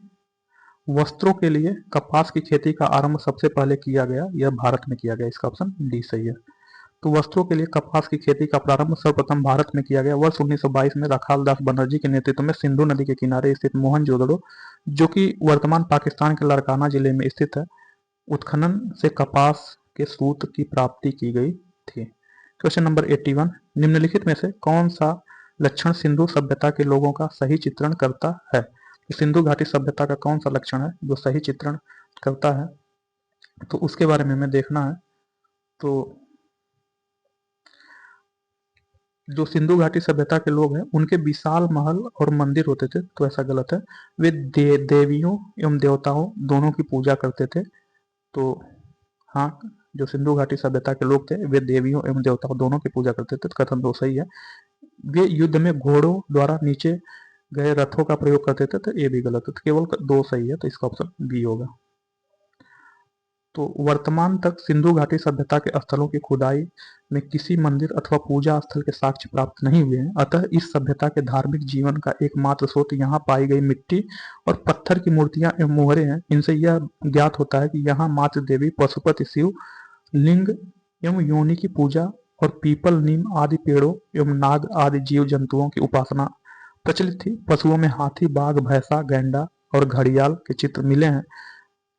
वस्त्रों के लिए कपास की खेती का आरंभ सबसे पहले किया गया, यह भारत में किया गया, इसका ऑप्शन डी सही है। तो वस्त्रों के लिए कपास की खेती का प्रारंभ सर्वप्रथम भारत में किया गया वर्ष 1922 में राखाल दास बनर्जी के नेतृत्व में सिंधु नदी के किनारे स्थित मोहनजोदड़ो, जो कि वर्तमान पाकिस्तान के लारकाना जिले में स्थित है, उत्खनन से कपास के सूत की प्राप्ति की गई थी। क्वेश्चन नंबर 81, निम्नलिखित में से कौन सा लक्षण सिंधु सभ्यता के लोगों का सही चित्रण करता है? सिंधु घाटी सभ्यता का कौन सा लक्षण है जो सही चित्रण करता है? तो उसके बारे में हमें देखना है। तो जो सिंधु घाटी सभ्यता के लोग हैं उनके विशाल महल और मंदिर होते थे, तो ऐसा गलत है। वे देवियों एवं देवताओं दोनों की पूजा करते थे। तो हाँ, जो सिंधु घाटी सभ्यता के लोग थे वे देवियों एवं देवताओं दोनों की पूजा करते थे, तो कथन दो सही है। वे युद्ध में घोड़ों द्वारा नीचे गए रथों का प्रयोग करते थे, तो ये भी गलत है। तो केवल दो सही है, तो इसका ऑप्शन बी होगा। तो वर्तमान तक सिंधु घाटी सभ्यता के स्थलों की खुदाई में किसी मंदिर अथवा पूजा स्थल के साक्ष्य प्राप्त नहीं हुए हैं। अतः इस सभ्यता के धार्मिक जीवन का एकमात्र स्रोत यहाँ पाई गई मिट्टी और पत्थर की मूर्तियां एवं मोहरे हैं। इनसे यह ज्ञात होता है कि यहाँ मातृ देवी, पशुपति शिव, लिंग एवं योनि की पूजा और पीपल, नीम आदि पेड़ों एवं नाग आदि जीव जंतुओं की उपासना प्रचलित थी। पशुओं में हाथी, बाघ, भैंसा, गैंडा और घड़ियाल के चित्र मिले हैं,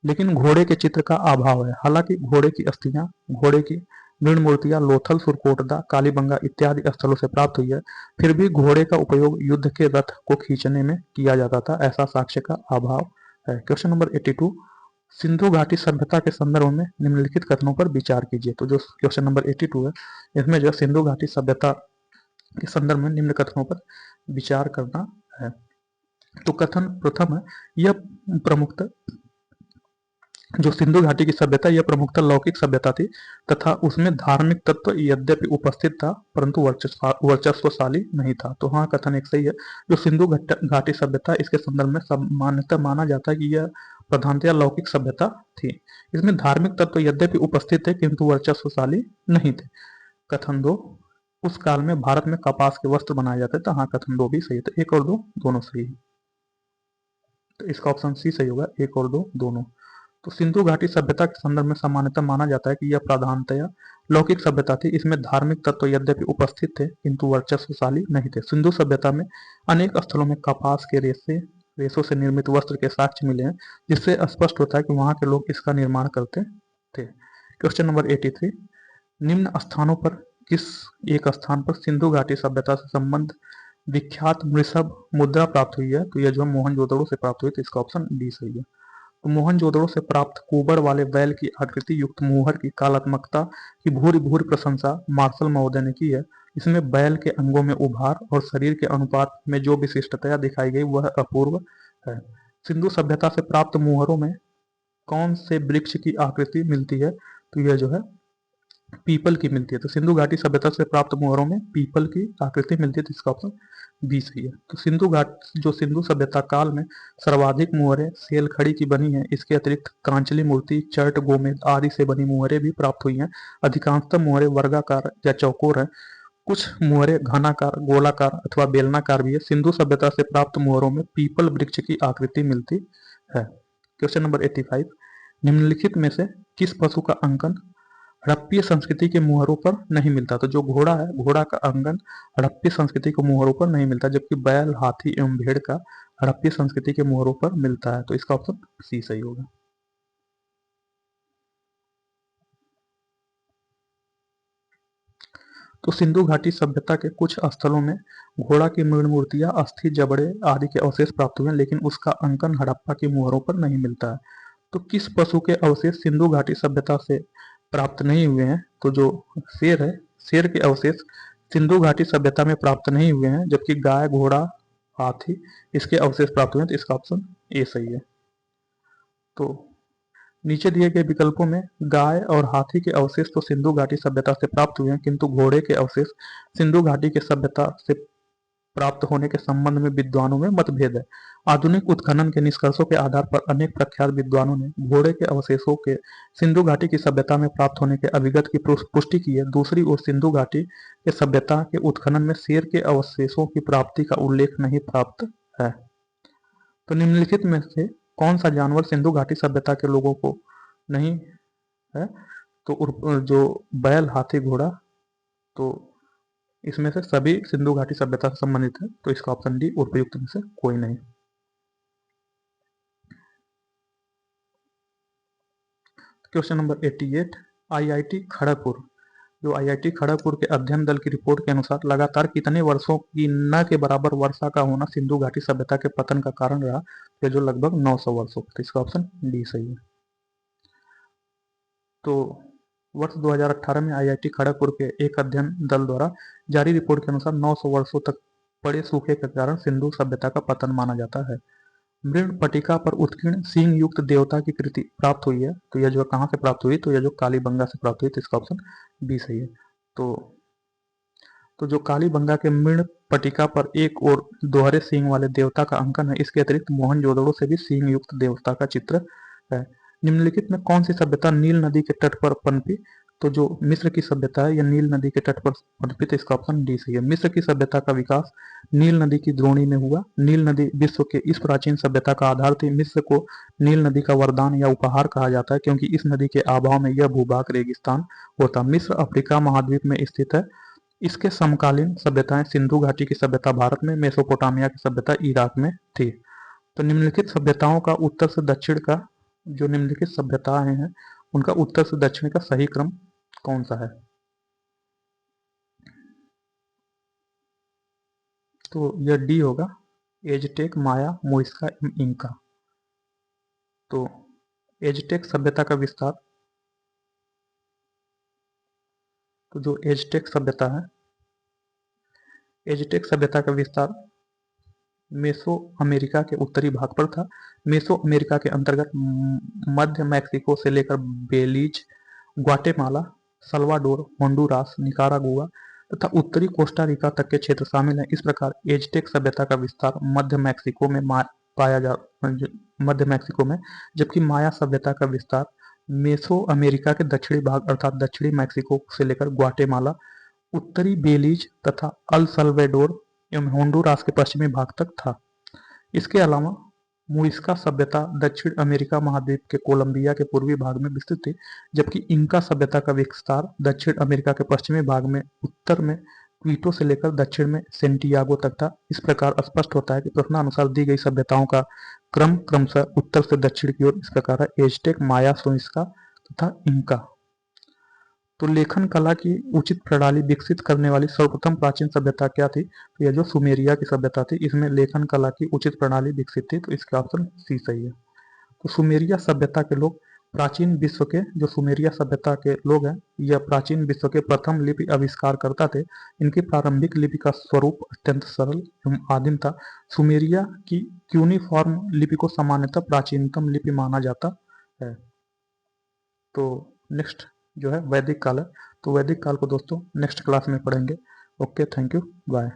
लेकिन घोड़े के चित्र का अभाव है। हालांकि घोड़े की अस्थियां, घोड़े की मृण मूर्तियां लोथल, सुरकोटदा, कालीबंगा इत्यादि स्थलों से प्राप्त हुई है, फिर भी घोड़े का उपयोग युद्ध के रथ को खींचने में किया जाता था, ऐसा साक्ष्य का अभाव है। क्वेश्चन नंबर 82, सिंधु घाटी सभ्यता के संदर्भ में निम्नलिखित कथनों पर विचार कीजिए। तो जो क्वेश्चन नंबर 82 है, इसमें जो सिंधु घाटी सभ्यता के संदर्भ में निम्न कथनों पर विचार करना है। तो कथन प्रथम है, यह प्रमुखतः जो सिंधु घाटी की सभ्यता, यह प्रमुखतः लौकिक सभ्यता थी तथा उसमें धार्मिक तत्व यद्यपि उपस्थित था परंतु वर्चस्वशाली नहीं था। तो हाँ, कथन एक सही है। जो सिंधु घाटी सभ्यता, इसके संदर्भ में सामान्यतः माना जाता है कि यह प्रधानतया लौकिक सभ्यता थी। इसमें धार्मिक तत्व यद्यपि उपस्थित थे किंतु वर्चस्वशाली नहीं थे। कथन दो, उस काल में भारत में कपास के वस्त्र बनाए जाते थे। तो हाँ, कथन दो भी सही है। तो एक और दो दोनों सही है। तो इसका ऑप्शन सी सही होगा, एक और दो दोनों। तो सिंधु घाटी सभ्यता के संदर्भ में सामान्यतः माना जाता है कि यह प्रधानतया लौकिक सभ्यता थी। इसमें धार्मिक तत्व यद्यपि उपस्थित थे किंतु वर्चस्वशाली नहीं थे। सिंधु सभ्यता में अनेक स्थलों में कपास के रेशों से निर्मित वस्त्र के साक्ष्य मिले हैं, जिससे स्पष्ट होता है कि वहां के लोग इसका निर्माण करते थे। क्वेश्चन नंबर 83, निम्न स्थानों पर किस एक स्थान पर सिंधु घाटी सभ्यता से संबंध विख्यात मृषभ मुद्रा प्राप्त हुई है? तो यह जो मोहनजोदड़ो से प्राप्त हुई। तो इसका ऑप्शन डी सही है। तो मोहनजोदड़ो से प्राप्त कुबर वाले बैल की आकृति युक्त मुहर की कलात्मकता की भूरि भूरि प्रशंसा मार्शल महोदय ने की है। इसमें बैल के अंगों में उभार और शरीर के अनुपात में जो विशिष्टता दिखाई गई वह अपूर्व है। सिंधु सभ्यता से प्राप्त मुहरों में कौन से वृक्ष की आकृति मिलती है? तो यह जो है पीपल की मिलती है। तो सिंधु घाटी सभ्यता से प्राप्त मुहरों में पीपल की आकृति मिलती है। तो इसका ऑप्शन बी सही है। तो सिंधु सभ्यता काल में सर्वाधिक मुहरें सेलखड़ी की बनी हैं। इसके अतिरिक्त कांचली मूर्ति, चर्ट, गोमेद आदि से बनी मुहरें भी प्राप्त हुई हैं। अधिकांशतः मुहरें वर्गाकार या चौकोर हैं। कुछ मुहरें घनाकार, गोलाकार अथवा बेलनाकार भी है। सिंधु सभ्यता से प्राप्त मुहरों में पीपल वृक्ष की आकृति मिलती है। क्वेश्चन नंबर 85, निम्नलिखित में से किस पशु का अंकन हड़प्पीय संस्कृति के मुहरों पर नहीं मिलता? तो जो घोड़ा है, घोड़ा का अंकन हड़प्पीय संस्कृति के मुहरों पर नहीं मिलता, जबकि बैल, हाथी एवं भेड़ का हड़प्पीय संस्कृति के मुहरों पर मिलता है। तो इसका ऑप्शन सी सही होगा। तो सिंधु घाटी सभ्यता के कुछ स्थलों में घोड़ा की मृण मूर्तियां, अस्थि, जबड़े आदि के अवशेष प्राप्त हुए हैं, लेकिन उसका अंकन हड़प्पा की मुहरों पर नहीं मिलता है। तो किस पशु के अवशेष सिंधु घाटी सभ्यता से प्राप्त नहीं हुए हैं? तो जो शेर है, शेर के अवशेष सिंधु घाटी सभ्यता में प्राप्त नहीं हुए हैं, जबकि गाय, घोड़ा, हाथी इसके अवशेष प्राप्त हुए हैं। तो इसका ऑप्शन ए सही है। तो नीचे दिए गए विकल्पों में गाय और हाथी के अवशेष तो सिंधु घाटी सभ्यता से प्राप्त हुए हैं, किंतु घोड़े के अवशेष सिंधु घाटी के सभ्यता से प्राप्त होने के संबंध में विद्वानों में मतभेद है। आधुनिक उत्खनन के निष्कर्षों के आधार पर अनेक प्रख्यात विद्वानों ने घोड़े के अवशेषों के सिंधु घाटी की सभ्यता में प्राप्त होने के अभिगत की पुष्टि की है। दूसरी ओर सिंधु घाटी के सभ्यता के उत्खनन में शेर के अवशेषों की प्राप्ति का उल्लेख नहीं प्राप्त है। तो निम्नलिखित में से कौन सा जानवर सिंधु घाटी सभ्यता के लोगों को नहीं है? तो जो बैल, हाथी, घोड़ा, तो इसमें से सभी सिंधु घाटी सभ्यता से संबंधित है। तो इसका ऑप्शन डी उपयुक्त में से कोई नहीं। क्वेश्चन नंबर 88, आईआईटी खड़गपुर, जो आईआईटी खड़गपुर के अध्ययन दल की रिपोर्ट के अनुसार लगातार कितने वर्षों की न के बराबर वर्षा का होना सिंधु घाटी सभ्यता के पतन का कारण रहा? तो जो लगभग 900 वर्षों। तो इसका ऑप्शन डी सही है। तो वर्ष 2018 में आईआईटी खड़गपुर के एक अध्ययन दल द्वारा जारी रिपोर्ट के अनुसार 900 वर्षों तक पड़े सूखे के कारण सिंधु सभ्यता का पतन माना जाता है। मृण पटिका पर उत्कीर्ण सींग युक्त देवता की कृति प्राप्त हुई है। तो यह जो कहाँ से प्राप्त हुई? तो यह जो कालीबंगा से प्राप्त हुई। तो इसका ऑप्शन बी सही है। तो जो कालीबंगा के मृण पटिका पर एक और दोहरे सींग वाले देवता का अंकन है। इसके अतिरिक्त मोहनजोदड़ो से भी सींग युक्त देवता का चित्र है। निम्नलिखित में कौन सी सभ्यता नील नदी के तट पर पनपी? तो जो मिस्र की सभ्यता है, यह नील नदी के तट पर पनपी। तो इसका ऑप्शन डी सही है। मिस्र की सभ्यता का विकास नील नदी की द्रोणी में हुआ। नील नदी विश्व के इस प्राचीन सभ्यता का आधार थी। मिस्र को नील नदी का वरदान या उपहार कहा जाता है, क्योंकि इस नदी के अभाव में यह भूभाग रेगिस्तान होता। मिस्र अफ्रीका महाद्वीप में स्थित है। इसके समकालीन सभ्यताएं सिंधु घाटी की सभ्यता भारत में, मेसोपोटामिया की सभ्यता इराक में थी। तो निम्नलिखित सभ्यताओं का उत्तर से दक्षिण का, जो निम्नलिखित सभ्यताएं हैं उनका उत्तर से दक्षिण का सही क्रम कौन सा है? तो यह डी होगा, एजटेक, माया, मोइस्का एवं इंका। तो एजटेक सभ्यता का विस्तार, तो जो एजटेक सभ्यता है, एजटेक सभ्यता का विस्तार मेसो अमेरिका के उत्तरी भाग पर था। मेसो अमेरिका के अंतर्गत मध्य मैक्सिको से लेकर बेलीज, ग्वाटेमाला, सल्वाडोर, होंडुरास, निकारागुआ तथा उत्तरी कोस्टा रिका तक के क्षेत्र शामिल हैं। इस प्रकार एजटेक सभ्यता का विस्तार मध्य मैक्सिको में, जबकि माया सभ्यता का विस्तार मेसो अमेरिका के दक्षिणी भाग अर्थात दक्षिणी मैक्सिको से लेकर ग्वाटेमाला, उत्तरी बेलीज तथा अल सल्वाडोर एवं होंडुरास के पश्चिमी भाग तक था। इसके अलावा मुइस्का सभ्यता दक्षिण अमेरिका महाद्वीप के कोलंबिया के पूर्वी भाग में विस्तृत थी, जबकि इंका सभ्यता का विस्तार दक्षिण अमेरिका के पश्चिमी भाग में उत्तर में क्वीटो से लेकर दक्षिण में सेंटियागो तक था। इस प्रकार स्पष्ट होता है कि प्रश्नानुसार दी गई सभ्यताओं का क्रम क्रमशः उत्तर से दक्षिण की ओर इस प्रकार है: एजटेक, माया, मुइस्का तथा इंका। तो लेखन कला की उचित प्रणाली विकसित करने वाली सर्वप्रथम प्राचीन सभ्यता क्या थी? तो यह जो सुमेरिया की सभ्यता थी, इसमें लेखन कला की उचित प्रणाली विकसित थी, तो इसका ऑप्शन सी सही है। तो सुमेरिया सभ्यता के लोग प्राचीन विश्व के, जो सुमेरिया सभ्यता के लोग हैं, यह प्राचीन विश्व के प्रथम लिपि आविष्कार करता थे। इनकी प्रारंभिक लिपि का स्वरूप अत्यंत सरल एवं आदिम था। सुमेरिया की क्यूनिफॉर्म लिपि को सामान्यतः प्राचीनतम लिपि माना जाता है। तो नेक्स्ट जो है वैदिक काल है, तो वैदिक काल को दोस्तों नेक्स्ट क्लास में पढ़ेंगे। Okay, thank you, bye.